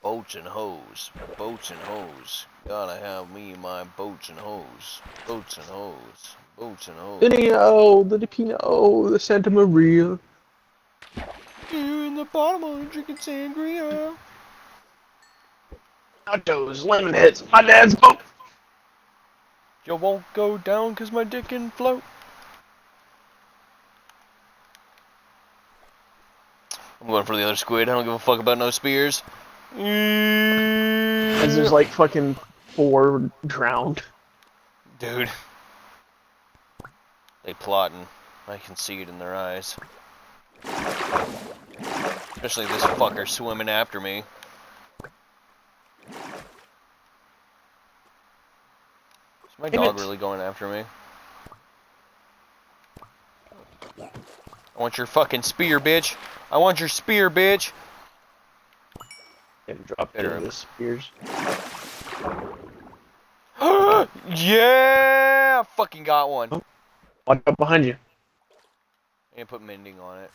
S1: Boats and hoes, boats and hoes. Gotta have me my boats and hoes, boats and hoes, boats and hoes.
S6: The Nino, the Dipino, the Santa Maria.
S1: In the bottom of drinking sangria.
S6: Nachos, lemon heads, my dad's boat.
S1: You won't go down 'cause my dick can float. I'm going for the other squid. I don't give a fuck about no spears.
S6: As there's like fucking 4 drowned.
S1: Dude. They plotting. I can see it in their eyes. Especially this fucker swimming after me. Is my dog really going after me? I want your fucking spear, bitch. I want your spear, bitch.
S6: And dropped
S1: Better
S6: into the spears.
S1: Yeah! I fucking got one.
S6: Oh. Watch out behind you.
S1: And put mending on it.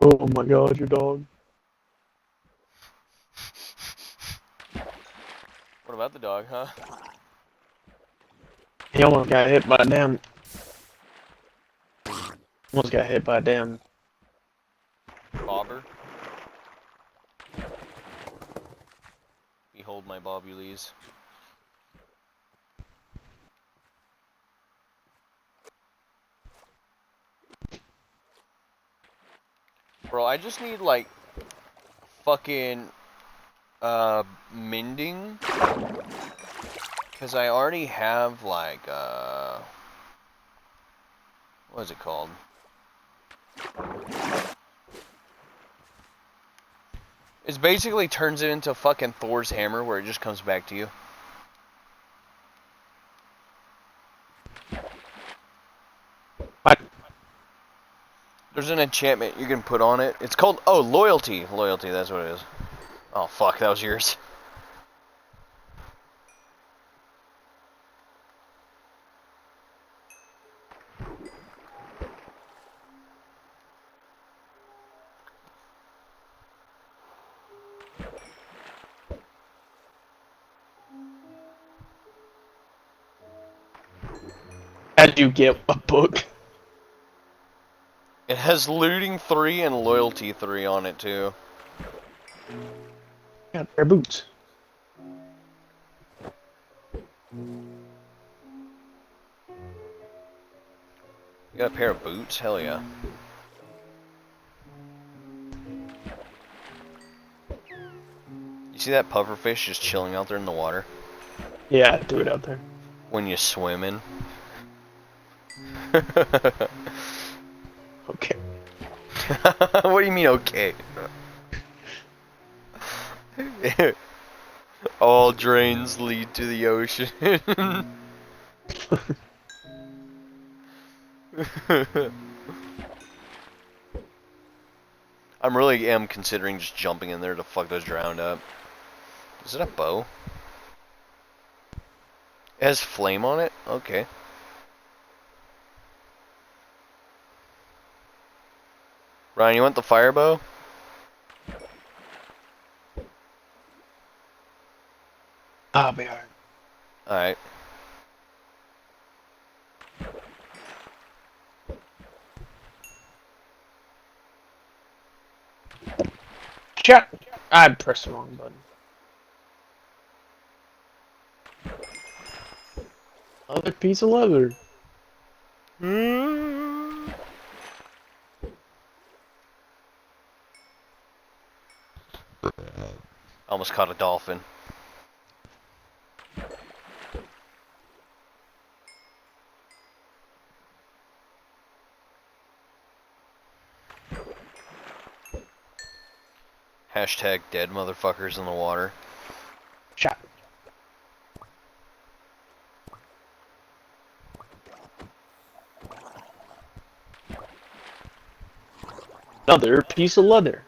S6: Oh my god, your dog.
S1: What about the dog, huh?
S6: He almost got hit by a damn... Almost got hit by a damn...
S1: Bobber. Behold my bobules. Bro, I just need like fucking mending Because I already have, like, what is it called? It basically turns it into fucking Thor's hammer where it just comes back to you.
S6: What?
S1: There's an enchantment you can put on it. It's called, oh, loyalty. Loyalty, that's what it is. Oh, fuck, that was yours.
S6: How'd you get a book?
S1: It has looting 3 and loyalty 3 on it, too.
S6: Got a pair of boots.
S1: You got a pair of boots? Hell yeah. You see that pufferfish just chilling out there in the water?
S6: Yeah, do it out there.
S1: When you swim in?
S6: Okay.
S1: What do you mean, okay? All drains lead to the ocean. I'm really considering just jumping in there to fuck those drowned up. Is it a bow? It has flame on it? Okay. Ryan, you want the fire bow?
S6: I'll be alright.
S1: Alright.
S6: Shut! I pressed the wrong button. Another piece of leather.
S1: Almost caught a dolphin. Hashtag dead motherfuckers in the water.
S6: Shut. Another piece of leather.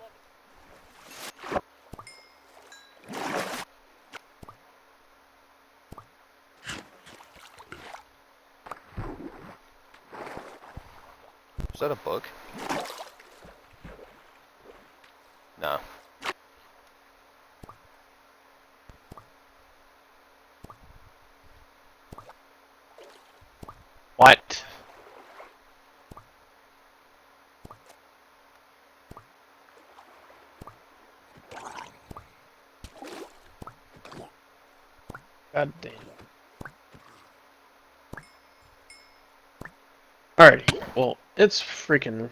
S1: Is that a book? No.
S6: What? God damn. Alrighty, well, it's freaking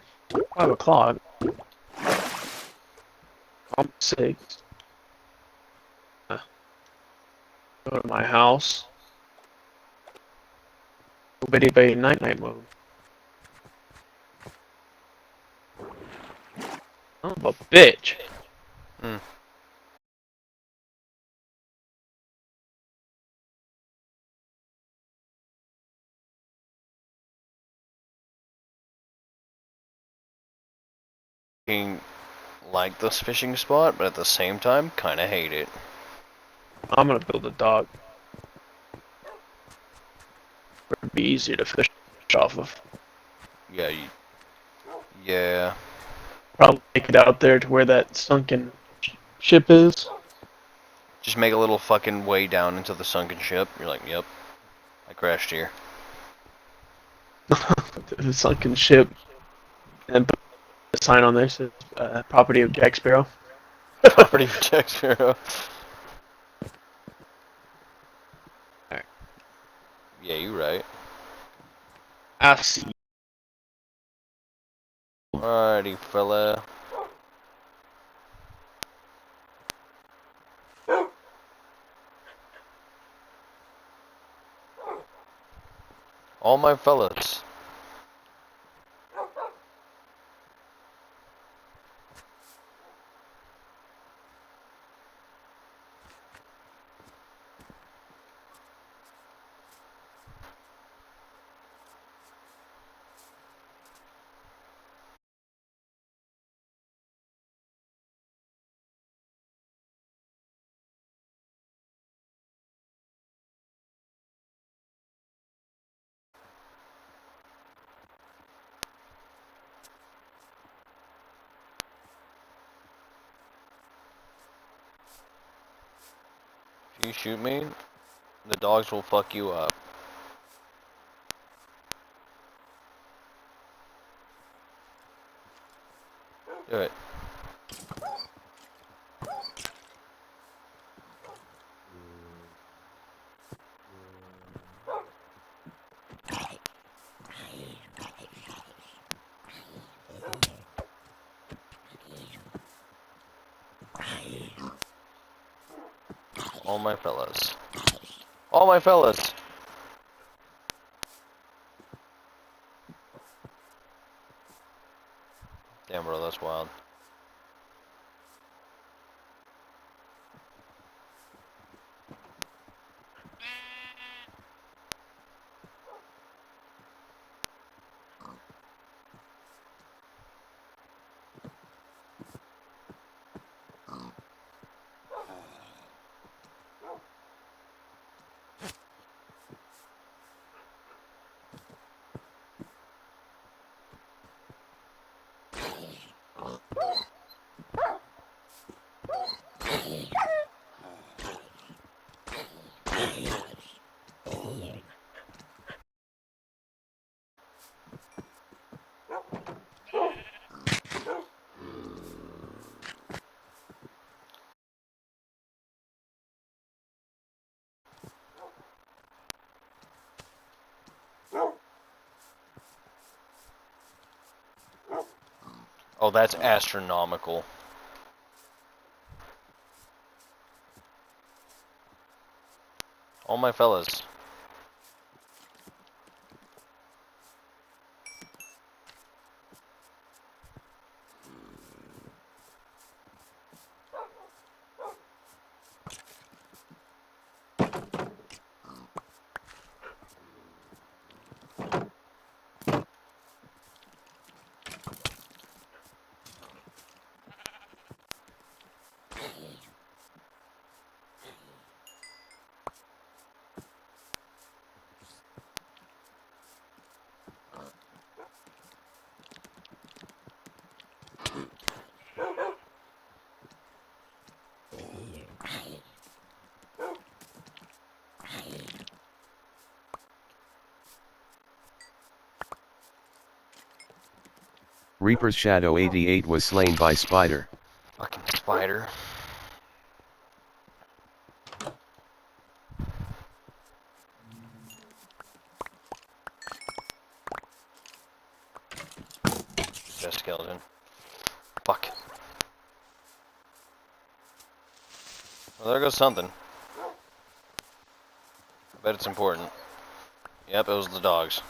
S6: 5 o'clock. I'm 6. Go to my house. Bitty Bay Night Night mode. I'm a bitch.
S1: Hmm. Like this fishing spot, but at the same time, kind of hate it.
S6: I'm gonna build a dock. It'd be easier to fish off of.
S1: Yeah, yeah.
S6: Probably take it out there to where that sunken ship is.
S1: Just make a little fucking way down into the sunken ship. You're like, yep, I crashed here.
S6: The sunken ship. And put a sign on there says property of Jack Sparrow.
S1: Property of Jack Sparrow.
S6: Alright.
S1: Yeah, you right.
S6: I see.
S1: Alrighty, fella. All my fellas. If you shoot me, the dogs will fuck you up. Do it. All my fellas. All my fellas. Damn, bro, that's wild. Oh, that's astronomical. All my fellas.
S4: Reaper's Shadow 88 was slain by Spider.
S1: Fucking spider. Just skeleton. Fuck. Well, there goes something. I bet it's important. Yep, it was the dogs.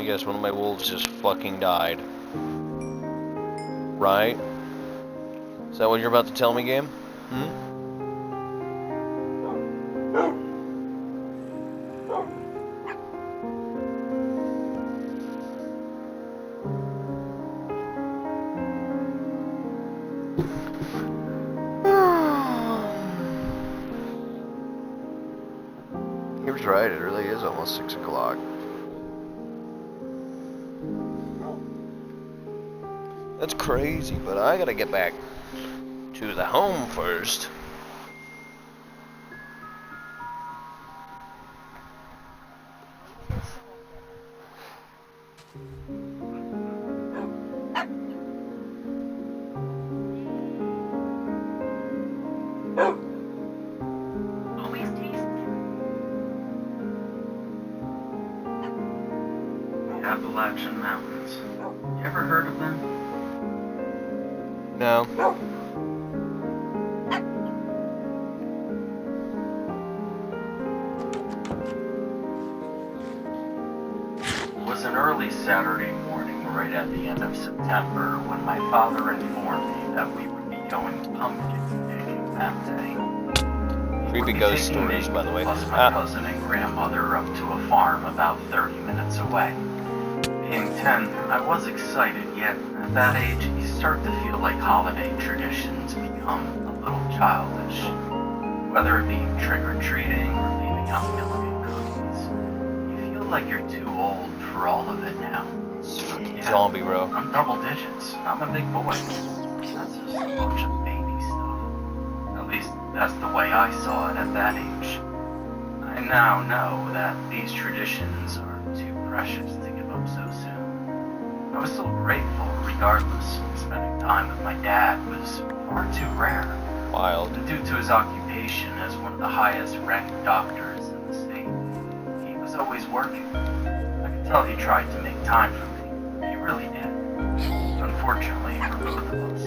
S1: I guess one of my wolves just fucking died. Right? Is that what you're about to tell me, game? He was right, it really is almost 6 o'clock. That's crazy, but I gotta get back to the home first.
S5: Always taste.
S3: Appalachian Mountains. You ever heard of them?
S1: No.
S3: It was an early Saturday morning, right at the end of September, when my father informed me that we would be going pumpkin picking that day. He would
S1: Creepy
S3: be
S1: ghost
S3: taking
S1: stories,
S3: me,
S1: by the way.
S3: plus my cousin and grandmother up to a farm about 30 minutes away. Being 10, I was excited, yet at that age, you start to feel like holiday traditions become a little childish. Whether it be trick-or-treating or leaving out milk and cookies, you feel like you're too old for all of it now.
S1: Zombie, bro.
S3: I'm double digits. I'm a big boy. That's just a bunch of baby stuff. At least, that's the way I saw it at that age. I now know that these traditions are too precious to give up so soon. I was still grateful regardless. Spending time with my dad was far too rare.
S1: Wild.
S3: And due to his occupation as one of the highest ranked doctors in the state, he was always working. I could tell he tried to make time for me. He really did. Unfortunately for both of us,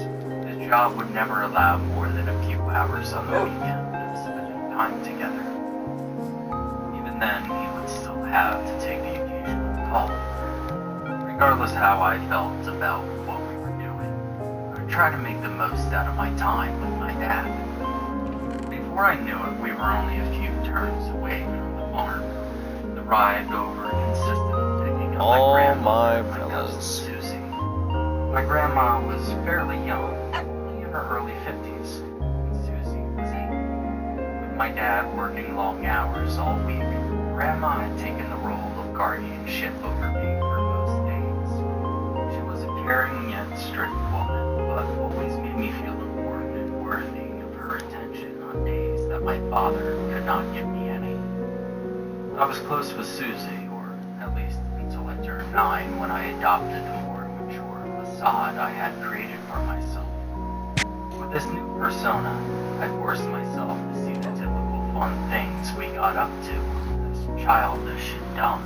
S3: his job would never allow more than a few hours on the weekend of spending time together. Even then, he would still have to take the occasional call. Regardless how I felt about what we were doing, I would try to make the most out of my time with my dad. Before I knew it, we were only a few turns away from the farm. The ride over consisted of picking up my
S1: All
S3: grandmother and
S1: my
S3: my cousin
S1: fellas.
S3: Susie. My grandma was fairly young, only in her early 50s, and Susie was 8. With my dad working long hours all week, Grandma had taken the role of guardianship over me for most days. She was a caring yet strict woman, but always made me feel important and worthy of her attention on days that my father could not give me any. I was close with Susie, or at least until I turned 9, when I adopted the more mature facade I had created for myself. With this new persona, I forced myself to see the typical fun things we got up to, as childish and dumb.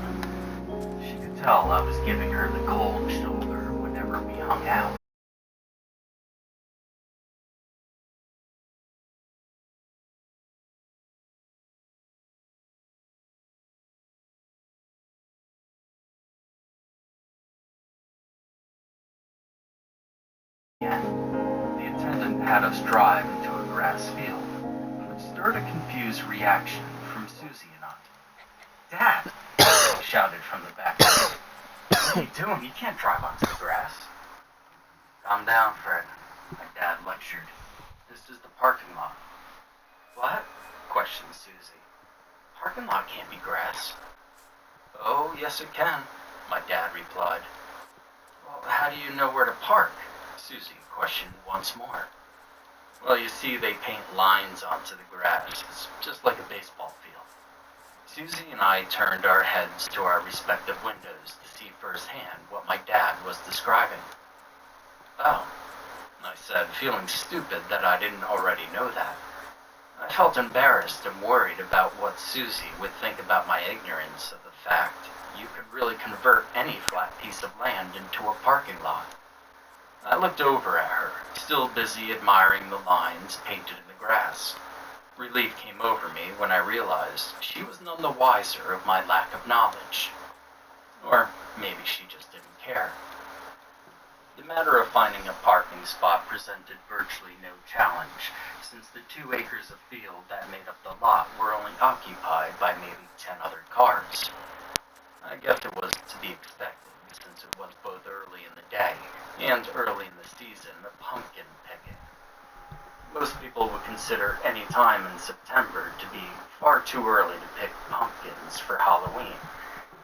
S3: She could tell I was giving her the cold shoulder whenever we hung out. Yeah. The attendant had us drive into a grass field, which stirred a confused reaction from Susie and I. "Dad!" I shouted from the back. "What are you doing? You can't drive onto the grass." "Calm down, Fred," my dad lectured. "This is the parking lot." "What?" questioned Susie. "Parking lot can't be grass." "Oh, yes it can," my dad replied. "Well, how do you know where to park?" Susie questioned once more. "Well, you see, they paint lines onto the grass. It's just like a baseball field." Susie and I turned our heads to our respective windows to see firsthand what my dad was describing. "Oh," I said, feeling stupid that I didn't already know that. I felt embarrassed and worried about what Susie would think about my ignorance of the fact you could really convert any flat piece of land into a parking lot. I looked over at her, still busy admiring the lines painted in the grass. Relief came over me when I realized she was none the wiser of my lack of knowledge. Or maybe she just didn't care. The matter of finding a parking spot presented virtually no challenge, since the 2 acres of field that made up the lot were only occupied by maybe 10 other cars. I guess it was to be expected, since it was both early in the day and early in the season of pumpkin picking. Most people would consider any time in September to be far too early to pick pumpkins for Halloween,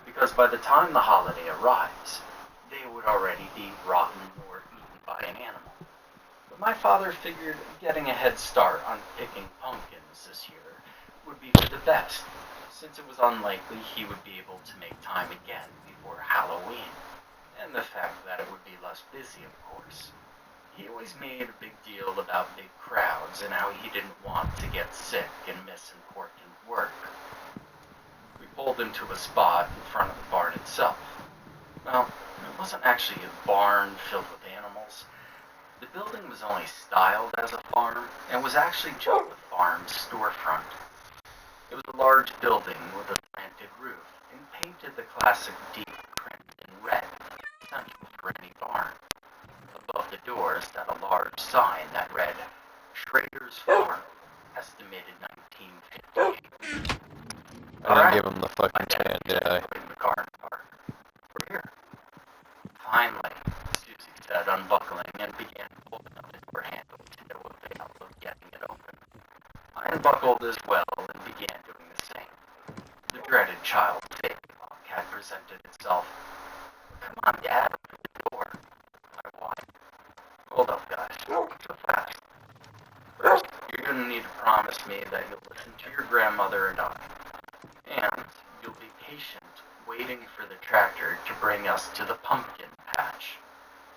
S3: because by the time the holiday arrives, they would already be rotten or eaten by an animal. But my father figured getting a head start on picking pumpkins this year would be for the best, since it was unlikely he would be able to make time again before Halloween, and the fact that it would be less busy, of course. He always made a big deal about big crowds and how he didn't want to get sick and miss important work. We pulled into a spot in front of the barn itself. Well, it wasn't actually a barn filled with animals. The building was only styled as a farm and was actually just a farm storefront. It was a large building with a slanted roof and painted the classic deep crimson red, essential for any barn. Above the door sat a large sign that read, Schrader's Farm, estimated 1958.
S1: I didn't give him the fucking tan, did I?
S3: The car in the park. We're here. Finally, Susie said, unbuckling and began pulling up the door handle to no avail of getting it open. I unbuckled as well and began doing the same. The dreaded child safety lock had presented itself. Come on, Dad, open the door. I whined. Hold up, guys. So fast. First, you're going to need to promise me that you'll listen to your grandmother and I. And you'll be patient, waiting for the tractor to bring us to the pumpkin patch.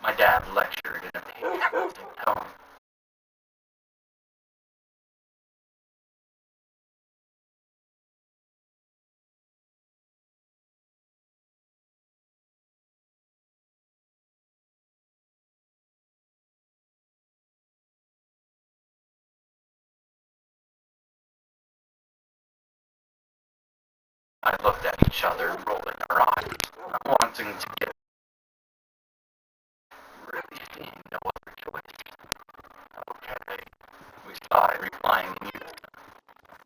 S3: My dad lectured in a patronizing tone. I looked at each other, rolling our eyes, not wanting to get really seeing no other choice. Okay, we sighed, replying in unison.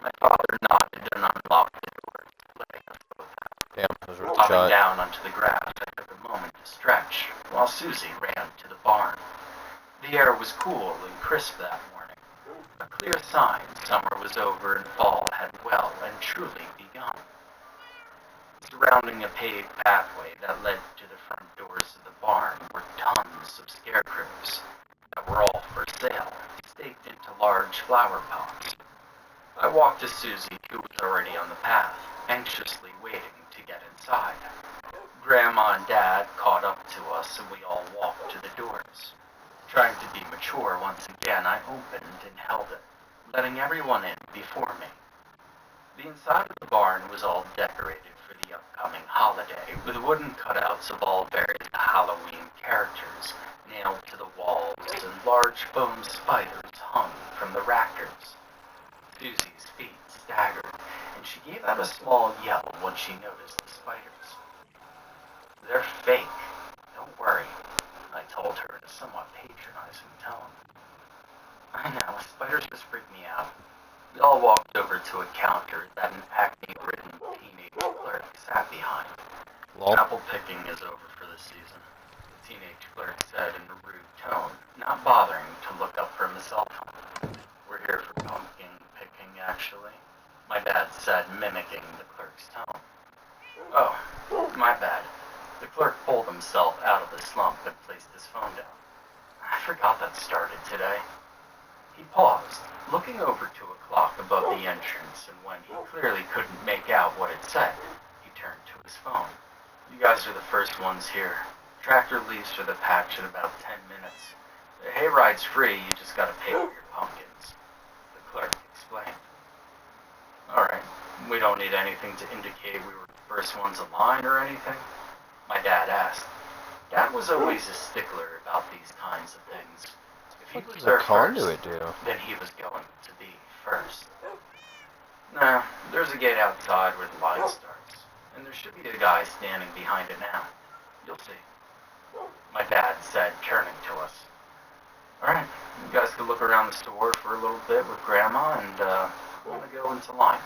S3: My father nodded and unlocked the door, letting us both out.
S1: Damn, that was worth a
S3: Flopping
S1: shot.
S3: down onto the grass, I took a moment to stretch, while Susie ran to the barn. The air was cool and crisp that morning, a clear sign summer was over and fall had well and truly begun. Surrounding a paved pathway that led to the front doors of the barn were tons of scarecrows that were all for sale, staked into large flower pots. I walked to Susie, who was already on the path, anxiously waiting to get inside. Grandma and Dad caught up to us and we all walked to the doors. Trying to be mature once again, I opened and held it, letting everyone in before me. The inside of the barn was all decorated for the upcoming holiday, with wooden cutouts of all various Halloween characters nailed to the walls and large foam spiders hung from the rafters. Susie's feet staggered, and she gave out a small yell when she noticed the spiders. They're fake. Don't worry, I told her in a somewhat patronizing tone. I know, spiders just freak me out. We all walked over to a counter that an acne-ridden teenage clerk sat behind.
S1: Lol.
S3: Apple picking is over for the season, the teenage clerk said in a rude tone, not bothering to look up from his cell phone. We're here for pumpkin picking, actually, my dad said, mimicking the clerk's tone. Oh, my bad. The clerk pulled himself out of the slump and placed his phone down. I forgot that started today. He paused, looking over to a clock above the entrance, and when he clearly couldn't make out what it said, he turned to his phone. You guys are the first ones here. Tractor leaves for the patch in about 10 minutes. The hayride's free, you just gotta pay for your pumpkins. The clerk explained. Alright, we don't need anything to indicate we were the first ones in line or anything? My dad asked. Dad was always a stickler about these kinds of things. If he
S1: What
S3: was
S1: does
S3: there
S1: a conduit
S3: first,
S1: do?
S3: then he was going to be first. Nah, there's a gate outside where the line starts, and there should be a guy standing behind it now. You'll see. my dad said, turning to us. Alright, you guys could look around the store for a little bit with Grandma, and we're gonna go into line.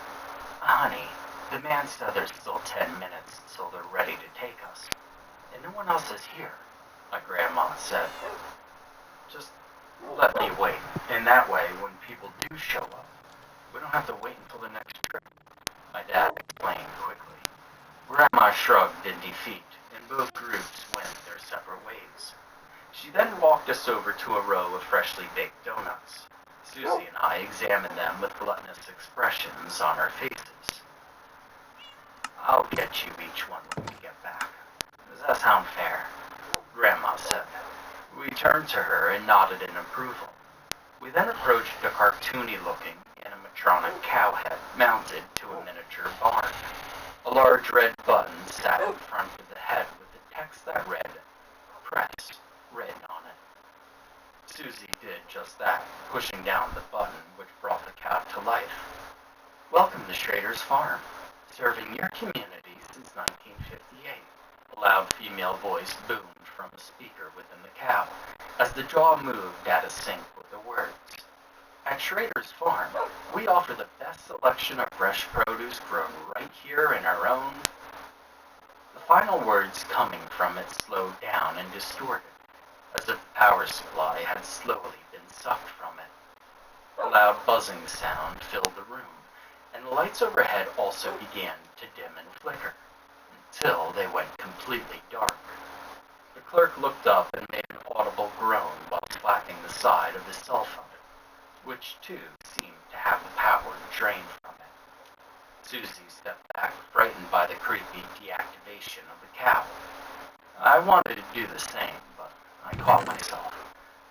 S3: Honey, the man said there's still 10 minutes until they're ready to take us. And no one else is here, my grandma said. Just let me wait. And that way, when people do show up, we don't have to wait until the next trip. My dad explained quickly. Grandma shrugged in defeat, and both groups went their separate ways. She then walked us over to a row of freshly baked donuts. Susie and I examined them with gluttonous expressions on our faces. I'll get you each one when we get back. Does that sound fair? Grandma said. We turned to her and nodded in approval. We then approached a cartoony-looking animatronic cow head mounted to a miniature barn. A large red button sat in front of the head with the text that read, Press, written on it. Susie did just that, pushing down the button which brought the cow to life. Welcome to Schrader's Farm, serving your community since 1958. A loud female voice boomed from a speaker within the cow, as the jaw moved out of sync with the words. At Schrader's Farm, we offer the best selection of fresh produce grown right here in our own. The final words coming from it slowed down and distorted, as if the power supply had slowly been sucked from it. A loud buzzing sound filled the room, and the lights overhead also began to dim and flicker, until they went completely dark. The clerk looked up and made an audible groan while slapping the side of his cell phone, which too seemed to have the power drained from it. Susie stepped back, frightened by the creepy deactivation of the cow. I wanted to do the same, but I caught myself,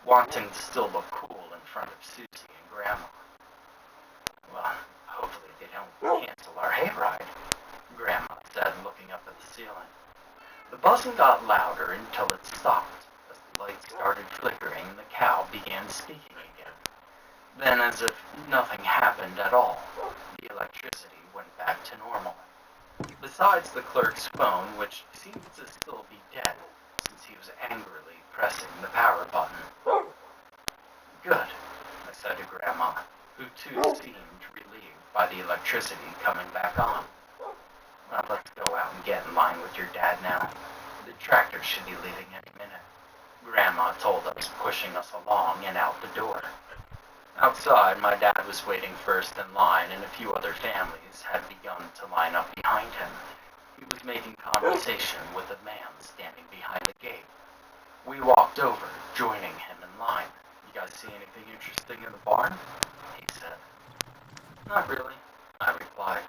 S3: wanting to still look cool in front of Susie and Grandma. Well, hopefully they don't cancel our hayride, Grandma said, looking up at the ceiling. The buzzing got louder until it stopped, as the lights started flickering and the cow began speaking again. Then, as if nothing happened at all, the electricity went back to normal. Besides the clerk's phone, which seemed to still be dead, since he was angrily pressing the power button. Good, I said to Grandma, who too seemed relieved by the electricity coming back on. Well, let's go out and get in line with your dad now. The tractor should be leaving any minute. Grandma told us, pushing us along and out the door. Outside, my dad was waiting first in line, and a few other families had begun to line up behind him. He was making conversation with a man standing behind the gate. We walked over, joining him in line. You guys see anything interesting in the barn? He said. Not really, I replied.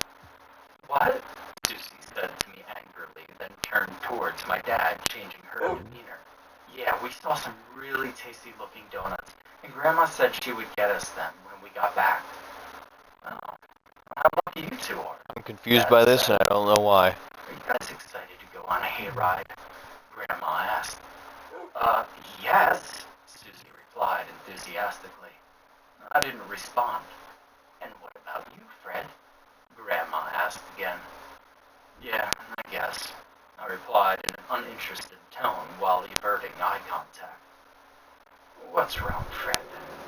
S3: What? Susie said to me angrily, then turned towards my dad, changing her demeanor. Yeah, we saw some really tasty-looking donuts, and Grandma said she would get us them when we got back. Oh, how lucky you two are.
S1: I'm confused by this, and I don't know why.
S3: Are you guys excited to go on a hayride? Grandma asked. Yes, Susie replied enthusiastically. I didn't respond. And what about you, Fred? Grandma asked again. Yeah, I guess, I replied in an uninterested tone while averting eye contact. What's wrong, Fred?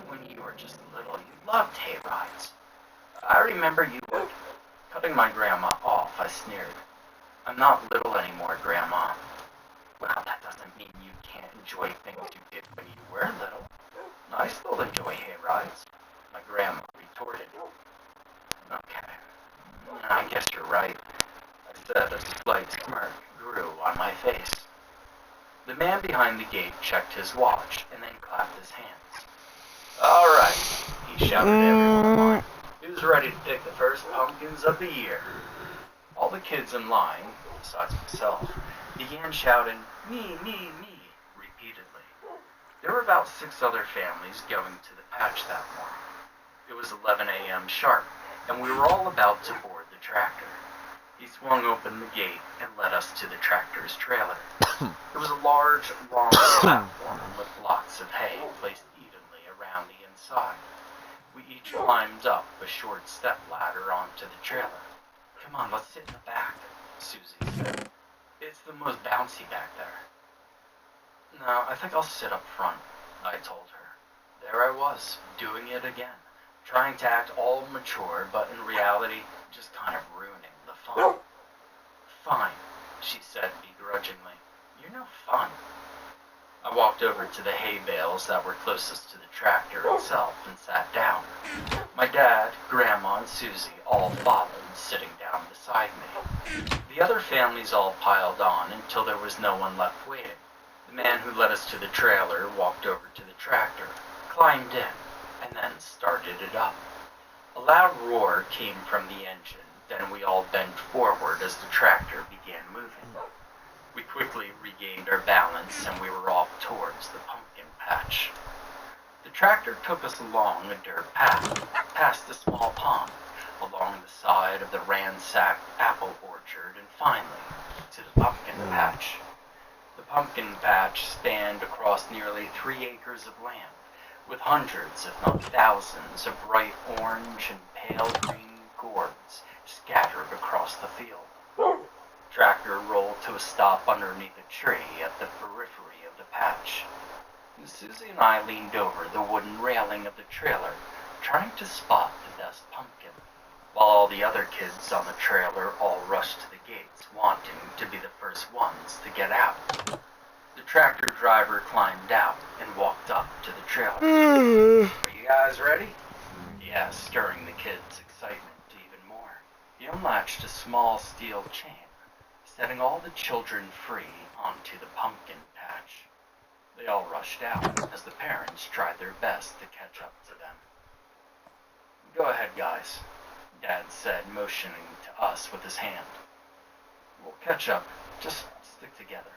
S3: When you were just little, you loved hayrides. I remember you would. Cutting my grandma off, I sneered. I'm not little anymore, Grandma. Well, that doesn't mean you can't enjoy things you did when you were little. I still enjoy hayrides, my grandma retorted. Okay, I guess you're right, I said as a slight smirk grew on my face. The man behind the gate checked his watch and then clapped his hands. All right, he shouted to everyone. Who's ready to pick the first pumpkins of the year? All the kids in line, besides myself, began shouting, me, repeatedly. There were about 6 other families going to the patch that morning. It was 11 a.m. sharp, and we were all about to board the tractor. He swung open the gate and led us to the tractor's trailer. It was a large, long platform with blocks of hay placed evenly around the inside. We each climbed up a short step ladder onto the trailer. Come on, let's sit in the back, Susie said. It's the most bouncy back there. No, I think I'll sit up front, I told her. There I was, doing it again, trying to act all mature, but in reality, just kind of ruining the fun. Fine, she said begrudgingly. You're no fun. I walked over to the hay bales that were closest to the tractor itself and sat down. My dad, Grandma, and Susie all followed, sitting down beside me. The other families all piled on until there was no one left waiting. The man who led us to the trailer walked over to the tractor, climbed in, and then started it up. A loud roar came from the engine, then we all bent forward as the tractor began moving. We quickly regained our balance and we were off towards the pumpkin patch. The tractor took us along a dirt path, past a small pond, along the side of the ransacked apple orchard, and finally to the pumpkin patch. The pumpkin patch spanned across nearly 3 acres of land, with hundreds, if not thousands, of bright orange and pale green gourds scattered across the field. The tractor rolled to a stop underneath a tree at the periphery of the patch. Susie and I leaned over the wooden railing of the trailer, trying to spot the best pumpkin, while all the other kids on the trailer all rushed to the gates, wanting to be the first ones to get out. The tractor driver climbed out and walked up to the trailer. Are you guys ready? He asked, stirring the kids' excitement even more. He unlatched a small steel chain, setting all the children free onto the pumpkin patch. They all rushed out as the parents tried their best to catch up to them. Go ahead, guys, Dad said, motioning to us with his hand. We'll catch up. Just stick together.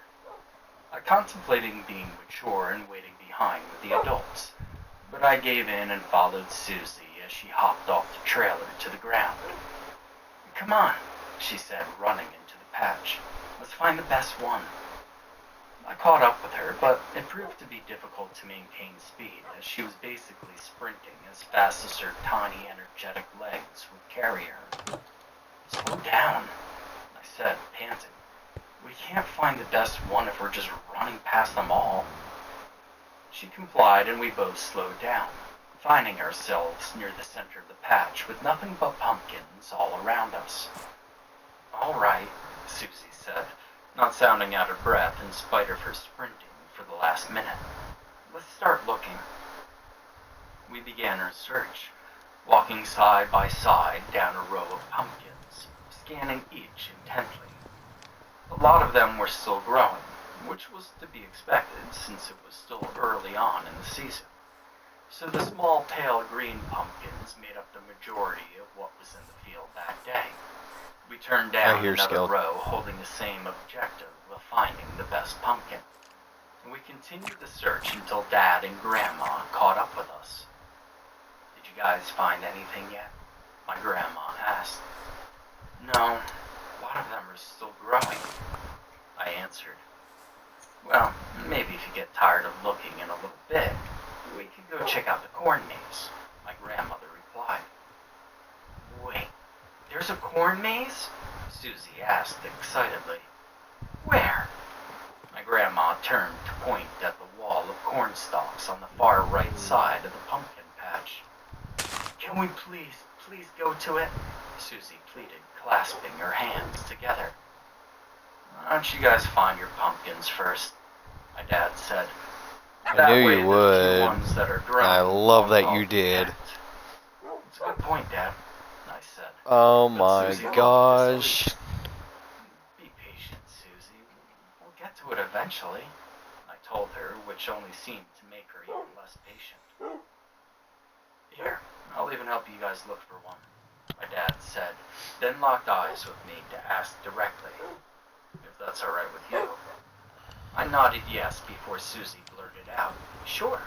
S3: I contemplated being mature and waiting behind with the adults, but I gave in and followed Susie as she hopped off the trailer to the ground. Come on, she said, running into the patch. Let's find the best one. I caught up with her, but it proved to be difficult to maintain speed, as she was basically sprinting as fast as her tiny, energetic legs would carry her. Slow down, I said, panting. We can't find the best one if we're just running past them all. She complied, and we both slowed down, finding ourselves near the center of the patch with nothing but pumpkins all around us. All right, Susie said, not sounding out of breath in spite of her sprinting for the last minute. Let's start looking. We began our search, walking side by side down a row of pumpkins, scanning each intently. A lot of them were still growing, which was to be expected since it was still early on in the season. So the small pale green pumpkins made up the majority of what was in the field that day. We turned down another row holding the same objective of finding the best pumpkin. And we continued the search until Dad and Grandma caught up with us. Did you guys find anything yet? My grandma asked. No, a lot of them are still growing, I answered. Well, maybe if you get tired of looking in a little bit, we could go check out the corn maze, my grandmother replied. Wait, there's a corn maze? Susie asked excitedly. Where? My grandma turned to point at the wall of corn stalks on the far right side of the pumpkin patch. Can we please go to it? Susie pleaded, clasping her hands together. Why don't you guys find your pumpkins first? My dad said.
S1: I knew you would.
S3: Ones that are growing
S1: I love that you did.
S3: It's a good point, Dad, I said.
S1: Oh my gosh.
S3: Be patient, Susie. We'll get to it eventually, I told her, which only seemed to make her even less patient. Here, I'll even help you guys look for one, my dad said, then locked eyes with me to ask directly, if that's all right with you. I nodded yes before Susie blurted out, sure.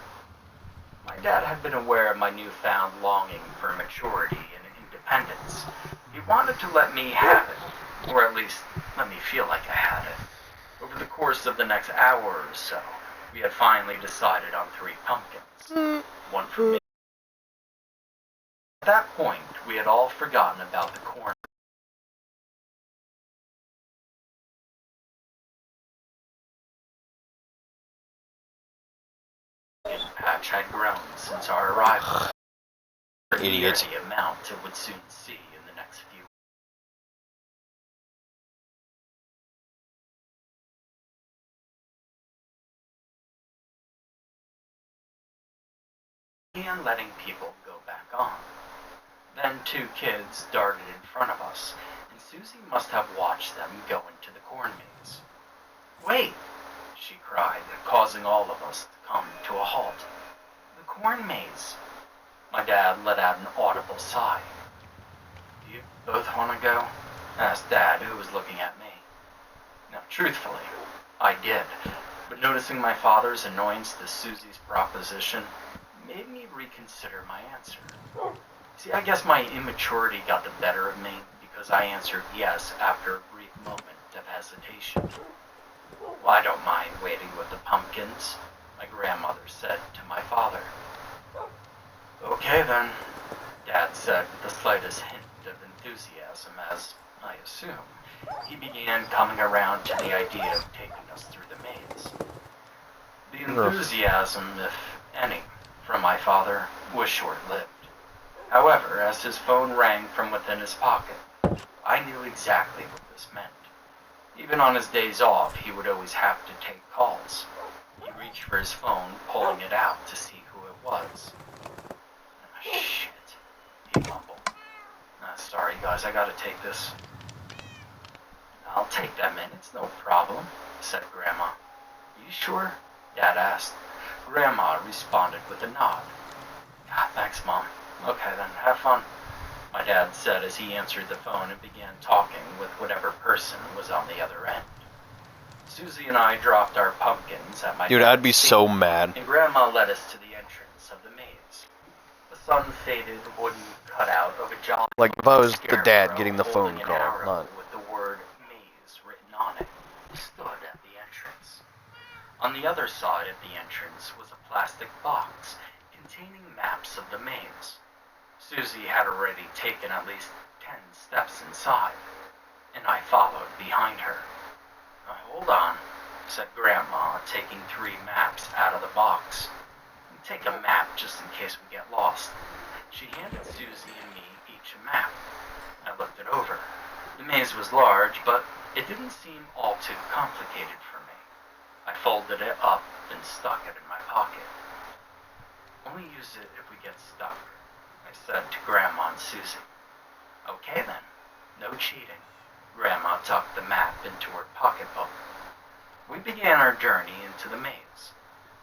S3: My dad had been aware of my newfound longing for maturity and independence. He wanted to let me have it, or at least let me feel like I had it. Over the course of the next hour or so, we had finally decided on 3 pumpkins, one for me. At that point, we had all forgotten about the corn much had grown since our arrival.
S1: Idiots.
S3: The amount it would soon see in the next few. And letting people go back on. Then 2 kids darted in front of us, and Susie must have watched them go into the corn maze. "Wait!" she cried, causing all of us to come to a halt. "The corn maze." My dad let out an audible sigh. "Do you both want to go?" asked Dad, who was looking at me. Now, truthfully, I did, but noticing my father's annoyance to Susie's proposition made me reconsider my answer. See, I guess my immaturity got the better of me because I answered yes after a brief moment of hesitation. "Well, I don't mind waiting with the pumpkins," my grandmother said to my father. "Okay then," Dad said with the slightest hint of enthusiasm as, I assume, he began coming around to the idea of taking us through the maze. The enthusiasm, if any, from my father was short-lived. However, as his phone rang from within his pocket, I knew exactly what this meant. Even on his days off, he would always have to take calls. He reached for his phone, pulling it out to see who it was. "Shit," he mumbled. "Sorry guys, I gotta take this." "I'll take them in, it's no problem," said Grandma. "You sure?" Dad asked. Grandma responded with a nod. "Thanks, Mom. Okay then, have fun," my dad said as he answered the phone and began talking with whatever person was on the other end. Susie and I dropped our pumpkins at my
S1: Dude,
S3: dad's
S1: I'd be
S3: seat,
S1: so mad.
S3: and Grandma led us to the entrance of the maze. The sun-faded wooden cutout of a jolly
S1: Like if I was the
S3: scarecrow
S1: dad getting the
S3: holding
S1: phone
S3: an
S1: call,
S3: arrow
S1: not.
S3: with the word maze written on it stood at the entrance. On the other side of the entrance was a plastic box containing maps of the maze. Susie had already taken at least 10 steps inside, and I followed behind her. "Hold on," said Grandma, taking 3 maps out of the box. "Take a map just in case we get lost." She handed Susie and me each a map. I looked it over. The maze was large, but it didn't seem all too complicated for me. I folded it up and stuck it in my pocket. "Only use it if we get stuck," I said to Grandma and Susie. "Okay then, no cheating." Grandma tucked the map into her pocketbook. We began our journey into the maze.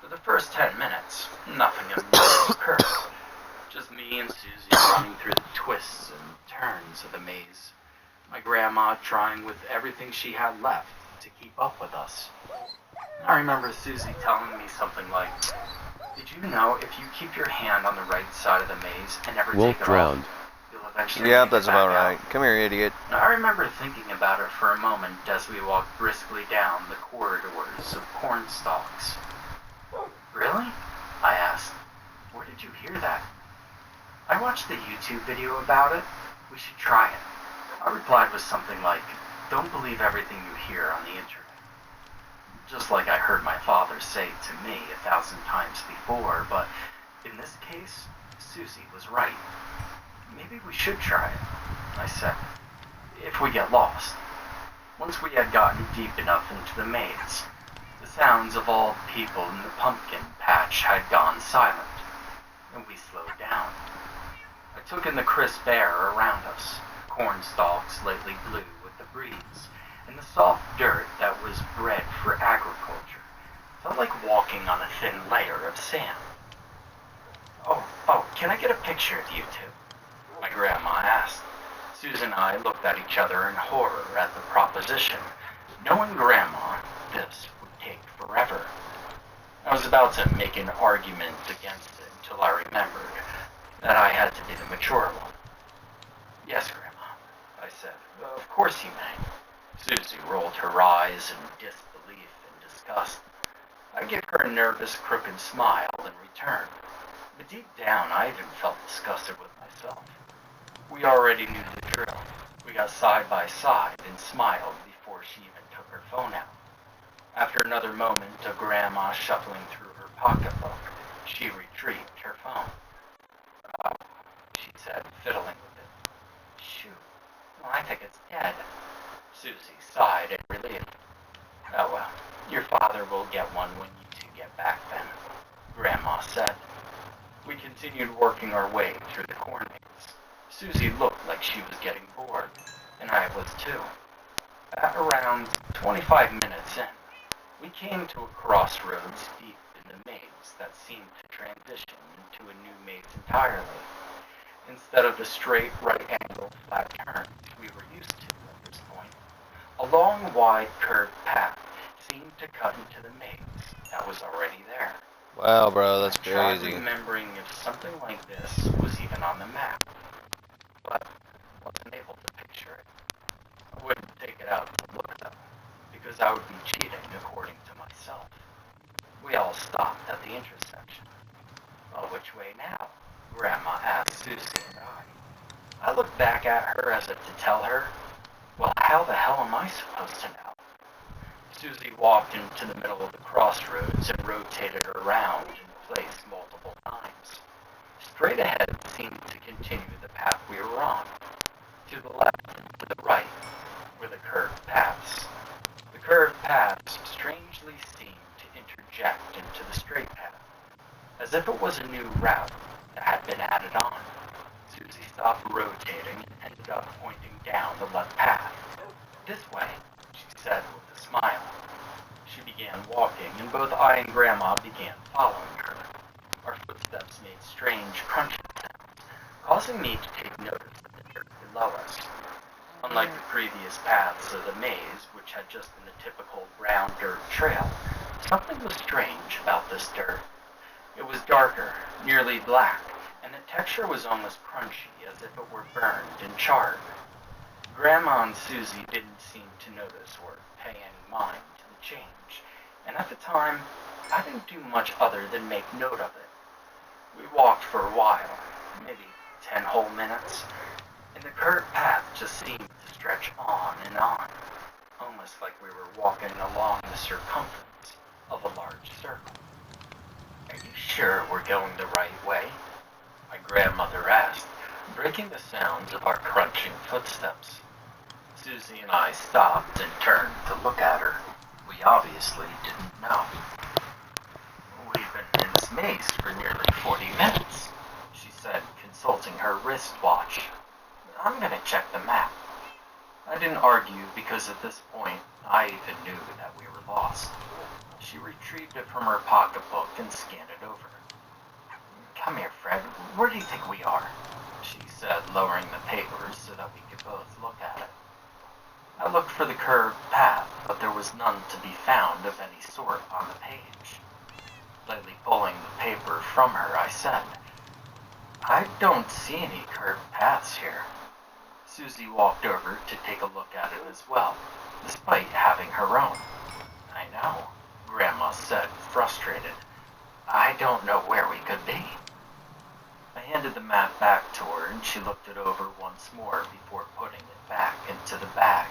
S3: For the first 10 minutes, nothing unusual occurred. Just me and Susie running through the twists and turns of the maze. My grandma trying with everything she had left to keep up with us. I remember Susie telling me something like, "Did you know if you keep your hand on the right side of the maze and never
S4: Wolf
S3: take it
S4: drowned.
S3: off, you'll eventually
S1: Yep,
S3: make it
S1: that's
S3: back
S1: about
S3: out?"
S1: right. Come here, idiot.
S3: I remember thinking about it for a moment as we walked briskly down the corridors of corn stalks. "Really?" I asked. "Where did you hear that?" "I watched a YouTube video about it. We should try it." I replied with something like, "Don't believe everything you hear on the internet." Just like I heard my father say to me 1,000 times before, but in this case, Susie was right. "Maybe we should try it," I said, "if we get lost." Once we had gotten deep enough into the maze, the sounds of all the people in the pumpkin patch had gone silent, and we slowed down. I took in the crisp air around us, corn stalks lately blue with the breeze, and the soft dirt that was bred for agriculture. Felt like walking on a thin layer of sand. Oh, can I get a picture of you two?" my grandma asked. Susan and I looked at each other in horror at the proposition. Knowing Grandma, this would take forever. I was about to make an argument against it until I remembered that I had to be the mature one. "Yes, Grandma," I said. "Of course you may." Susie rolled her eyes in disbelief and disgust. I gave her a nervous, crooked smile in return. But deep down, I even felt disgusted with myself. We already knew the drill. We got side by side and smiled before she even took her phone out. After another moment of Grandma shuffling through her pocketbook, She retrieved her phone. "Oh," she said, fiddling with it. "Shoot. Well, I think it's dead." Susie sighed in relief. "Oh well, your father will get one when you two get back then," Grandma said. We continued working our way through the corn maze. Susie looked like she was getting bored, and I was too. At around 25 minutes in, we came to a crossroads deep in the maze that seemed to transition into a new maze entirely. Instead of the straight right-angle flat turns we were used to at this point, a long, wide, curved path seemed to cut into the maze that was already there.
S1: Wow, bro, that's
S3: I tried
S1: crazy.
S3: remembering if something like this was even on the map, but wasn't able to picture it. I wouldn't take it out to look though, because I would be cheating according to myself. We all stopped at the intersection. "Well, which way now?" Grandma asked Susie and I. I looked back at her as if to tell her, well, how the hell am I supposed to know? Susie walked into the middle of the crossroads and rotated around in place multiple times. Straight ahead seemed to continue the path we were on. To the left and to the right were the curved paths. The curved paths strangely seemed to interject into the straight path, as if it was a new route that had been added on. Susie stopped rotating and ended up pointing down the left path. "This way," she said with a smile. She began walking, and both I and Grandma began following her. Our footsteps made strange crunching sounds, causing me to take notice of the dirt below us. Unlike the previous paths of the maze, which had just been a typical brown dirt trail, something was strange about this dirt. It was darker, nearly black, and the texture was almost crunchy, as if it were burned and charred. Grandma and Susie didn't seem to notice or pay any mind to the change, and at the time, I didn't do much other than make note of it. We walked for a while, maybe 10 whole minutes, and the curved path just seemed to stretch on and on, almost like we were walking along the circumference of a large circle. "Are you sure we're going the right way?" my grandmother asked, breaking the sounds of our crunching footsteps. Susie and I stopped and turned to look at her. We obviously didn't know. "We've been in this maze for nearly 40 minutes, she said, consulting her wristwatch. "I'm going to check the map." I didn't argue because at this point, I even knew that we were lost. She retrieved it from her pocketbook and scanned it over. "Come here, Fred. Where do you think we are?" she said, lowering the papers so that we could both look at it. I looked for the curved path, but there was none to be found of any sort on the page. Lightly pulling the paper from her, I said, "I don't see any curved paths here." Susie walked over to take a look at it as well, despite having her own. "I know," Grandma said, frustrated. "I don't know where we could be." I handed the map back to her, and she looked it over once more before putting it back into the bag.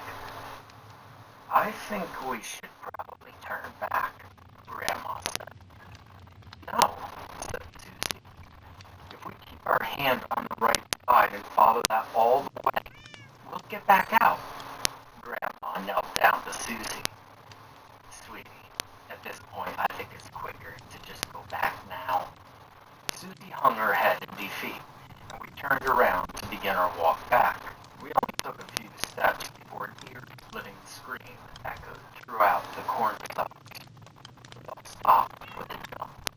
S3: "I think we should probably turn back," Grandma said. "No," said Susie. "If we keep our hand on the right side and follow that all the way, we'll get back out." Grandma knelt down to Susie. "Sweetie, at this point I think it's quicker to just go back now." Susie hung her head in defeat, and we turned around to begin our walk back. We only took a few steps before an ear-splitting scream echoed throughout the cornfield. We all stopped with a jump.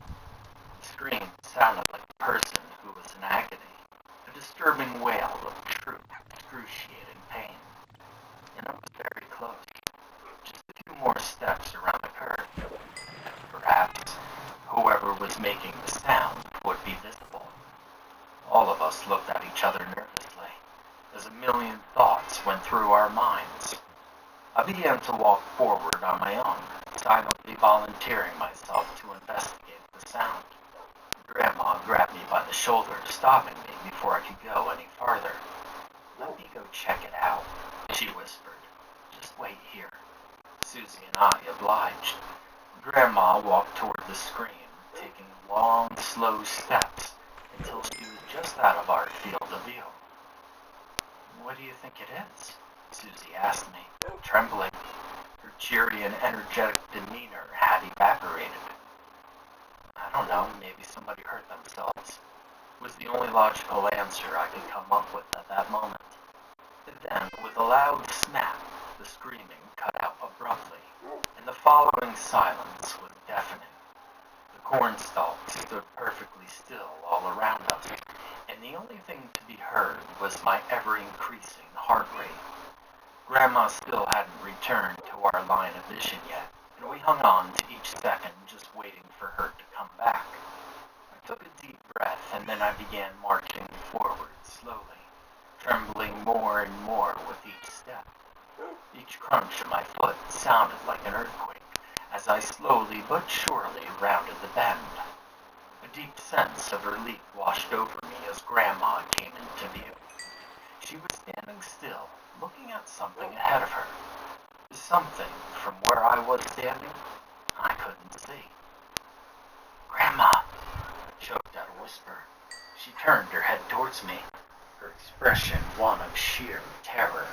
S3: The scream sounded like a person who was in agony, a disturbing wail of true, excruciating pain. And it was very close. Just a few more steps around the curve. Perhaps whoever was making the sound would be visible. All of us looked at each other nervously, as a million thoughts went through our minds. I began to walk forward on my own, silently volunteering myself to investigate the sound. Grandma grabbed me by the shoulder, stopping me before I could go any farther. "Let me go check it out," she whispered. "Just wait here." Susie and I obliged. Grandma walked toward the screen, taking long, slow steps until she was just out of our field of view. "What do you think it is?" Susie asked me, trembling. Her cheery and energetic demeanor had evaporated. "I don't know, maybe somebody hurt themselves," was the only logical answer I could come up with at that moment. Then, with a loud snap, the screaming cut out abruptly, and the following silence was deafening. The cornstalks stood perfectly still all around us, and the only thing to be heard was my ever-increasing heart rate. Grandma still hadn't returned to our line of vision yet, and we hung on to each second just waiting for her to come back. I took a deep breath, and then I began marching forward slowly, trembling more and more with each step. Each crunch of my foot sounded like an earthquake as I slowly but surely rounded the bend. A deep sense of relief washed over me as Grandma came into view. She was standing still, looking at something ahead of her. Something from where I was standing, I couldn't see. "Grandma," I choked out a whisper. She turned her head towards me, her expression one of sheer terror.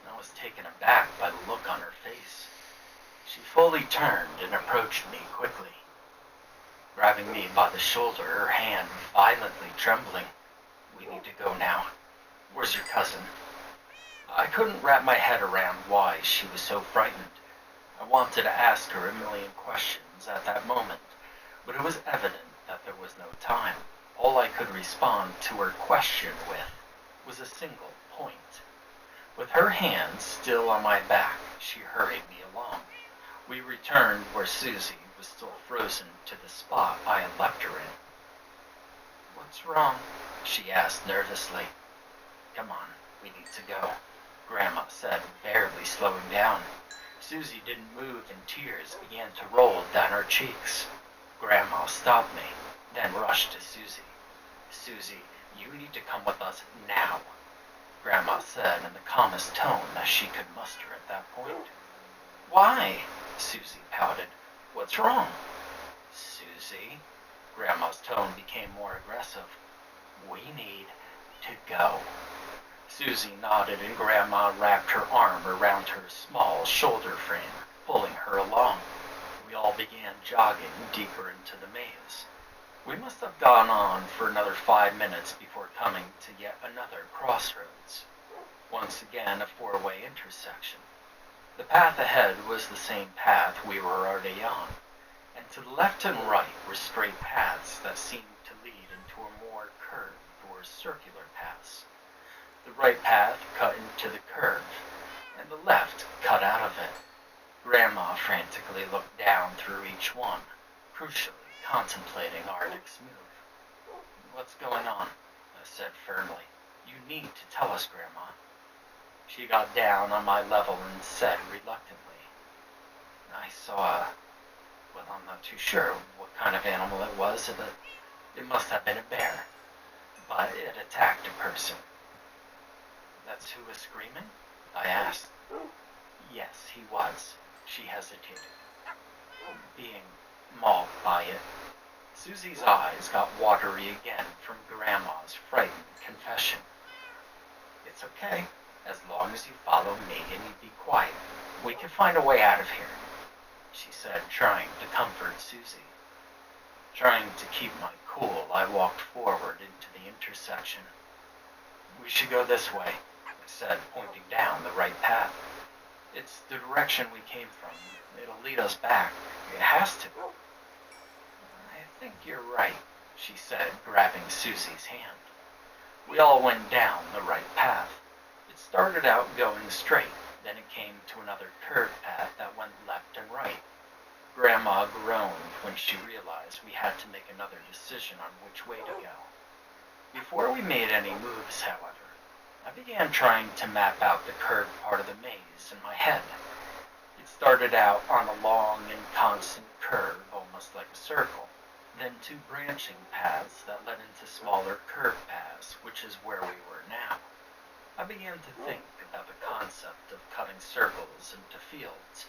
S3: I was taken aback by the look on her face. She fully turned and approached me quickly, grabbing me by the shoulder, her hand violently trembling. "We need to go now. Where's your cousin?" I couldn't wrap my head around why she was so frightened. I wanted to ask her a million questions at that moment, but it was evident that there was no time. All I could respond to her question with was a single point. With her hand still on my back, she hurried me along. We returned where Susie was still frozen to the spot I had left her in. "What's wrong?" she asked nervously. "Come on, we need to go," Grandma said, barely slowing down. Susie didn't move and tears began to roll down her cheeks. Grandma stopped me, then rushed to Susie. "Susie, you need to come with us now," Grandma said in the calmest tone that she could muster at that point. "Why?" Susie pouted. "What's wrong?" "Susie," Grandma's tone became more aggressive, "we need to go." Susie nodded and Grandma wrapped her arm around her small shoulder frame, pulling her along. We all began jogging deeper into the maze. We must have gone on for another 5 minutes before coming to yet another crossroads. Once again, a four-way intersection. The path ahead was the same path we were already on, and to the left and right were straight paths that seemed to lead into a more curved or circular paths. The right path cut into the curve, and the left cut out of it. Grandma frantically looked down through each one, crucially contemplating our next move. "What's going on?" I said firmly. "You need to tell us, Grandma." She got down on my level and said reluctantly, "I saw well, I'm not too sure what kind of animal it was, but it must have been a bear. But it attacked a person." "That's who was screaming?" I asked. "Yes, he was," she hesitated, "being mauled by it." Susie's eyes got watery again from Grandma's frightened confession. "It's okay, as long as you follow me and you be quiet. We can find a way out of here," she said, trying to comfort Susie. Trying to keep my cool, I walked forward into the intersection. "We should go this way," I said, pointing down the right path. "It's the direction we came from. It'll lead us back. It has to." "I think you're right," she said, grabbing Susie's hand. We all went down the right path. It started out going straight, then it came to another curved path that went left and right. Grandma groaned when she realized we had to make another decision on which way to go. Before we made any moves, however, I began trying to map out the curved part of the maze in my head. It started out on a long and constant curve, almost like a circle, then two branching paths that led into smaller curved paths, which is where we were now. I began to think about the concept of cutting circles into fields,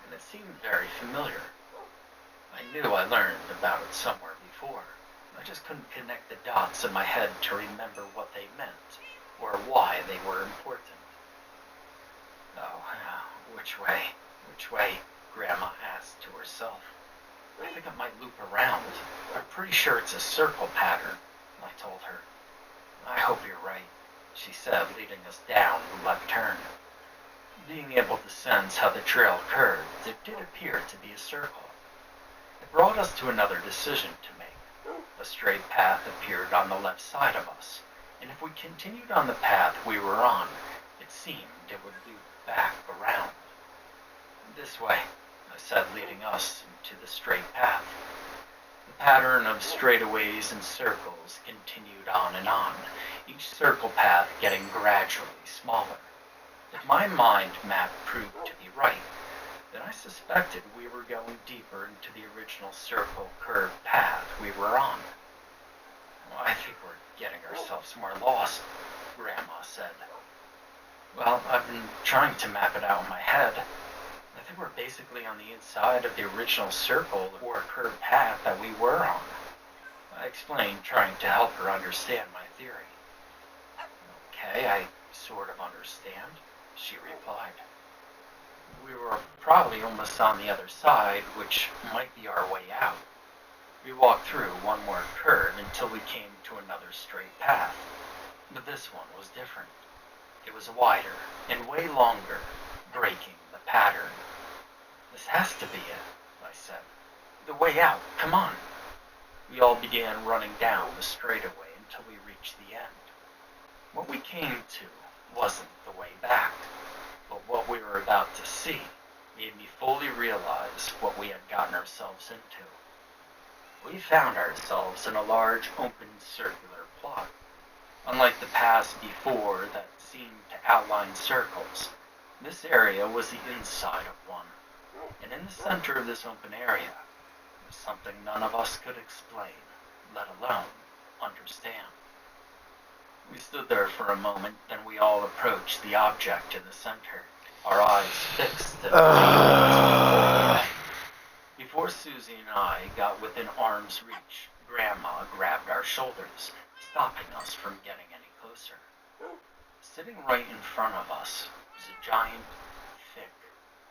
S3: and it seemed very familiar. I knew I learned about it somewhere before, I just couldn't connect the dots in my head to remember what they meant, or why they were important. Oh, which way? Which way? Grandma asked to herself. I think it might loop around. I'm pretty sure it's a circle pattern, I told her. I hope you're right, she said, leading us down the left turn. Being able to sense how the trail curved, it did appear to be a circle. It brought us to another decision to make. A straight path appeared on the left side of us, and if we continued on the path we were on, it seemed it would loop back around. This way, I said, leading us into the straight path. The pattern of straightaways and circles continued on and on, each circle path getting gradually smaller. If my mind map proved to be right, then I suspected we were going deeper into the original circle curved path we were on. Well, I think we're getting ourselves more lost, Grandma said. Well, I've been trying to map it out in my head. I think we're basically on the inside of the original circle or curved path that we were on. I explained, trying to help her understand my theory. Okay, I sort of understand, she replied. We were probably almost on the other side, which might be our way out. We walked through one more curve until we came to another straight path. But this one was different. It was wider and way longer, breaking the pattern. This has to be it, I said. The way out, come on. We all began running down the straightaway until we reached the end. What we came to wasn't the way back, but what we were about to see made me fully realize what we had gotten ourselves into. We found ourselves in a large, open, circular plot. Unlike the paths before that seemed to outline circles, this area was the inside of one. And in the center of this open area was something none of us could explain, let alone understand. We stood there for a moment, then we all approached the object in the center, our eyes fixed and before Susie and I got within arm's reach, Grandma grabbed our shoulders, stopping us from getting any closer. Sitting right in front of us was a giant, thick,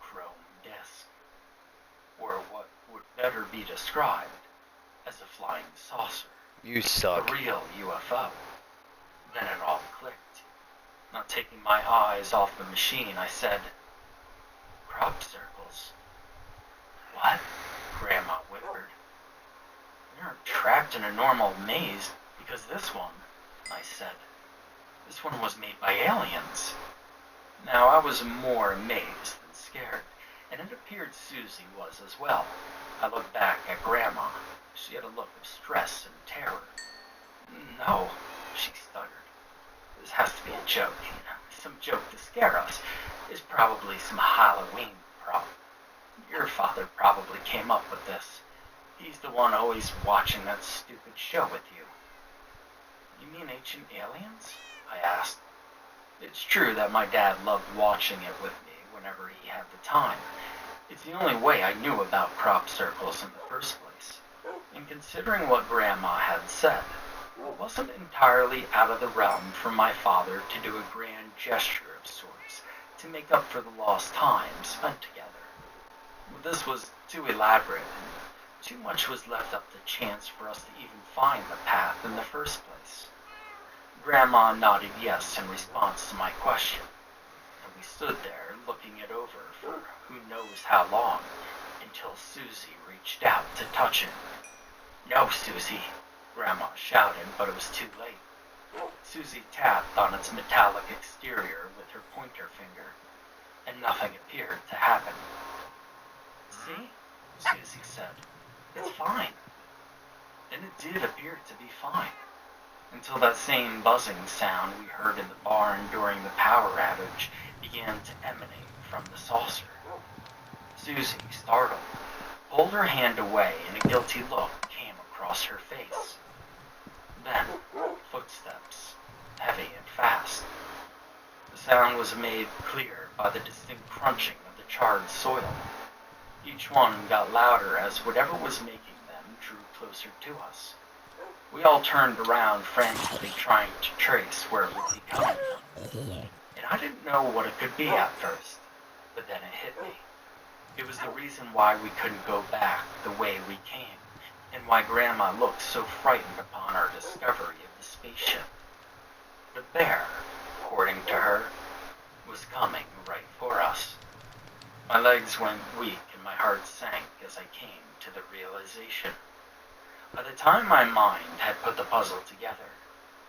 S3: chrome disc, or what would better be described as a flying saucer.
S1: You suck.
S3: A real UFO. Then it all clicked. Not taking my eyes off the machine, I said, crop circles. What? Grandma whimpered. We aren't trapped in a normal maze because this one, I said. This one was made by aliens. Now I was more amazed than scared, and it appeared Susie was as well. I looked back at Grandma. She had a look of stress and terror. No, she stuttered. This has to be a joke, some joke to scare us. It's probably some Halloween prop. Your father probably came up with this. He's the one always watching that stupid show with you. You mean Ancient Aliens? I asked. It's true that my dad loved watching it with me whenever he had the time. It's the only way I knew about crop circles in the first place. And considering what Grandma had said, it wasn't entirely out of the realm for my father to do a grand gesture of sorts to make up for the lost time spent together. But this was too elaborate, and too much was left up to chance for us to even find the path in the first place. Grandma nodded yes in response to my question, and we stood there looking it over for who knows how long, until Susie reached out to touch him. No, Susie, Grandma shouted, but it was too late. Susie tapped on its metallic exterior with her pointer finger, and nothing appeared to happen. See? Susie said. It's fine. And it did appear to be fine. Until that same buzzing sound we heard in the barn during the power outage began to emanate from the saucer. Susie, startled, pulled her hand away and a guilty look came across her face. Then, footsteps, heavy and fast. The sound was made clear by the distinct crunching of the charred soil. Each one got louder as whatever was making them drew closer to us. We all turned around, frantically trying to trace where it would be coming from. And I didn't know what it could be at first, but then it hit me. It was the reason why we couldn't go back the way we came, and why Grandma looked so frightened upon our discovery of the spaceship. The bear, according to her, was coming right for us. My legs went weak and my heart sank as I came to the realization. By the time my mind had put the puzzle together,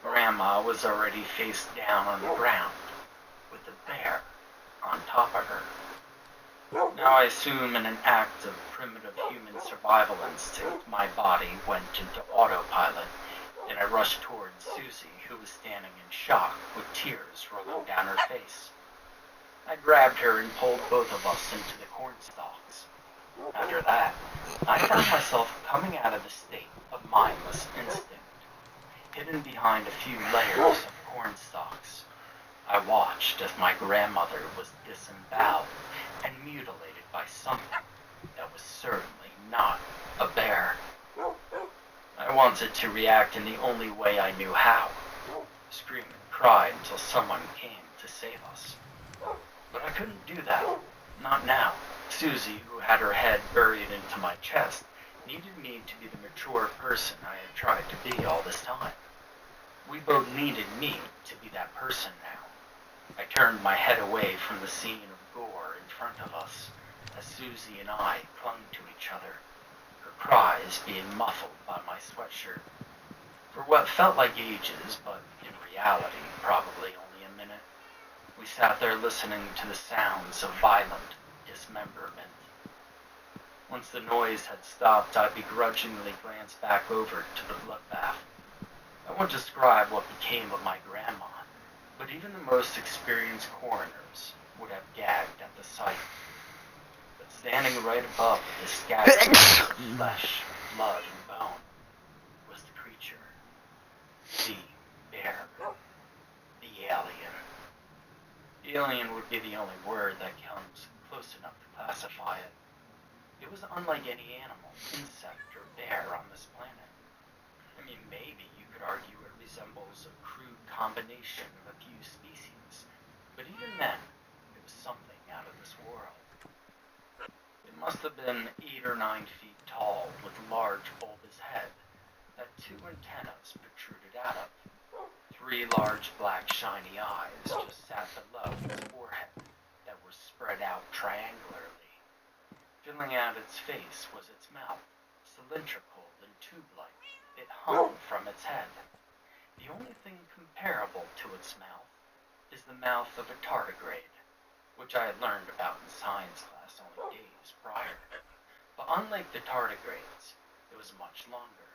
S3: Grandma was already face down on the ground, with the bear on top of her. Now I assume in an act of primitive human survival instinct, my body went into autopilot, and I rushed towards Susie, who was standing in shock with tears rolling down her face. I grabbed her and pulled both of us into the corn stalks. After that, I found myself coming out of the state of mindless instinct, hidden behind a few layers of corn stalks. I watched as my grandmother was disemboweled and mutilated by something that was certainly not a bear. I wanted to react in the only way I knew how, scream and cry until someone came to save us. But I couldn't do that, not now. Susie, who had her head buried into my chest, needed me to be the mature person I had tried to be all this time. We both needed me to be that person now. I turned my head away from the scene of gore in front of us, as Susie and I clung to each other, her cries being muffled by my sweatshirt. For what felt like ages, but in reality probably only a minute, we sat there listening to the sounds of violent dismemberment. Once the noise had stopped, I begrudgingly glanced back over to the bloodbath. I won't describe what became of my grandma, but even the most experienced coroners would have gagged at the sight. But standing right above the scattered of flesh, blood, and bone was the creature. The bear. The alien. The alien would be the only word that comes close enough to classify it. It was unlike any animal, insect, or bear on this planet. I mean, maybe you could argue it resembles a crude combination of a few species, but even then, it was something out of this world. It must have been 8 or 9 feet tall, with a large bulbous head that 2 antennas protruded out of. 3 large black shiny eyes just sat below its forehead that were spread out triangularly. Filling out its face was its mouth, cylindrical and tube-like. It hung from its head. The only thing comparable to its mouth is the mouth of a tardigrade, which I had learned about in science class only days prior. But unlike the tardigrades, it was much longer.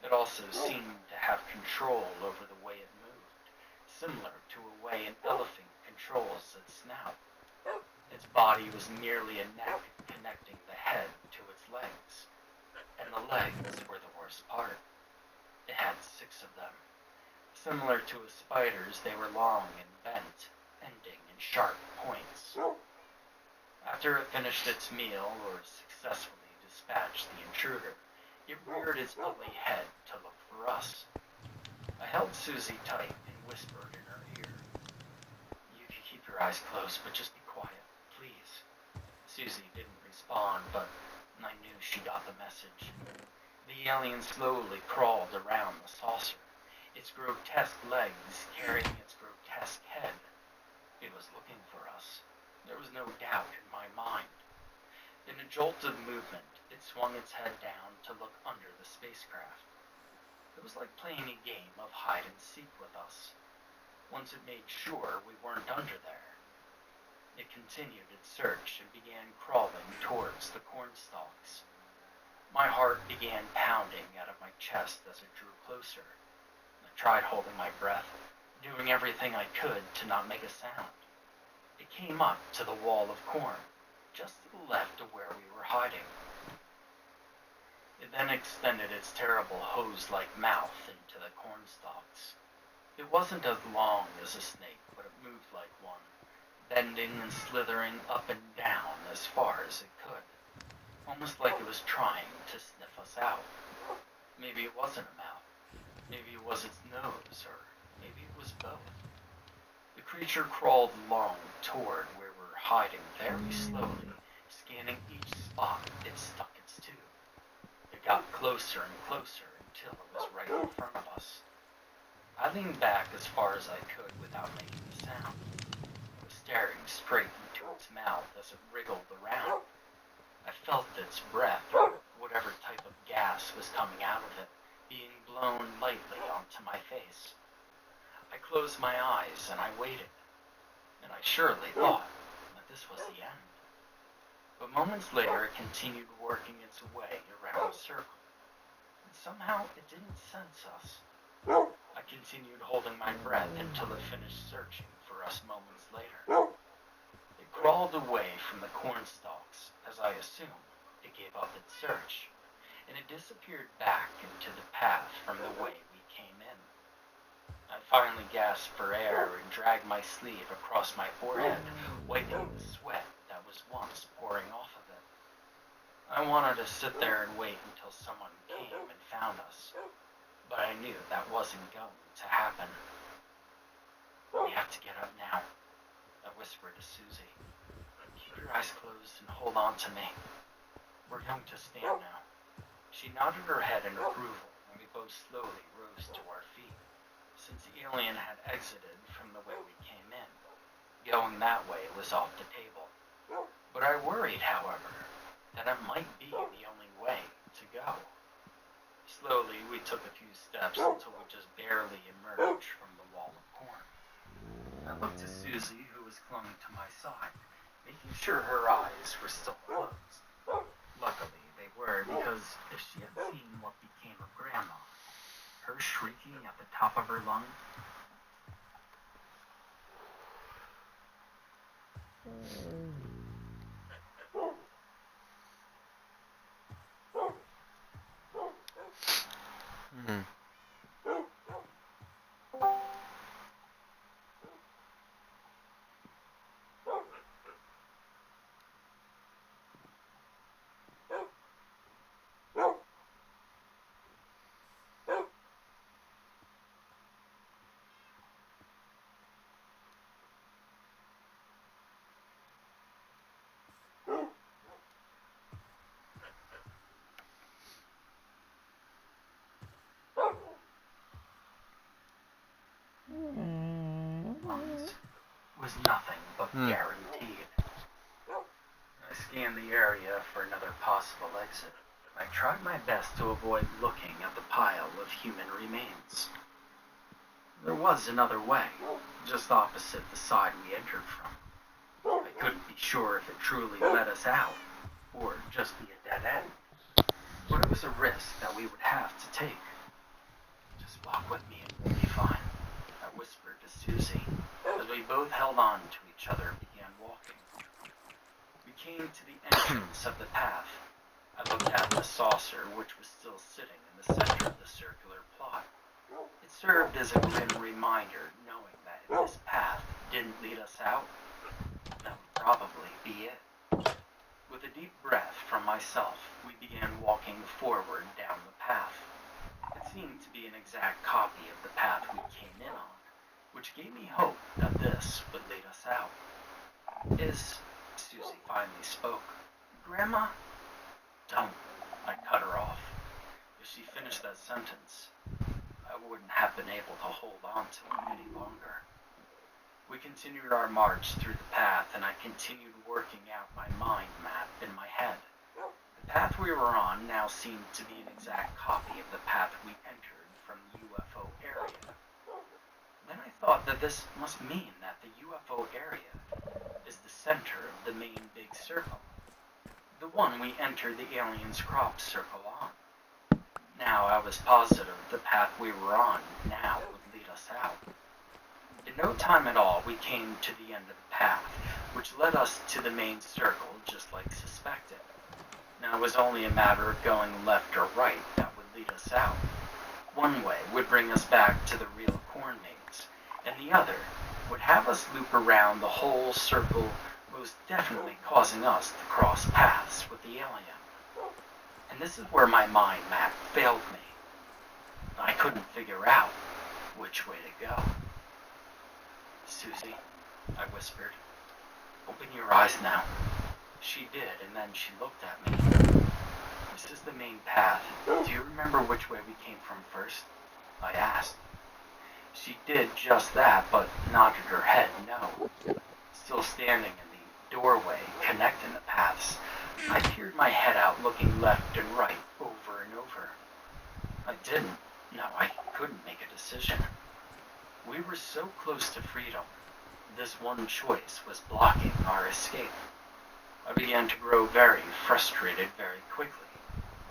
S3: It also seemed to have control over the way it moved, similar to a way an elephant controls its snout. Its body was merely a neck connecting the head to its legs, and the legs were the worst part. It had 6 of them. Similar to a spider's, they were long and bent, ending in sharp points. After it finished its meal or successfully dispatched the intruder, it reared its ugly head to look for us. I held Susie tight and whispered in her ear, "You can keep your eyes closed, but just be quiet, please." Susie didn't respond, but I knew she got the message. The alien slowly crawled around the saucer, its grotesque legs carrying its grotesque head. It was looking for us. There was no doubt in my mind. In a jolt of movement, it swung its head down to look under the spacecraft. It was like playing a game of hide and seek with us. Once it made sure we weren't under there, it continued its search and began crawling towards the cornstalks. My heart began pounding out of my chest as it drew closer. I tried holding my breath, doing everything I could to not make a sound. It came up to the wall of corn, just to the left of where we were hiding. It then extended its terrible hose-like mouth into the cornstalks. It wasn't as long as a snake, but it moved like one, bending and slithering up and down as far as it could, almost like it was trying to sniff us out. Maybe it wasn't a mouth. Maybe it was its nose, or maybe it was both. The creature crawled along toward where we're hiding very slowly, scanning each spot it stuck its tube. It got closer and closer until it was right in front of us. I leaned back as far as I could without making a sound. I was staring straight into its mouth as it wriggled around. I felt its breath, or whatever type of gas was coming out of it, being blown lightly onto my face. I closed my eyes and I waited, and I surely thought that this was the end. But moments later it continued working its way around the circle, and somehow it didn't sense us. I continued holding my breath until it finished searching for us moments later. It crawled away from the corn stalks, as I assumed it gave up its search, and it disappeared back into the path from the way we came in. I finally gasped for air and dragged my sleeve across my forehead, wiping the sweat that was once pouring off of it. I wanted to sit there and wait until someone came and found us, but I knew that wasn't going to happen. We have to get up now, I whispered to Susie. Keep your eyes closed and hold on to me. We're going to stand now. She nodded her head in approval, and we both slowly rose to our feet. Since the alien had exited from the way we came in, going that way was off the table. But I worried, however, that it might be the only way to go. Slowly, we took a few steps until we just barely emerged from the wall of corn. I looked to Susie, who was clung to my side, making sure her eyes were still closed. Luckily, they were, because if she had seen what became of Grandma, her shrieking at the top of her lungs, was nothing but guaranteed. I scanned the area for another possible exit. I tried my best to avoid looking at the pile of human remains. There was another way, just opposite the side we entered from. I couldn't be sure if it truly led us out, or just be a dead end. But it was a risk that we would have to take. Just walk with me and we'll be fine, I whispered to Susie, as we both held on to each other and began walking. We came to the entrance of the path. I looked at the saucer, which was still sitting in the center of the circular plot. It served as a grim reminder, knowing that if this path didn't lead us out, that would probably be it. With a deep breath from myself, we began walking forward down the path. It seemed to be an exact copy of the path we came in on, which gave me hope that this would lead us out. Susie finally spoke. Grandma? Don't. I cut her off. If she finished that sentence, I wouldn't have been able to hold on to it any longer. We continued our march through the path, and I continued working out my mind map in my head. The path we were on now seemed to be an exact copy of the path we entered from the UFO area. Then I thought that this must mean that the UFO area is the center of the main big circle, the one we entered the aliens' crop circle on. Now I was positive the path we were on now would lead us out. In no time at all, we came to the end of the path, which led us to the main circle, just like suspected. Now it was only a matter of going left or right that would lead us out. One way would bring us back to the real corn maze, and the other would have us loop around the whole circle, most definitely causing us to cross paths with the alien. And this is where my mind map failed me. I couldn't figure out which way to go. Susie, I whispered, open your eyes now. She did, and then she looked at me. This is the main path. Do you remember which way we came from first? I asked. She did just that, but nodded her head no. Still standing in the doorway connecting the paths, I peered my head out looking left and right over and over. I didn't. No, I couldn't make a decision. We were so close to freedom. This one choice was blocking our escape. I began to grow very frustrated very quickly.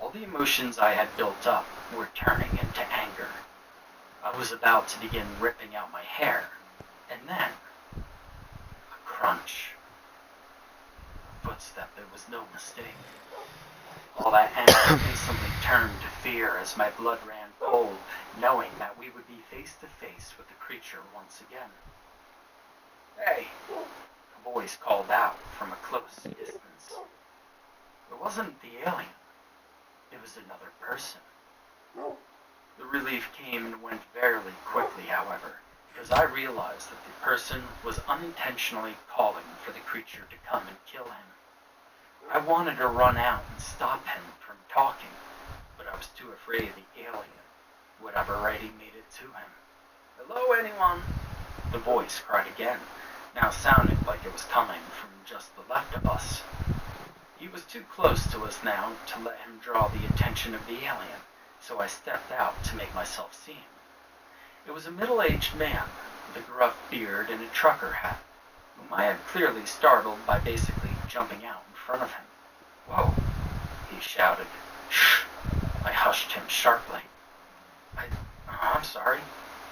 S3: All the emotions I had built up were turning into anger. I was about to begin ripping out my hair, and then a crunch. A footstep, there was no mistake. All that anger instantly turned to fear as my blood ran cold, knowing that we would be face to face with the creature once again. Hey, a voice called out from a close distance. It wasn't the alien. It was another person. The relief came and went fairly quickly, however, because I realized that the person was unintentionally calling for the creature to come and kill him. I wanted to run out and stop him from talking, but I was too afraid the alien would have already made it to him. Hello, anyone? The voice cried again, now sounding like it was coming from just the left of us. He was too close to us now to let him draw the attention of the alien, so I stepped out to make myself seen. It was a middle-aged man with a gruff beard and a trucker hat, whom I had clearly startled by basically jumping out in front of him. Whoa, he shouted. Shh! I hushed him sharply. I'm sorry,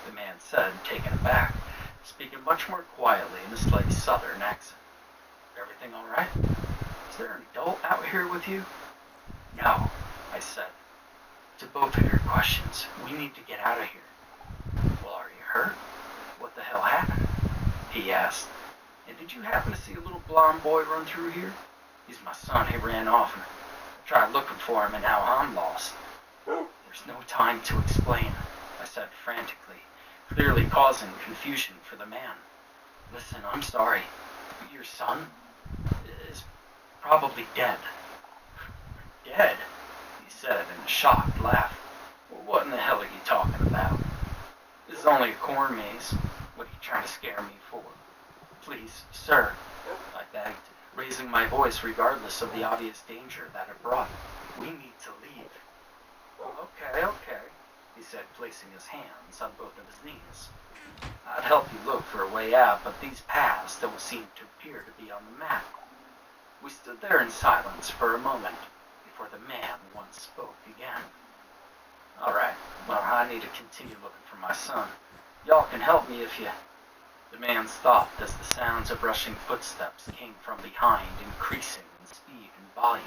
S3: the man said, taken aback, speaking much more quietly in a slight southern accent. Everything all right? Is there an adult out here with you? No, I said. To both of your questions, we need to get out of here. Well, are you hurt? What the hell happened? He asked. And did you happen to see a little blonde boy run through here? He's my son. He ran off, and I tried looking for him, and now I'm lost. There's no time to explain, I said frantically, clearly causing confusion for the man. Listen, I'm sorry, but your son is probably dead. Dead? He said in a shocked laugh. Well, what in the hell are you talking about? This is only a corn maze. What are you trying to scare me for? Please, sir, I begged, raising my voice regardless of the obvious danger that it brought. We need to leave. Okay, he said, placing his hands on both of his knees. I'd help you look for a way out, but these paths don't seem to appear to be on the map. We stood there in silence for a moment before the man once spoke again. Alright, well, I need to continue looking for my son. Y'all can help me if you... The man stopped as the sounds of rushing footsteps came from behind, increasing in speed and volume.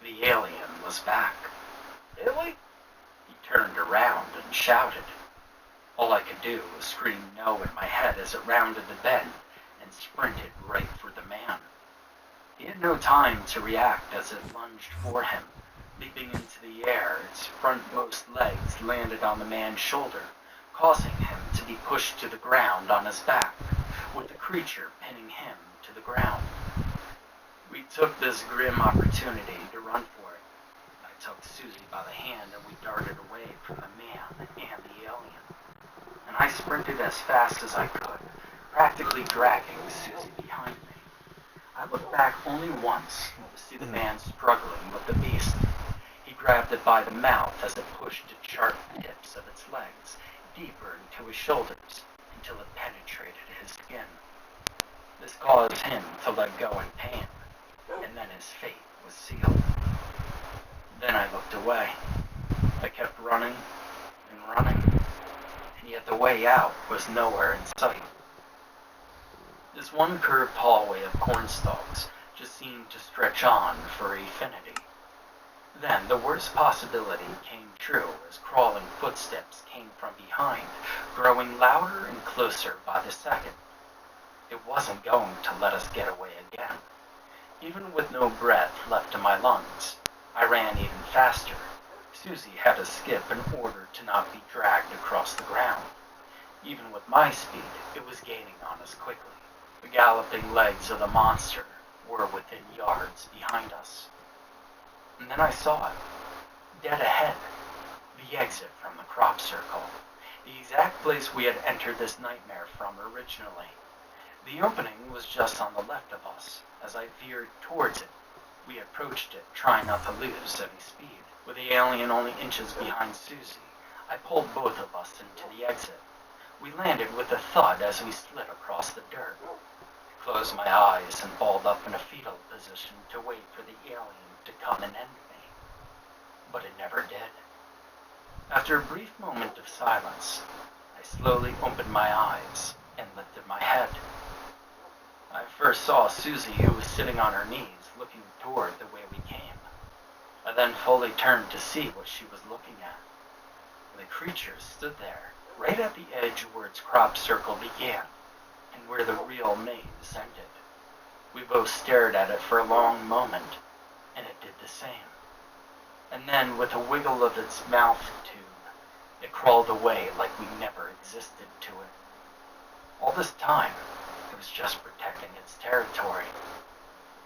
S3: The alien was back. Really? He turned around and shouted. All I could do was scream no in my head as it rounded the bend and sprinted right for the man. He had no time to react as it lunged for him. Leaping into the air, its frontmost legs landed on the man's shoulder, causing him to be pushed to the ground on his back, with the creature pinning him to the ground. We took this grim opportunity to run for it. I took Susie by the hand and we darted away from the man and the alien. And I sprinted as fast as I could, practically dragging Susie behind me. I looked back only once to see the man struggling with the beast. He grabbed it by the mouth as it pushed its sharp tips of its legs deeper into his shoulders until it penetrated his skin. This caused him to let go in pain, and then his fate was sealed. Then I looked away. I kept running and running, and yet the way out was nowhere in sight. This one curved hallway of cornstalks just seemed to stretch on for infinity. Then the worst possibility came true as crawling footsteps came from behind, growing louder and closer by the second. It wasn't going to let us get away again. Even with no breath left in my lungs, I ran even faster. Susie had to skip in order to not be dragged across the ground. Even with my speed, it was gaining on us quickly. The galloping legs of the monster were within yards behind us. And then I saw it, dead ahead, the exit from the crop circle, the exact place we had entered this nightmare from originally. The opening was just on the left of us. As I veered towards it, we approached it, trying not to lose any speed. With the alien only inches behind Susie, I pulled both of us into the exit. We landed with a thud as we slid across the dirt. I closed my eyes and balled up in a fetal position to wait for the alien to come and end me. But it never did. After a brief moment of silence, I slowly opened my eyes and lifted my head. I first saw Susie, who was sitting on her knees, looking toward the way we came. I then fully turned to see what she was looking at. The creature stood there, right at the edge where its crop circle began, and where the real maze ended. We both stared at it for a long moment, and it did the same. And then, with a wiggle of its mouth tube, it crawled away like we never existed to it. All this time, it was just protecting its territory.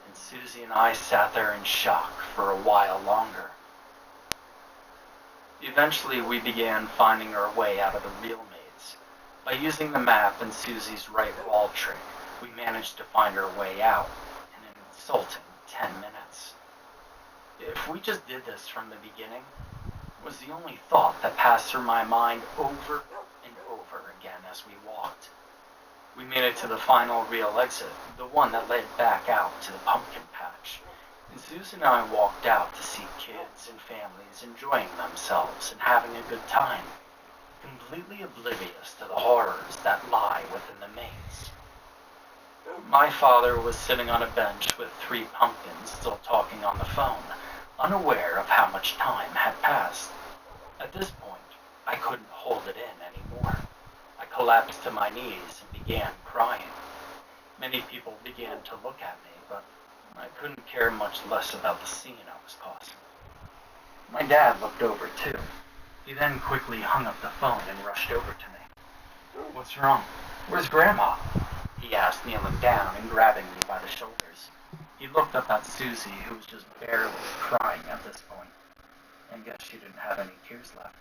S3: And Susie and I sat there in shock for a while longer. Eventually, we began finding our way out of the real maze. By using the map and Susie's right wall trick, we managed to find our way out in an insulting 10 minutes. If we just did this from the beginning, was the only thought that passed through my mind over and over again as we walked. We made it to the final real exit, the one that led back out to the pumpkin patch. And Susan and I walked out to see kids and families enjoying themselves and having a good time, completely oblivious to the horrors that lie within the maze. My father was sitting on a bench with 3 pumpkins still talking on the phone, unaware of how much time had passed. At this point, I couldn't hold it in anymore. I collapsed to my knees and began crying. Many people began to look at me, but I couldn't care much less about the scene I was causing. My dad looked over too. He then quickly hung up the phone and rushed over to me. "What's wrong? Where's Grandma?" he asked, kneeling down and grabbing me by the shoulders. He looked up at Susie, who was just barely crying at this point, and guess she didn't have any tears left.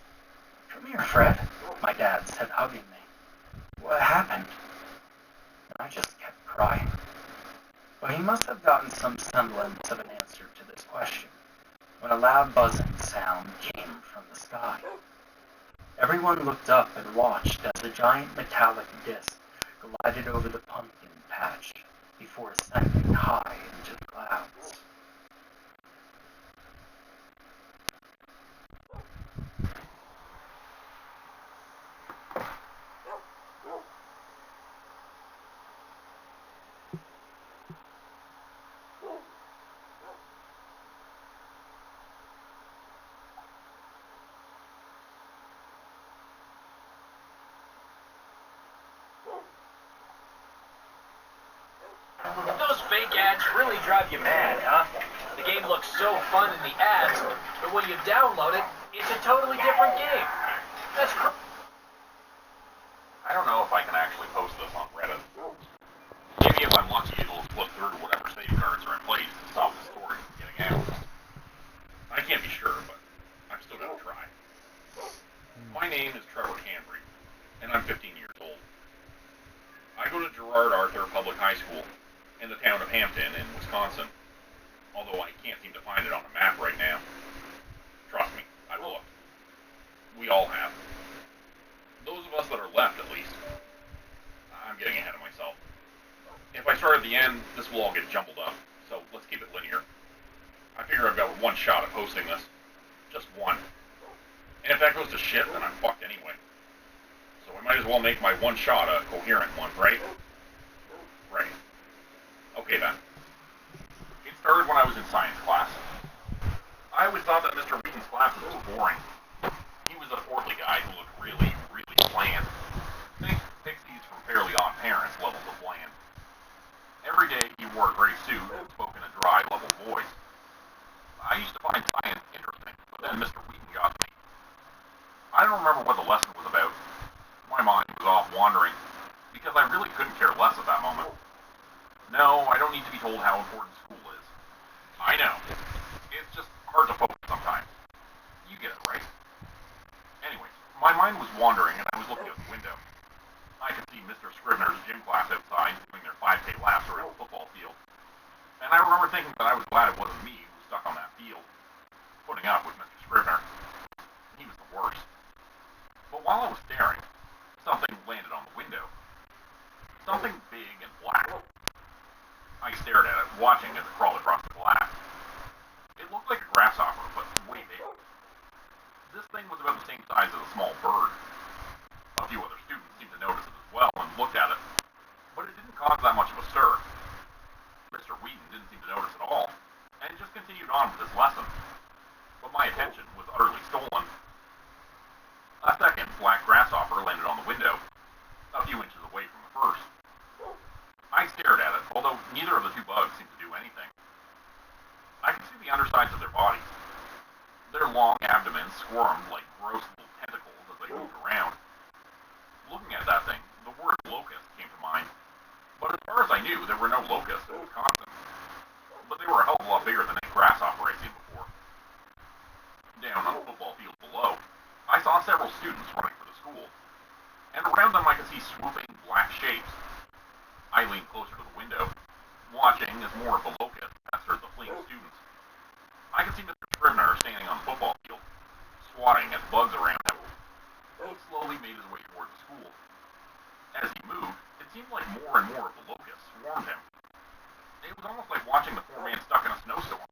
S3: "Come here, Fred," my dad said, hugging me. "What happened?" And I just kept crying. But he must have gotten some semblance of an answer to this question when a loud buzzing sound came from the sky. Everyone looked up and watched as a giant metallic disc glided over the pumpkin patch before ascending high into the clouds.
S7: Those fake ads really drive you mad, huh? The game looks so fun in the ads, but when you download it, it's a totally different game. That's
S8: I don't know if I can actually post this on Reddit. Maybe if I'm lucky, it'll flip through whatever safeguards are in place to stop the story from getting out. I can't be sure, but I'm still gonna try. My name is Trevor Cambry, and I'm 15 years old. I go to Gerard Arthur Public High School in the town of Hampton in Wisconsin, although I can't seem to find it on a map right now. Trust me, I've looked. We all have. Those of us that are left, at least. I'm getting ahead of myself. If I start at the end, this will all get jumbled up, so let's keep it linear. I figure I've got one shot at posting this. Just one. And if that goes to shit, then I'm fucked anyway. So I might as well make my one shot a coherent one, right? Right. Okay then. It started when I was in science class. I always thought that Mr. Wheaton's classes were boring. He was a portly guy who looked really, really bland. Think Pixies from Fairly Odd Parents levels of bland. Every day he wore a gray suit and spoke in a dry, level voice. I used to find science interesting, but then Mr. Wheaton got hard to focus sometimes. You get it, right? Anyways, my mind was wandering and I was looking out the window. I could see Mr. Scrivener's gym class outside doing their 5K laps around the football field. And I remember thinking that I was glad it wasn't me who was stuck on that field, putting up with Mr. Scrivener. He was the worst. But while I was staring, something landed on the window. Something big and black. I stared at it, watching as it crawled across the glass. It looked like a grasshopper, but way big. This thing was about the same size as a small bird. A few other students seemed to notice it as well and looked at it, but it didn't cause that much of a stir. Mr. Wheaton didn't seem to notice at all, and just continued on with his lesson. But my attention was utterly stolen. A second black grasshopper landed on the window, a few inches away from the first. I stared at it, although neither of the two bugs seemed to do anything. I could see the undersides of their bodies. Their long abdomens squirmed like gross little tentacles as they moved around. Looking at that thing, the word locust came to mind. But as far as I knew, there were no locusts in Wisconsin. But they were a hell of a lot bigger than any grasshopper I'd seen before. Down on the football field below, I saw several students running for the school, and around them I could see swooping black shapes. I leaned closer to the window, watching as more of the locusts pestered the fleeing students. I could see Mr. Scrivener standing on the football field, swatting at the bugs around him. He slowly made his way toward the school. As he moved, it seemed like more and more of the locusts swarmed him. It was almost like watching the poor man stuck in a snowstorm.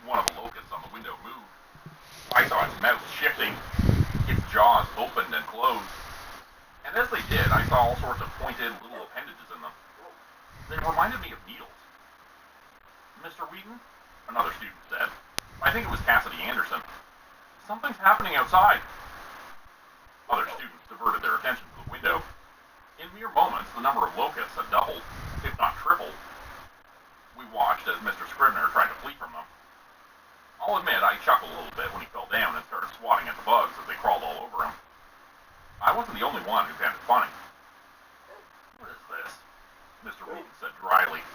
S8: One of the locusts on the window moved. I saw its mouth shifting, its jaws opened and closed. And as they did, I saw all sorts of pointed little appendages in them. They reminded me of needles. Mr. Wheaton? Another student said. I think it was Cassidy Anderson. Something's happening outside. Other students diverted their attention to the window. In mere moments, the number of locusts had doubled, if not tripled. We watched as Mr. Scrivener tried to flee from them. I'll admit I chuckled a little bit when he fell down and started swatting at the bugs as they crawled all over him. I wasn't the only one who found it funny. What is this? Mr. Wheaton said dryly.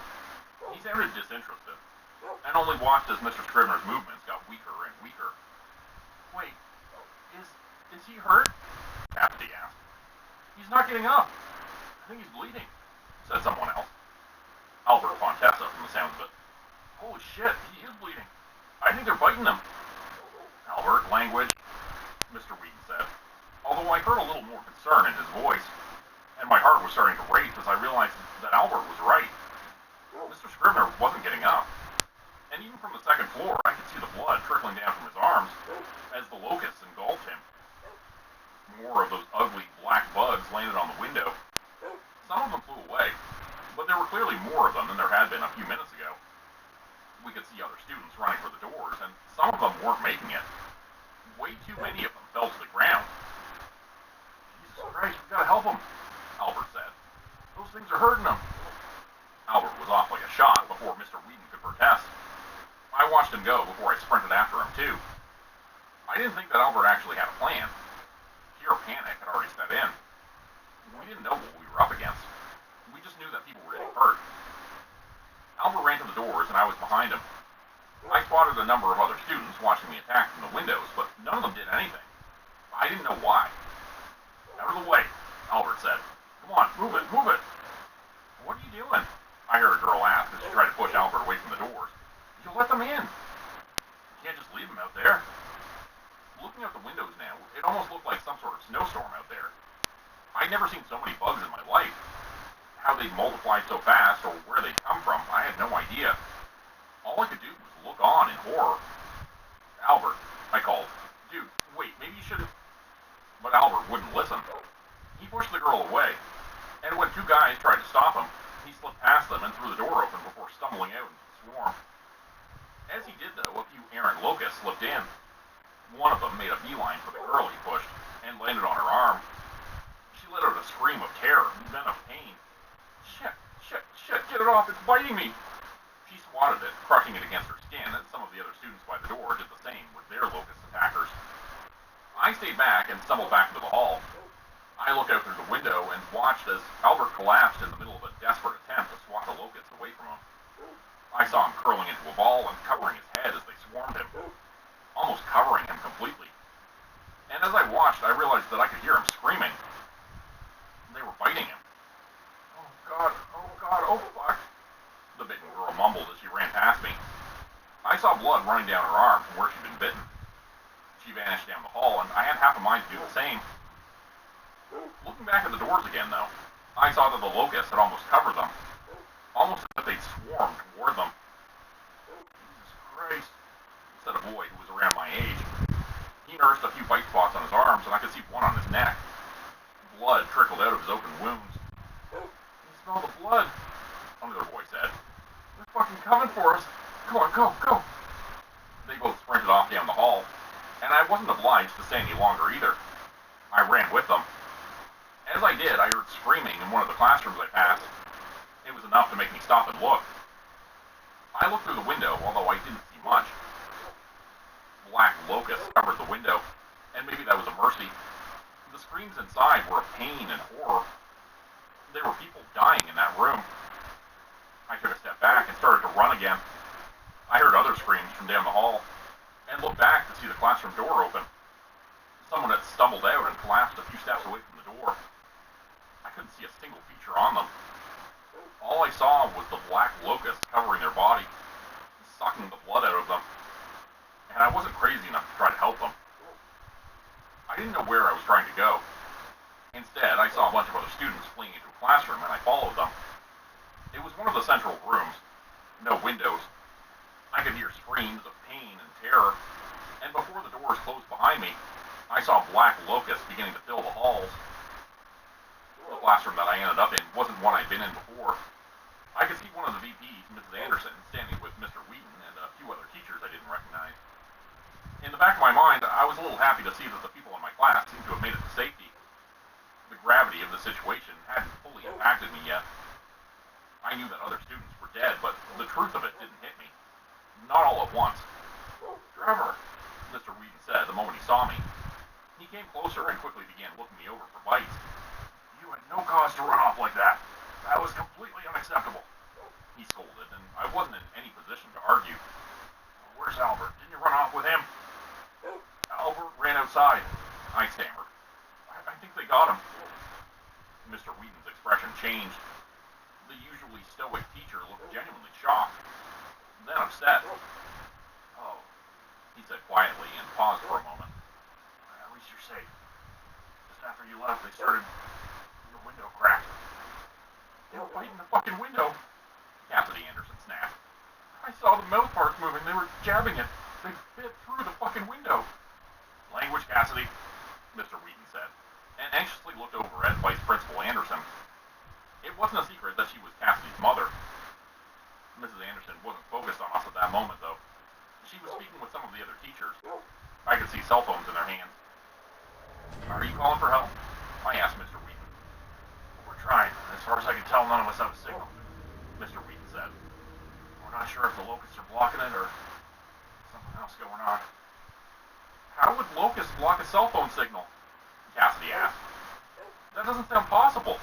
S8: He sounded disinterested, and only watched as Mr. Scrivener's movements got weaker and weaker. Wait, is he hurt? Cassidy asked. He's not getting up. I think he's bleeding, said someone else. Albert Fontessa from the sound of it. Holy shit, he is bleeding. I think they're biting him. Albert, language, Mr. Wheaton said, although I heard a little more concern in his voice, and my heart was starting to race as I realized that Albert was right. Mr. Scrivener wasn't getting up, and even from the second floor I could see the blood trickling down from his arms as the locusts engulfed him. More of those ugly black bugs landed on the window. Some of them flew away, but there were clearly more of them than there had been a few minutes ago. We could see other students running for the doors, and some of them weren't making it. Way too many of them fell to the ground. Jesus Christ, we've got to help them, Albert said. Those things are hurting them. Albert was off like a shot before Mr. Wheaton could protest. I watched him go before I sprinted after him, too. I didn't think that Albert actually had a plan. Pure panic had already set in. We didn't know what we were up against. We just knew that people were getting hurt. Albert ran to the doors, and I was behind him. I spotted a number of other students watching the attack from the windows, but none of them did anything. I didn't know why. Out of the way, Albert said. Come on, move it, move it. What are you doing? I heard a girl ask as she tried to push Albert away from the doors. You let them in. You can't just leave them out there. Looking out the windows now, it almost looked like some sort of snowstorm out there. I'd never seen so many bugs in my life. How they multiplied so fast, or where they come from, I had no idea. All I could do was look on in horror. Albert, I called. Dude, wait, maybe you should have... But Albert wouldn't listen. He pushed the girl away, and when two guys tried to stop him, he slipped past them and threw the door open before stumbling out into the swarm. As he did, though, a few errant locusts slipped in. One of them made a beeline for the girl he pushed, and landed on her arm. She let out a scream of terror, then of pain. Shit, get it off, it's biting me! She swatted it, crushing it against her skin, and some of the other students by the door did the same with their locust attackers. I stayed back and stumbled back into the hall. I looked out through the window and watched as Albert collapsed in the middle of a desperate attempt to swat the locusts away from him. I saw him curling into a ball and covering his head as they swarmed him. I realized that I could hear him screaming. They were biting him. Oh God, oh fuck, the bitten girl mumbled as she ran past me. I saw blood running down her arm from where she'd been bitten. She vanished down the hall, and I had half a mind to do the same. Looking back at the doors again, though, I saw that the locusts had almost covered them, almost as if they'd swarmed toward them. Jesus Christ, said a boy who was around my age. He nursed a few bite spots on his arms, and I could see one on his neck. Blood trickled out of his open wounds. You smell the blood, another boy said. They're fucking coming for us. Come on, go, go. They both sprinted off down the hall, and I wasn't obliged to stay any longer either. I ran with them. As I did, I heard screaming in one of the classrooms I passed. It was enough to make me stop and look. I looked through the window, although I didn't see much. Black locusts covered the window, and maybe that was a mercy. The screams inside were of pain and horror. There were people dying in that room. I took a step back and started to run again. I heard other screams from down the hall, and looked back to see the classroom door open. Someone had stumbled out and collapsed a few steps away from the door. I couldn't see a single feature on them. All I saw was the black locusts covering their body, sucking the blood out of them. And I wasn't crazy enough to try to help them. I didn't know where I was trying to go. Instead, I saw a bunch of other students fleeing into a classroom, and I followed them. It was one of the central rooms. No windows. I could hear screams of pain and terror, and before the doors closed behind me, I saw black locusts beginning to fill the halls. The classroom that I ended up in wasn't one I'd been in before. I could see one of the VPs, Mrs. Anderson, standing with Mr. Wheaton and a few other teachers I didn't recognize. In the back of my mind, I was a little happy to see that the people in my class seemed to have made it to safety. The gravity of the situation hadn't fully impacted me yet. I knew that other students were dead, but the truth of it didn't hit me. Not all at once. Trevor, Mr. Wheaton said the moment he saw me. He came closer and quickly began looking me over for bites. You had no cause to run off like that. That was completely unacceptable. He scolded, and I wasn't in any position to argue. Where's Albert? Didn't you run off with him? Albert ran outside, I stammered. I think they got him. Mr. Wheaton's expression changed. The usually stoic teacher looked genuinely shocked, then upset. Oh, he said quietly and paused for a moment. At least you're safe. Just after you left, they started... the window cracked. They were biting the fucking window. Cassidy Anderson snapped. I saw the mouth parts moving. They were jabbing it. They bit through the fucking window. Language, Cassidy, Mr. Wheaton said, and anxiously looked over at Vice Principal Anderson. It wasn't a secret that she was Cassidy's mother. Mrs. Anderson wasn't focused on us at that moment, though. She was speaking with some of the other teachers. I could see cell phones in their hands. Are you calling for help? I asked Mr. Wheaton. We're trying. As far as I can tell, none of us have a signal, Mr. Wheaton said. We're not sure if the locusts are blocking it or something else going on. How would locusts block a cell phone signal? Cassidy asked. That doesn't sound possible.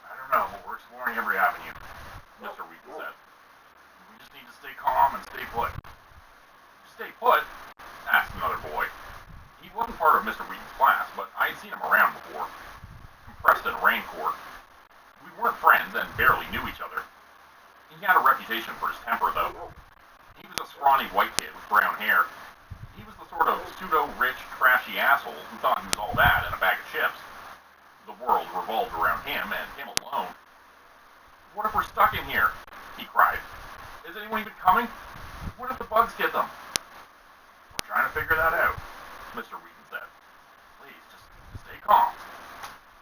S8: I don't know, but we're exploring every avenue, Mr. Wheaton said. We just need to stay calm and stay put. Stay put? Asked another boy. He wasn't part of Mr. Wheaton's class, but I had seen him around before. Preston Raincourt. We weren't friends and barely knew each other. He had a reputation for his temper, though. He was a scrawny white kid with brown hair. He was the sort of pseudo-rich, trashy asshole who thought he was all that in a bag of chips. The world revolved around him and him alone. What if we're stuck in here? He cried. Is anyone even coming? What if the bugs get them? We're trying to figure that out, Mr. Wheaton said. Please, just stay calm.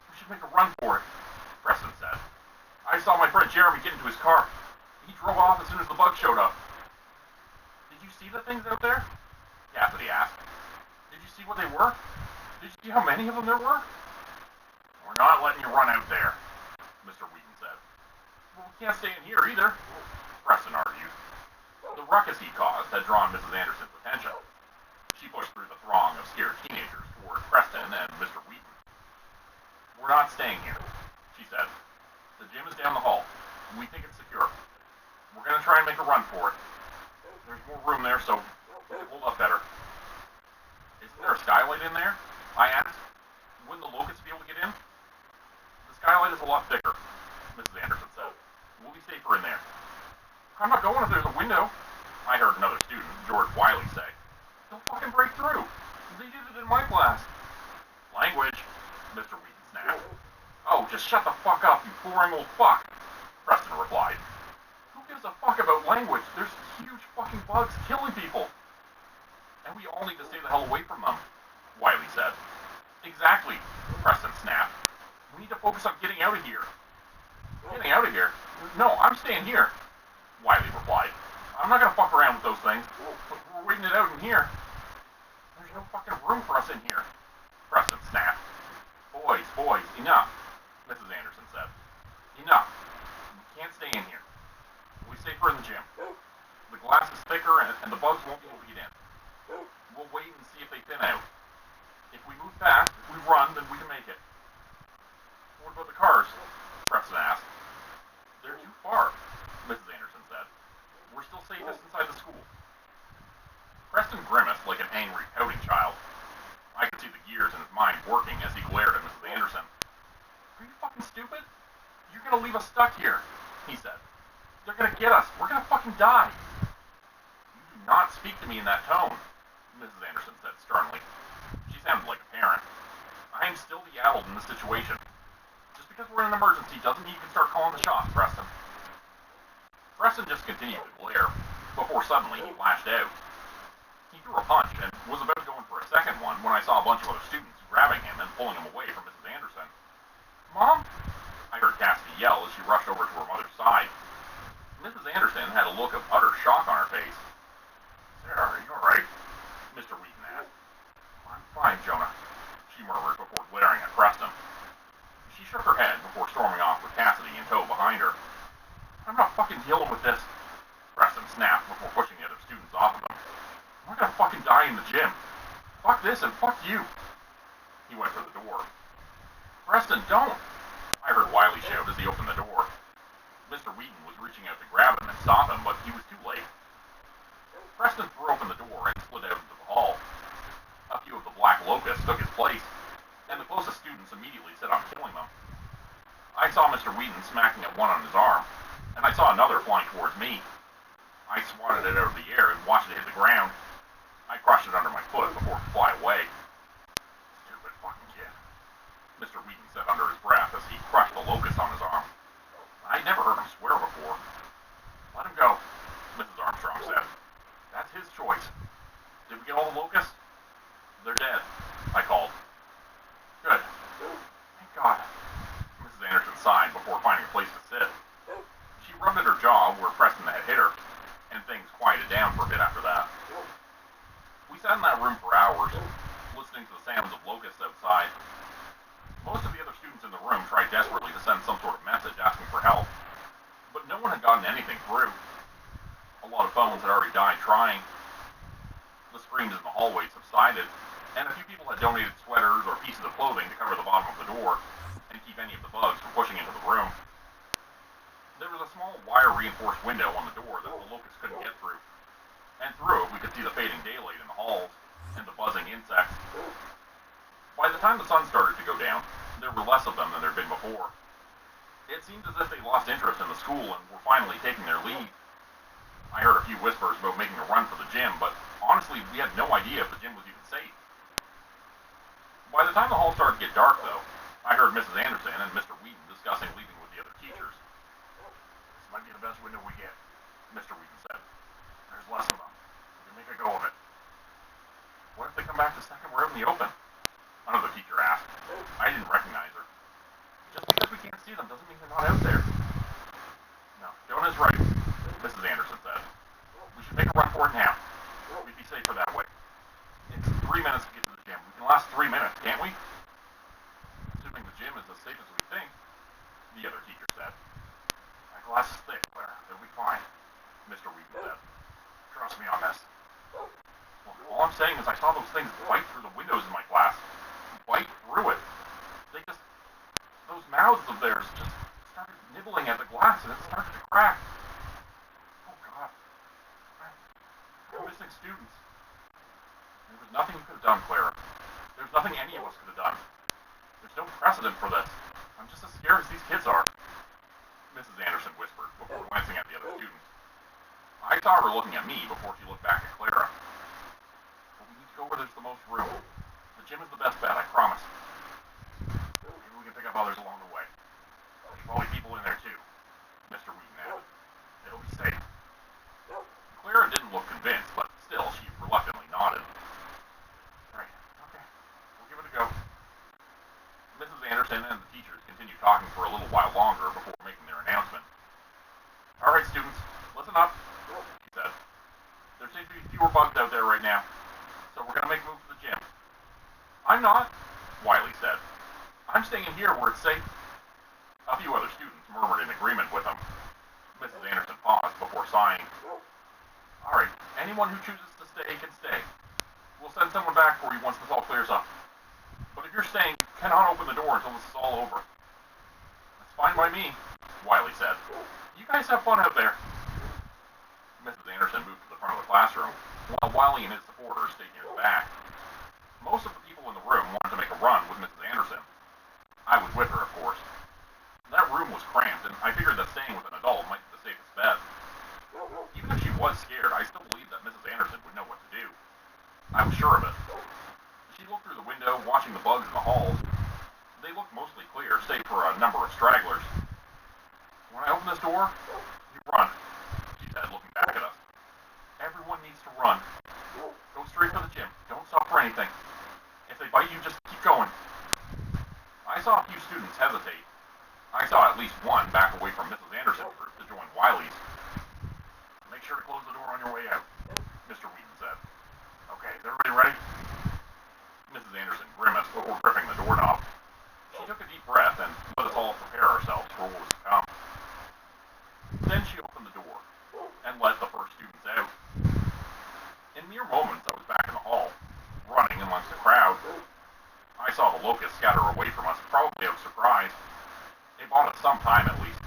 S8: We should make a run for it, Preston said. I saw my friend Jeremy get into his car. He drove off as soon as the bugs showed up. Did you see the things out there? Cassidy asked. Did you see what they were? Did you see how many of them there were? We're not letting you run out there, Mr. Wheaton said. Well, we can't stay in here either, Preston argued. The ruckus he caused had drawn Mrs. Anderson's attention. She pushed through the throng of scared teenagers toward Preston and Mr. Wheaton. We're not staying here, she said. The gym is down the hall, and we think it's secure. We're going to try and make a run for it. There's more room there, so we can hold up better. Isn't there a skylight in there? I asked, wouldn't the locusts be able to get in? The skylight is a lot thicker, Mrs. Anderson said. We'll be safer in there. I'm not going if there's a window, I heard another student, George Wiley, say. They'll fucking break through. They did it in my class. Language, Mr. Wheaton snapped. Oh, just shut the fuck up, you boring old fuck, Preston replied. Who gives a fuck about language? There's huge fucking bugs killing people. And we all need to stay the hell away from them, Wiley said. Exactly, Preston snapped. We need to focus on getting out of here. Getting out of here? No, I'm staying here, Wiley replied. I'm not gonna fuck around with those things. We're waiting it out in here. There's no fucking room for us in here, Preston snapped. Boys, enough, Mrs. Anderson said. Enough. We can't stay in here. We'll be safer in the gym. The glass is thicker and the bugs won't be able to get in. We'll wait and see if they thin out. If we move fast, if we run, then we can make it. What about the cars? Preston asked. They're too far, Mrs. Anderson said. We're still safest inside the school. Preston grimaced like an angry, pouting child. I could see the gears in his mind working as he glared at Mrs. Anderson. Are you fucking stupid? You're gonna leave us stuck here, he said. They're gonna get us. We're gonna fucking die. You do not speak to me in that tone, Mrs. Anderson said sternly. She sounded like a parent. I am still the adult in this situation. Just because we're in an emergency doesn't mean you can start calling the shots, Preston. Preston just continued to glare, before suddenly he lashed out. He threw a punch and was about to go in for a second one when I saw a bunch of other students grabbing him and pulling him away from Mrs. Anderson. Mom? I heard Cassidy yell as she rushed over to her mother's side. Mrs. Anderson had a look of utter shock on her face. Sarah, are you alright? Mr. Wheaton asked. I'm fine, Jonah, she murmured before glaring at Preston. She shook her head before storming off with Cassidy in tow behind her. I'm not fucking dealing with this, Preston snapped before pushing the other students off of him. I'm not gonna fucking die in the gym. Fuck this and fuck you. He went for the door. Preston, don't! I heard Wiley shout as he opened the door. Mr. Wheaton was reaching out to grab him and stop him, but he was too late. Preston threw open the door and slid out into the hall. A few of the black locusts took his place, and the closest students immediately set on killing them. I saw Mr. Wheaton smacking at one on his arm, and I saw another flying towards me. I swatted it out of the air and watched it hit the ground. I crushed it under my foot before it could fly away. Stupid fucking kid, Mr. Wheaton said under his breath as he crushed the locust on his arm. I'd never heard him swear before. Let him go, Mrs. Armstrong said. That's his choice. Did we get all the locusts? They're dead, I called. Good. Thank God, Mrs. Anderson sighed before finding a place to sit. She rubbed at her jaw where Preston had hit her, and things quieted down for a bit after that. We sat in that room for hours, listening to the sounds of locusts outside. Most of the other students in the room tried desperately to send some sort of message asking for help, but no one had gotten anything through. A lot of phones had already died trying. The screams in the hallway subsided, and a few people had donated sweaters or pieces of clothing to cover the bottom of the door and keep any of the bugs from pushing into the room. There was a small wire-reinforced window on the door that the locusts couldn't get through, and through it we could see the fading daylight in the halls and the buzzing insects. By the time the sun started to go down, there were less of them than there had been before. It seemed as if they lost interest in the school and were finally taking their leave. I heard a few whispers about making a run for the gym, but honestly, we had no idea if the gym was even safe. By the time the hall started to get dark, though, I heard Mrs. Anderson and Mr. Wheaton discussing leaving with the other teachers. This might be the best window we get, Mr. Wheaton said. There's less of them. We can make a go of it. What if they come back the second we're out in the open? Another teacher asked. I didn't recognize her. Just because we can't see them doesn't mean they're not out there. No, Jonah's right, Mrs. Anderson said. We should make a run for it now. We'd be safer that way. It's 3 minutes to get to the gym. We can last 3 minutes, can't we? Assuming the gym is as safe as we think, the other teacher said. My glass is thick, Claire. They'll be fine, Mr. Wheaton said. Trust me on this. Well, all I'm saying is I saw those things bite through the windows in my class. Bite through it. Those mouths of theirs just started nibbling at the glass and it started to crack. Oh God. I'm missing students. There was nothing you could have done, Clara. There's There's nothing any of us could have done. There's no precedent for this. I'm just as scared as these kids are, Mrs. Anderson whispered before glancing at the other students. I saw her looking at me before she looked back at Clara. But we need to go where there's the most room. The gym is the best bet, I promise. Maybe we can pick up others along the way. There's probably people in there too, Mr. Wheaton added. It'll be safe. Clara didn't look convinced, but still she reluctantly nodded. Right, okay. We'll give it a go. Mrs. Anderson and the teachers continued talking for a little while longer before making their announcement. All right, students, listen up, she said. There seems to be fewer bugs out there right now, so we're going to make a move to the gym. I'm not, Wiley said. I'm staying in here where it's safe. A few other students murmured in agreement with him. Mrs. Anderson paused before sighing. All right, anyone who chooses to stay can stay. We'll send someone back for you once this all clears up. But if you're staying, you cannot open the door until this is all over. That's fine by me, Wiley said. You guys have fun out there. Mrs. Anderson moved to the front of the classroom, while Wiley and his supporters stayed near the back. Most of the people in the room wanted to make a run with Mrs. Anderson. I was with her, of course. That room was cramped, and I figured that staying with an adult might be the safest bet. Even if she was scared, I still believed that Mrs. Anderson would know what to do. I was sure of it. She looked through the window, watching the bugs in the halls. They looked mostly clear, save for a number of stragglers. When I open this door, you run, she said, looking back at us. Everyone needs to run. Go straight for the gym. Don't stop for anything. If they bite you, just keep going. I saw a few students hesitate. I saw at least one back away from Mrs. Anderson's group to join Wiley's. Make sure to close the door on your way out, Mr. Wheaton said. Okay, is everybody ready? Mrs. Anderson grimaced before gripping the doorknob. She took a deep breath and let us all prepare ourselves for what was to come. Then she opened the door and let the first students out. In mere moments, I was back in the hall, running amongst the crowd. I saw the locusts scatter away from us, probably out of surprise. They bought us some time at least.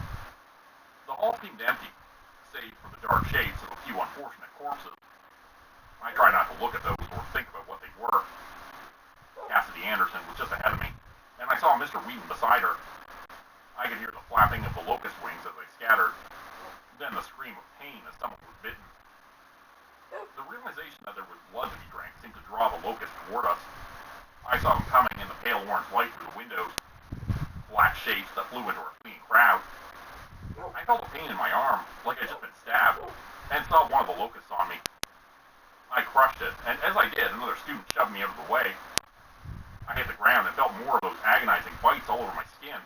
S8: The hall seemed empty, save for the dark shapes of a few unfortunate corpses. I tried not to look at those or think about what they were. Cassidy Anderson was just ahead of me, and I saw Mr. Wheaton beside her. I could hear the flapping of the locust wings as they scattered, then the scream of pain as someone was bitten. The realization that there was blood to be drank seemed to draw the locusts toward us. I saw them coming in the pale orange light through the windows, black shapes that flew into our fleeing crowd. I felt a pain in my arm, like I'd just been stabbed, and saw one of the locusts on me. I crushed it, and as I did, another student shoved me out of the way. I hit the ground and felt more of those agonizing bites all over my skin.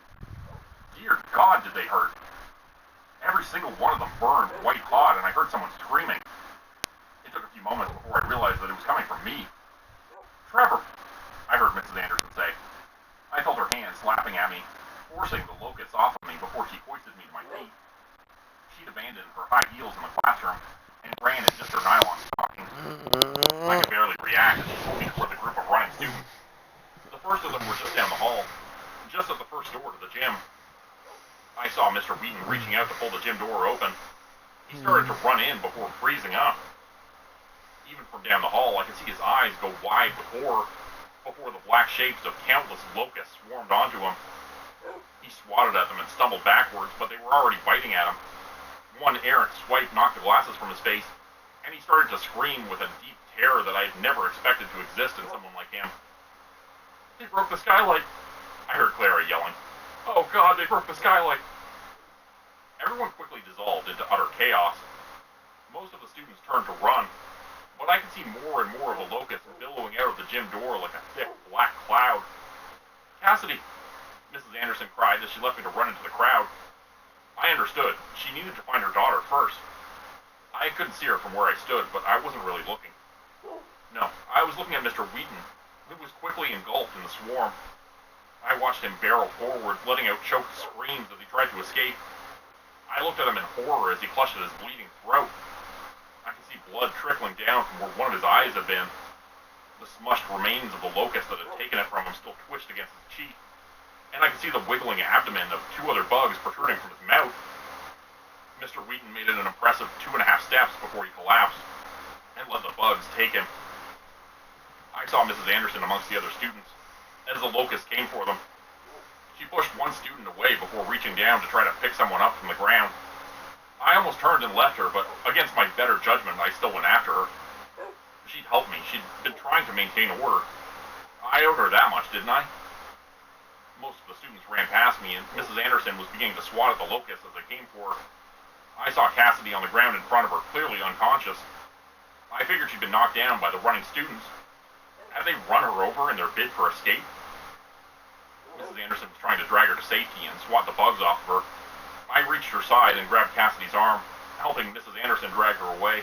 S8: Dear God, did they hurt. Every single one of them burned white hot, and I heard someone screaming. It took a few moments before I realized that it was coming from me. Trevor, I heard Mrs. Anderson say. I felt her hand slapping at me, forcing the locusts off of me before she hoisted me to my feet. She'd abandoned her high heels in the classroom and ran in just her nylon stockings. I could barely react as she pulled me toward the group of running students. The first of them were just down the hall, just at the first door to the gym. I saw Mr. Wheaton reaching out to pull the gym door open. He started to run in before freezing up. Even from down the hall, I could see his eyes go wide with horror before the black shapes of countless locusts swarmed onto him. He swatted at them and stumbled backwards, but they were already biting at him. One errant swipe knocked the glasses from his face, and he started to scream with a deep terror that I had never expected to exist in someone like him. They broke the skylight, I heard Clara yelling. Oh God, they broke the skylight. Everyone quickly dissolved into utter chaos. Most of the students turned to run, but I could see more and more of the locusts billowing out of the gym door like a thick black cloud. Cassidy, Mrs. Anderson cried as she left me to run into the crowd. I understood. She needed to find her daughter first. I couldn't see her from where I stood, but I wasn't really looking. No, I was looking at Mr. Wheaton, who was quickly engulfed in the swarm. I watched him barrel forward, letting out choked screams as he tried to escape. I looked at him in horror as he clutched at his bleeding throat. I could see blood trickling down from where one of his eyes had been. The smushed remains of the locust that had taken it from him still twitched against his cheek, and I could see the wiggling abdomen of two other bugs protruding from his mouth. Mr. Wheaton made it an impressive 2.5 steps before he collapsed, and let the bugs take him. I saw Mrs. Anderson amongst the other students as the locusts came for them. She pushed one student away before reaching down to try to pick someone up from the ground. I almost turned and left her, but against my better judgment, I still went after her. She'd helped me. She'd been trying to maintain order. I owed her that much, didn't I? Most of the students ran past me, and Mrs. Anderson was beginning to swat at the locusts as they came for her. I saw Cassidy on the ground in front of her, clearly unconscious. I figured she'd been knocked down by the running students. Had they run her over in their bid for escape? Mrs. Anderson was trying to drag her to safety and swat the bugs off of her. I reached her side and grabbed Cassidy's arm, helping Mrs. Anderson drag her away.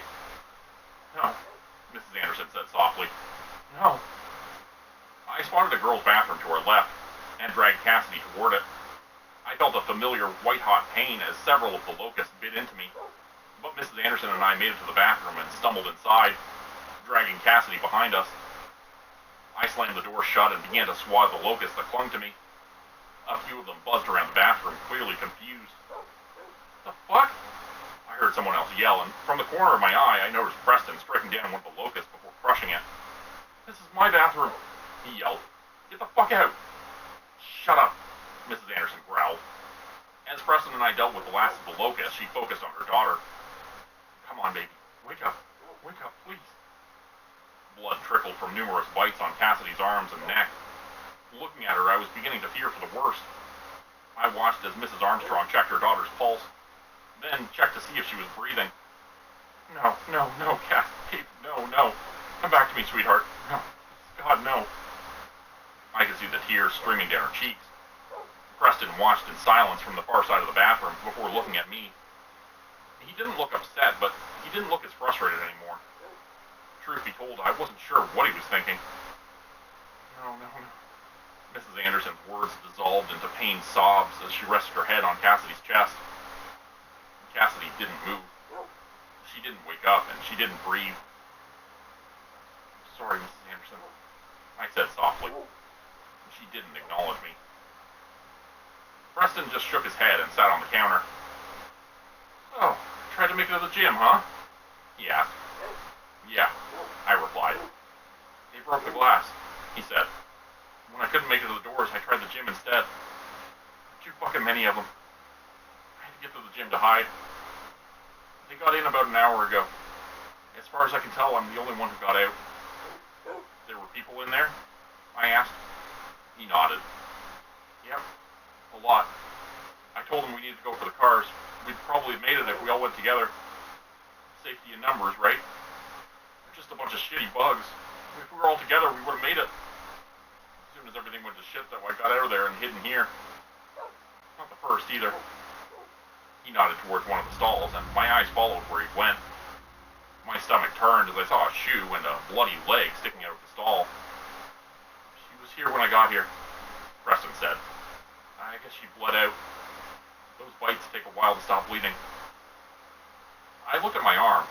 S8: No, Mrs. Anderson said softly. No. I spotted a girl's bathroom to her left and dragged Cassidy toward it. I felt a familiar white-hot pain as several of the locusts bit into me, but Mrs. Anderson and I made it to the bathroom and stumbled inside, dragging Cassidy behind us. I slammed the door shut and began to swat the locusts that clung to me. A few of them buzzed around the bathroom, clearly confused. The fuck? I heard someone else yell, and from the corner of my eye, I noticed Preston striking down one of the locusts before crushing it. This is my bathroom, he yelled. Get the fuck out. Shut up, Mrs. Anderson growled. As Preston and I dealt with the last of the locusts, she focused on her daughter. Come on, baby. Wake up, please. Blood trickled from numerous bites on Cassidy's arms and neck. Looking at her, I was beginning to fear for the worst. I watched as Mrs. Armstrong checked her daughter's pulse, then checked to see if she was breathing. No, Cass, no. Come back to me, sweetheart. No, God, no. I could see the tears streaming down her cheeks. Preston watched in silence from the far side of the bathroom before looking at me. He didn't look upset, but he didn't look as frustrated anymore. Truth be told, I wasn't sure what he was thinking. No. Mrs. Anderson's words dissolved into pained sobs as she rested her head on Cassidy's chest. Cassidy didn't move. She didn't wake up, and she didn't breathe. Sorry, Mrs. Anderson, I said softly. She didn't acknowledge me. Preston just shook his head and sat on the counter. So, tried to make it to the gym, huh? He asked. Yeah, I replied. They broke the glass, he said. When I couldn't make it to the doors, I tried the gym instead. Too fucking many of them. I had to get to the gym to hide. They got in about an hour ago. As far as I can tell, I'm the only one who got out. There were people in there? I asked. He nodded. Yep, a lot. I told him we needed to go for the cars. We'd probably have made it if we all went together. Safety in numbers, right? They're just a bunch of shitty bugs. If we were all together, we would have made it. As soon as everything went to shit, though, I got out of there and hid in here. Not the first, either. He nodded towards one of the stalls, and my eyes followed where he went. My stomach turned as I saw a shoe and a bloody leg sticking out of the stall. She was here when I got here, Preston said. I guess she bled out. Those bites take a while to stop bleeding. I looked at my arm,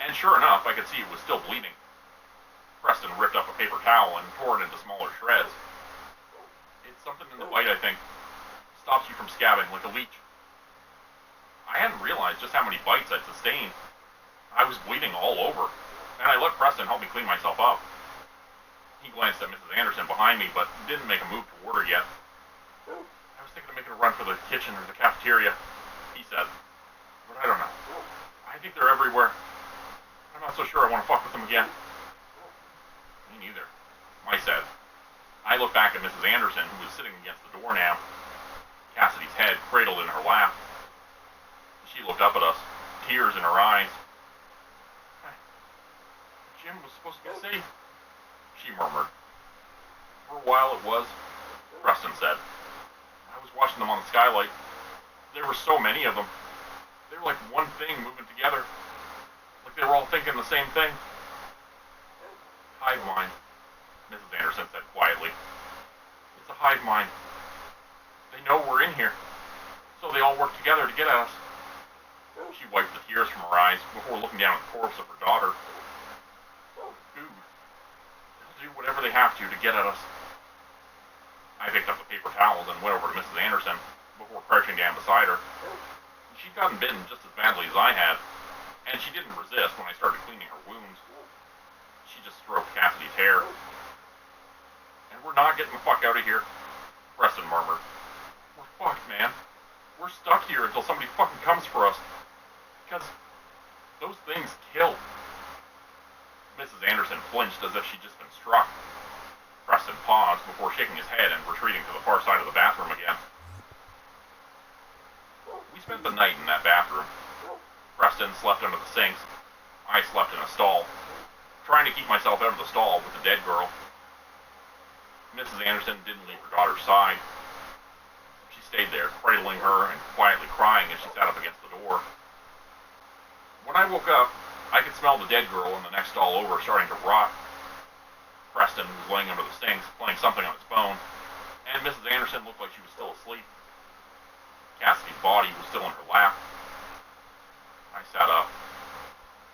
S8: and sure enough, I could see it was still bleeding. Preston ripped up a paper towel and tore it into smaller shreds. It's something in the bite, I think. Stops you from scabbing like a leech. I hadn't realized just how many bites I'd sustained. I was bleeding all over, and I let Preston help me clean myself up. He glanced at Mrs. Anderson behind me, but didn't make a move toward her yet. I was thinking of making a run for the kitchen or the cafeteria, he said. But I don't know. I think they're everywhere. I'm not so sure I want to fuck with them again. Me neither, I said. I looked back at Mrs. Anderson, who was sitting against the door now, Cassidy's head cradled in her lap. She looked up at us, tears in her eyes. The gym was supposed to be safe, she murmured. For a while it was, Preston said. I was watching them on the skylight. There were so many of them. They were like one thing moving together. Like they were all thinking the same thing. Hive mind, Mrs. Anderson said quietly. It's a hive mind. They know we're in here, so they all work together to get at us. She wiped the tears from her eyes before looking down at the corpse of her daughter. Food. They'll do whatever they have to get at us. I picked up the paper towels and went over to Mrs. Anderson before crouching down beside her. She'd gotten bitten just as badly as I had, and she didn't resist when I started cleaning her wounds. She just stroked Cassidy's hair, out of here? Preston murmured. We're fucked, man. We're stuck here until somebody fucking comes for us. Because those things kill. Mrs. Anderson flinched as if she'd just been struck. Preston paused before shaking his head and retreating to the far side of the bathroom again. We spent the night in that bathroom. Preston slept under the sinks. I slept in a stall, trying to keep myself out of the stall with the dead girl. Mrs. Anderson didn't leave her daughter's side. She stayed there, cradling her and quietly crying as she sat up against the door. When I woke up, I could smell the dead girl in the next stall over starting to rot. Preston was laying under the sinks, playing something on his phone, and Mrs. Anderson looked like she was still asleep. Cassidy's body was still in her lap. I sat up.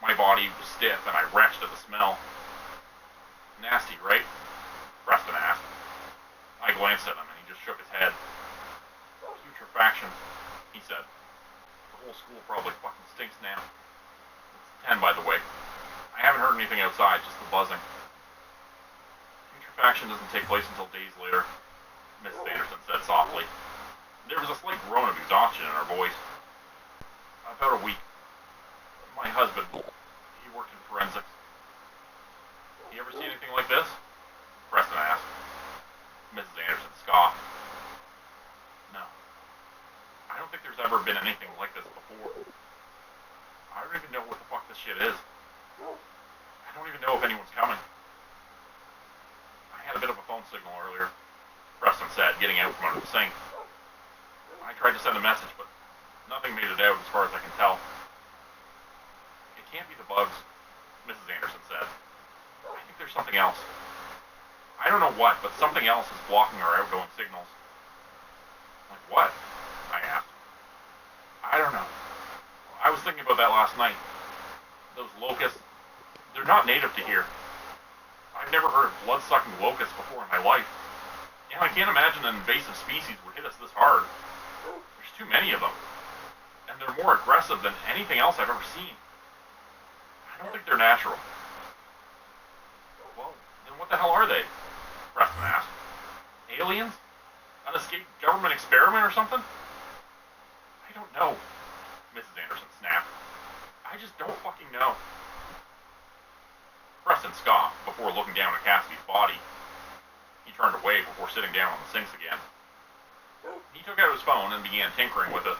S8: My body was stiff, and I retched at the smell. Nasty, right? Preston asked. I glanced at him, and he just shook his head. Putrefaction, he said. The whole school probably fucking stinks now. It's 10, by the way. I haven't heard anything outside, just the buzzing. Putrefaction doesn't take place until days later, Mrs. Anderson said softly. There was a slight groan of exhaustion in her voice. About a week. My husband, he worked in forensics. You ever see anything like this? Preston asked. Mrs. Anderson scoffed. No. I don't think there's ever been anything like this before. I don't even know what the fuck this shit is. I don't even know if anyone's coming. I had a bit of a phone signal earlier, Preston said, getting out from under the sink. I tried to send a message, but nothing made it out as far as I can tell. It can't be the bugs, Mrs. Anderson said. I think there's something else. I don't know what, but something else is blocking our outgoing signals. Like what? I asked. I don't know. I was thinking about that last night. Those locusts, they're not native to here. I've never heard of blood-sucking locusts before in my life. And I can't imagine an invasive species would hit us this hard. There's too many of them. And they're more aggressive than anything else I've ever seen. I don't think they're natural. Well, then what the hell are they? Preston asked. Aliens? An escaped government experiment or something? I don't know, Mrs. Anderson snapped. I just don't fucking know. Preston scoffed before looking down at Cassidy's body. He turned away before sitting down on the sinks again. He took out his phone and began tinkering with it.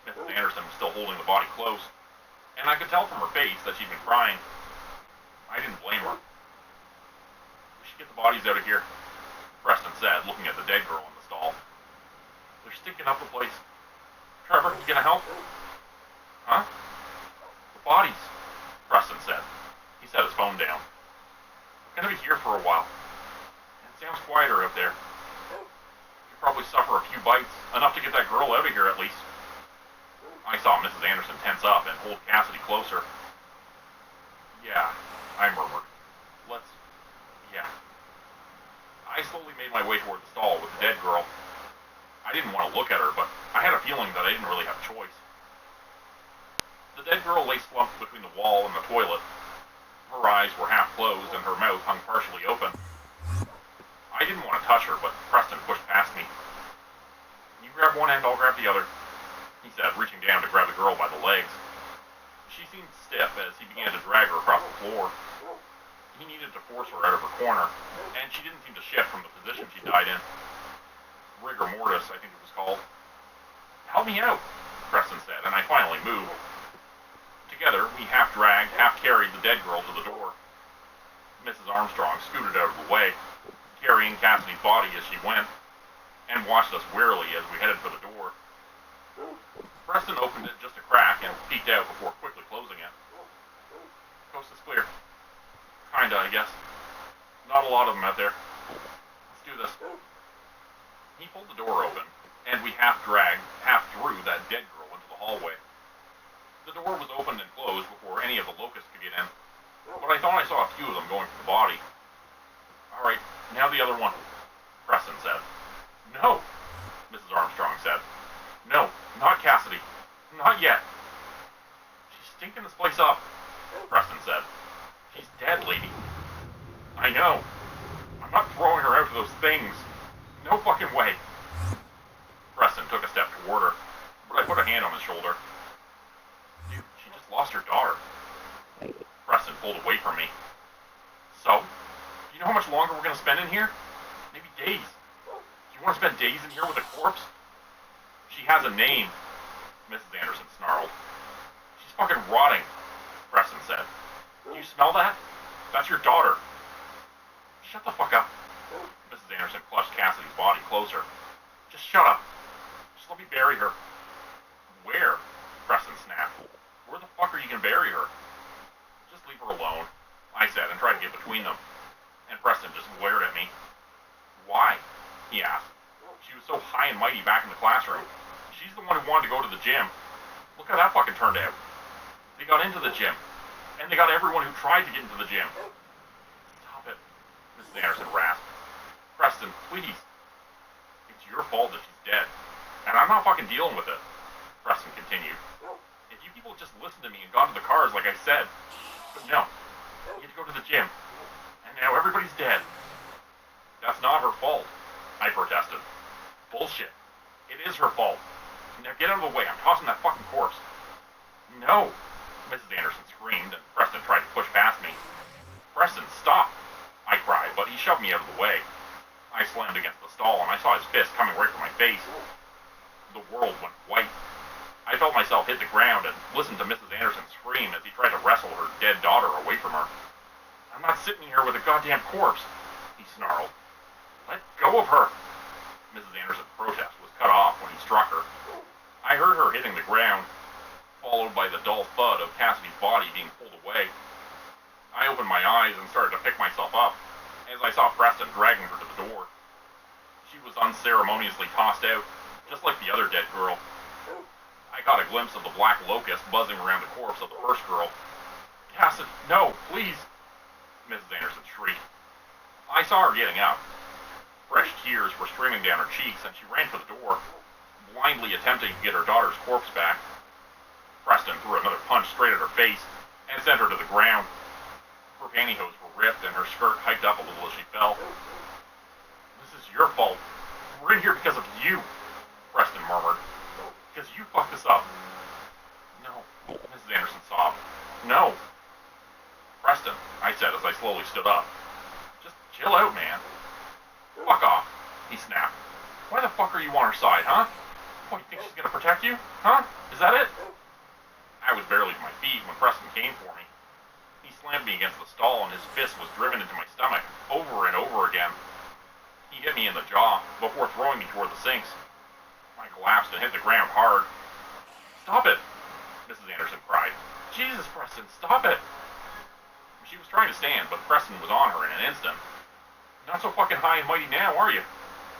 S8: Mrs. Anderson was still holding the body close, and I could tell from her face that she'd been crying. I didn't blame her. We should get the bodies out of here, Preston said, looking at the dead girl in the stall. They're stinking up the place. Trevor, you gonna help? Huh? The bodies, Preston said. He set his phone down. We're gonna be here for a while. And it sounds quieter up there. You'll probably suffer a few bites, enough to get that girl out of here at least. I saw Mrs. Anderson tense up and hold Cassidy closer. Yeah, I murmured. Yeah. I slowly made my way toward the stall with the dead girl. I didn't want to look at her, but I had a feeling that I didn't really have a choice. The dead girl lay slumped between the wall and the toilet. Her eyes were half closed and her mouth hung partially open. I didn't want to touch her, but Preston pushed past me. You grab one end, I'll grab the other, he said, reaching down to grab the girl by the legs. She seemed stiff as he began to drag her across the floor. He needed to force her out of her corner, and she didn't seem to shift from the position she died in. Rigor mortis, I think it was called. Help me out, Preston said, and I finally moved. Together, we half dragged, half carried the dead girl to the door. Mrs. Armstrong scooted out of the way, carrying Cassidy's body as she went, and watched us warily as we headed for the door. Preston opened it just a crack and peeked out before quickly closing it. Coast is clear. Kinda, I guess. Not a lot of them out there. Let's do this. He pulled the door open, and we half dragged, half threw that dead girl into the hallway. The door was opened and closed before any of the locusts could get in, but I thought I saw a few of them going for the body. Alright, now the other one, Preston said. No, Mrs. Armstrong said. No, not Cassidy. Not yet. She's stinking this place up, Preston said. She's dead, lady. I know. I'm not throwing her out to those things. No fucking way. Preston took a step toward her, but I put a hand on his shoulder. Dude, she just lost her daughter. Preston pulled away from me. So, do you know how much longer we're gonna spend in here? Maybe days. Do you want to spend days in here with a corpse? She has a name, Mrs. Anderson snarled. She's fucking rotting, Preston said. Do you smell that? That's your daughter. Shut the fuck up. Mrs. Anderson clutched Cassidy's body closer. Just shut up. Just let me bury her. Where? Preston snapped. Where the fuck are you gonna bury her? Just leave her alone, I said, and tried to get between them. And Preston just glared at me. Why? He asked. She was so high and mighty back in the classroom. She's the one who wanted to go to the gym. Look how that fucking turned out. They got into the gym. And they got everyone who tried to get into the gym. Stop it, Mrs. Anderson rasped. Preston, please. It's your fault that she's dead. And I'm not fucking dealing with it, Preston continued. If you people just listened to me and got to the cars like I said. But no. You had to go to the gym. And now everybody's dead. That's not her fault, I protested. Bullshit. It is her fault. Now get out of the way. I'm tossing that fucking corpse. No, Mrs. Anderson screamed, and Preston tried to push past me. Preston, stop, I cried, but he shoved me out of the way. I slammed against the stall, and I saw his fist coming right for my face. The world went white. I felt myself hit the ground and listened to Mrs. Anderson scream as he tried to wrestle her dead daughter away from her. I'm not sitting here with a goddamn corpse, he snarled. Let go of her. Mrs. Anderson's protest was cut off when he struck her. I heard her hitting the ground, followed by the dull thud of Cassidy's body being pulled away. I opened my eyes and started to pick myself up as I saw Preston dragging her to the door. She was unceremoniously tossed out, just like the other dead girl. I caught a glimpse of the black locust buzzing around the corpse of the first girl. Cassidy, no, please, Mrs. Anderson shrieked. I saw her getting up. Fresh tears were streaming down her cheeks, and she ran for the door, blindly attempting to get her daughter's corpse back. Preston threw another punch straight at her face and sent her to the ground. Her pantyhose were ripped, and her skirt hiked up a little as she fell. This is your fault. We're in here because of you, Preston murmured. Because you fucked us up. No, Mrs. Anderson sobbed. No. Preston, I said as I slowly stood up. Just chill out, man. Fuck off, he snapped. Why the fuck are you on her side, huh? What, you think she's gonna protect you? Huh? Is that it? I was barely to my feet when Preston came for me. He slammed me against the stall and his fist was driven into my stomach over and over again. He hit me in the jaw before throwing me toward the sinks. I collapsed and hit the ground hard. Stop it, Mrs. Anderson cried. Jesus, Preston, stop it. She was trying to stand, but Preston was on her in an instant. Not so fucking high and mighty now, are you?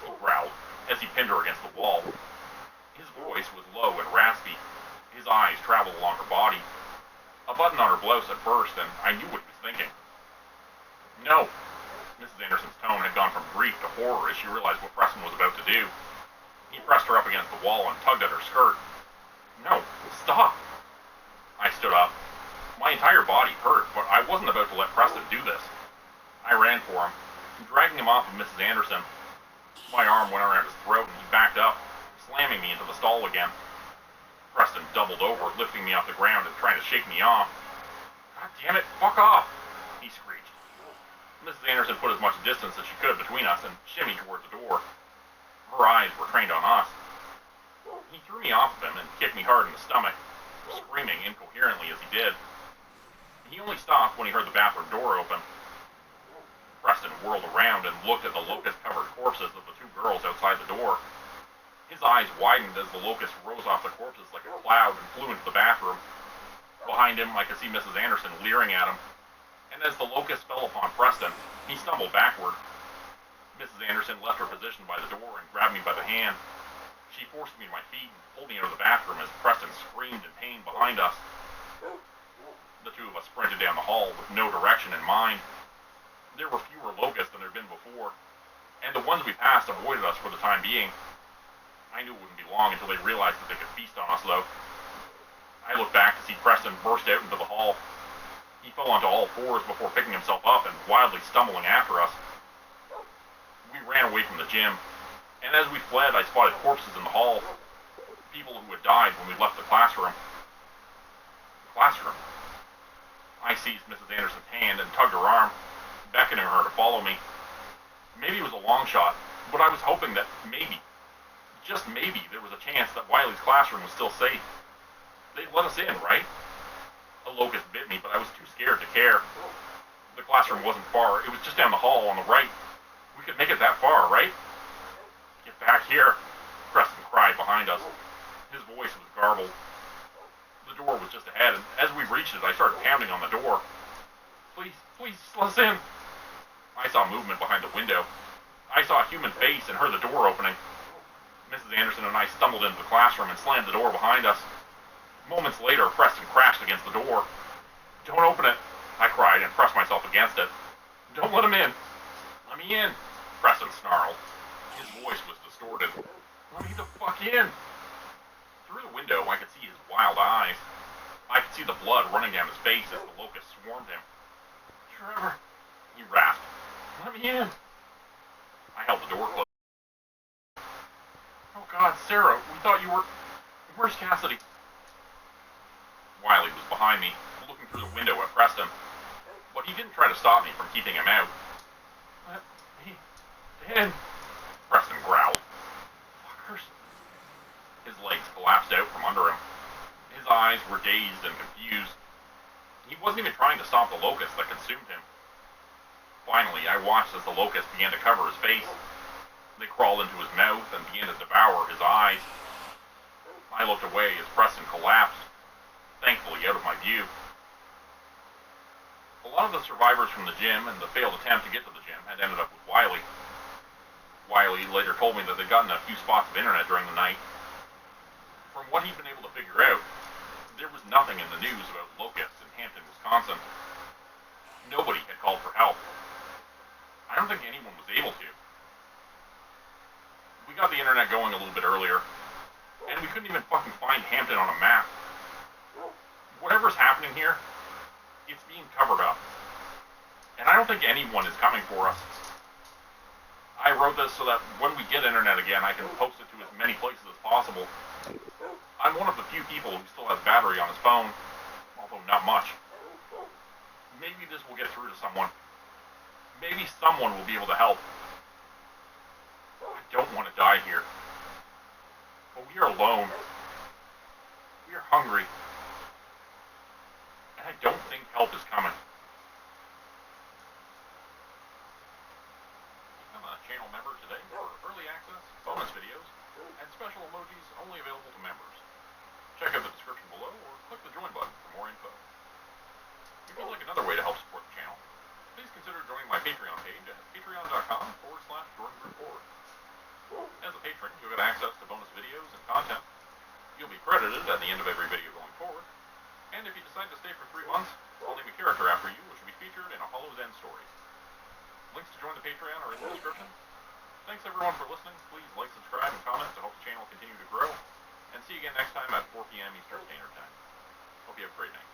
S8: He growled as he pinned her against the wall. His voice was low and raspy. His eyes traveled along her body. A button on her blouse had burst, and I knew what he was thinking. No. Mrs. Anderson's tone had gone from grief to horror as she realized what Preston was about to do. He pressed her up against the wall and tugged at her skirt. No, stop. I stood up. My entire body hurt, but I wasn't about to let Preston do this. I ran for him, dragging him off of Mrs. Anderson. My arm went around his throat and he backed up, slamming me into the stall again. Preston doubled over, lifting me off the ground and trying to shake me off. God damn it, fuck off, he screeched. Mrs. Anderson put as much distance as she could between us and shimmied towards the door. Her eyes were trained on us. He threw me off of him and kicked me hard in the stomach, screaming incoherently as he did. He only stopped when he heard the bathroom door open. Preston whirled around and looked at the locust-covered corpses of the two girls outside the door. His eyes widened as the locust rose off the corpses like a cloud and flew into the bathroom. Behind him, I could see Mrs. Anderson leering at him. And as the locust fell upon Preston, he stumbled backward. Mrs. Anderson left her position by the door and grabbed me by the hand. She forced me to my feet and pulled me out of the bathroom as Preston screamed in pain behind us. The two of us sprinted down the hall with no direction in mind. There were fewer locusts than there had been before, and the ones we passed avoided us for the time being. I knew it wouldn't be long until they realized that they could feast on us, though. I looked back to see Preston burst out into the hall. He fell onto all fours before picking himself up and wildly stumbling after us. We ran away from the gym, and as we fled, I spotted corpses in the hall. People who had died when we left the classroom. I seized Mrs. Anderson's hand and tugged her arm, beckoning her to follow me. Maybe it was a long shot, but I was hoping that maybe, just maybe, there was a chance that Wiley's classroom was still safe. They'd let us in, right? A locust bit me, but I was too scared to care. The classroom wasn't far. It was just down the hall on the right. We could make it that far, right? Get back here, Preston cried behind us. His voice was garbled. The door was just ahead, and as we reached it, I started pounding on the door. Please, please, let us in. I saw movement behind the window. I saw a human face and heard the door opening. Mrs. Anderson and I stumbled into the classroom and slammed the door behind us. Moments later, Preston crashed against the door. Don't open it, I cried and pressed myself against it. Don't let him in. Let me in, Preston snarled. His voice was distorted. Let me the fuck in. Through the window, I could see his wild eyes. I could see the blood running down his face as the locust swarmed him. Trevor, he rasped. Let me in. I held the door closed. Oh God, Sarah, we thought you were... Where's Cassidy? Wiley was behind me, looking through the window at Preston, but he didn't try to stop me from keeping him out. Let me in, Preston growled. Fuckers. His legs collapsed out from under him. His eyes were dazed and confused. He wasn't even trying to stop the locust that consumed him. Finally, I watched as the locust began to cover his face. They crawled into his mouth and began to devour his eyes. I looked away as Preston collapsed, thankfully out of my view. A lot of the survivors from the gym and the failed attempt to get to the gym had ended up with Wiley. Wiley later told me that they'd gotten a few spots of internet during the night. From what he'd been able to figure out, there was nothing in the news about locusts in Hampton, Wisconsin. Nobody had called for help. I don't think anyone was able to. We got the internet going a little bit earlier, and we couldn't even fucking find Hampton on a map. Whatever's happening here, it's being covered up. And I don't think anyone is coming for us. I wrote this so that when we get internet again, I can post it to as many places as possible. I'm one of the few people who still has battery on his phone, although not much. Maybe this will get through to someone. Maybe someone will be able to help. I don't want to die here. But we are alone. We are hungry. And I don't think help is coming. Become a channel member today for early access, bonus videos, and special emojis only available to members. Check out the description below or click the join button for more info. If you'd like another way to help support the channel, please consider joining my Patreon page at patreon.com/JordanGroupForward. As a patron, you'll get access to bonus videos and content. You'll be credited at the end of every video going forward. And if you decide to stay for 3 months, I'll name a character after you, which will be featured in a Hollow's End story. Links to join the Patreon are in the description. Thanks everyone for listening. Please like, subscribe, and comment to help the channel continue to grow. And see you again next time at 4 p.m. Eastern Standard Time. Hope you have a great night.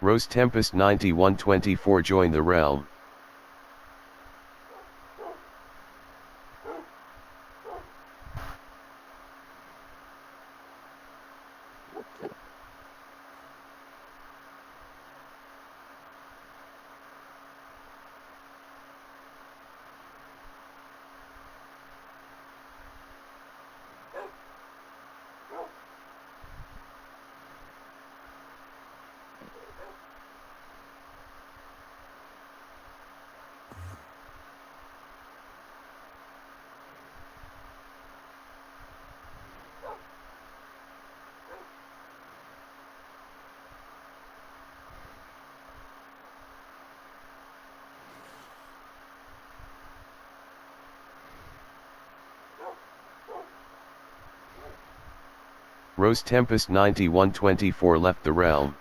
S4: Rose Tempest 9124 join the realm. Rose Tempest 9124 left the realm.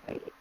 S6: Thank you.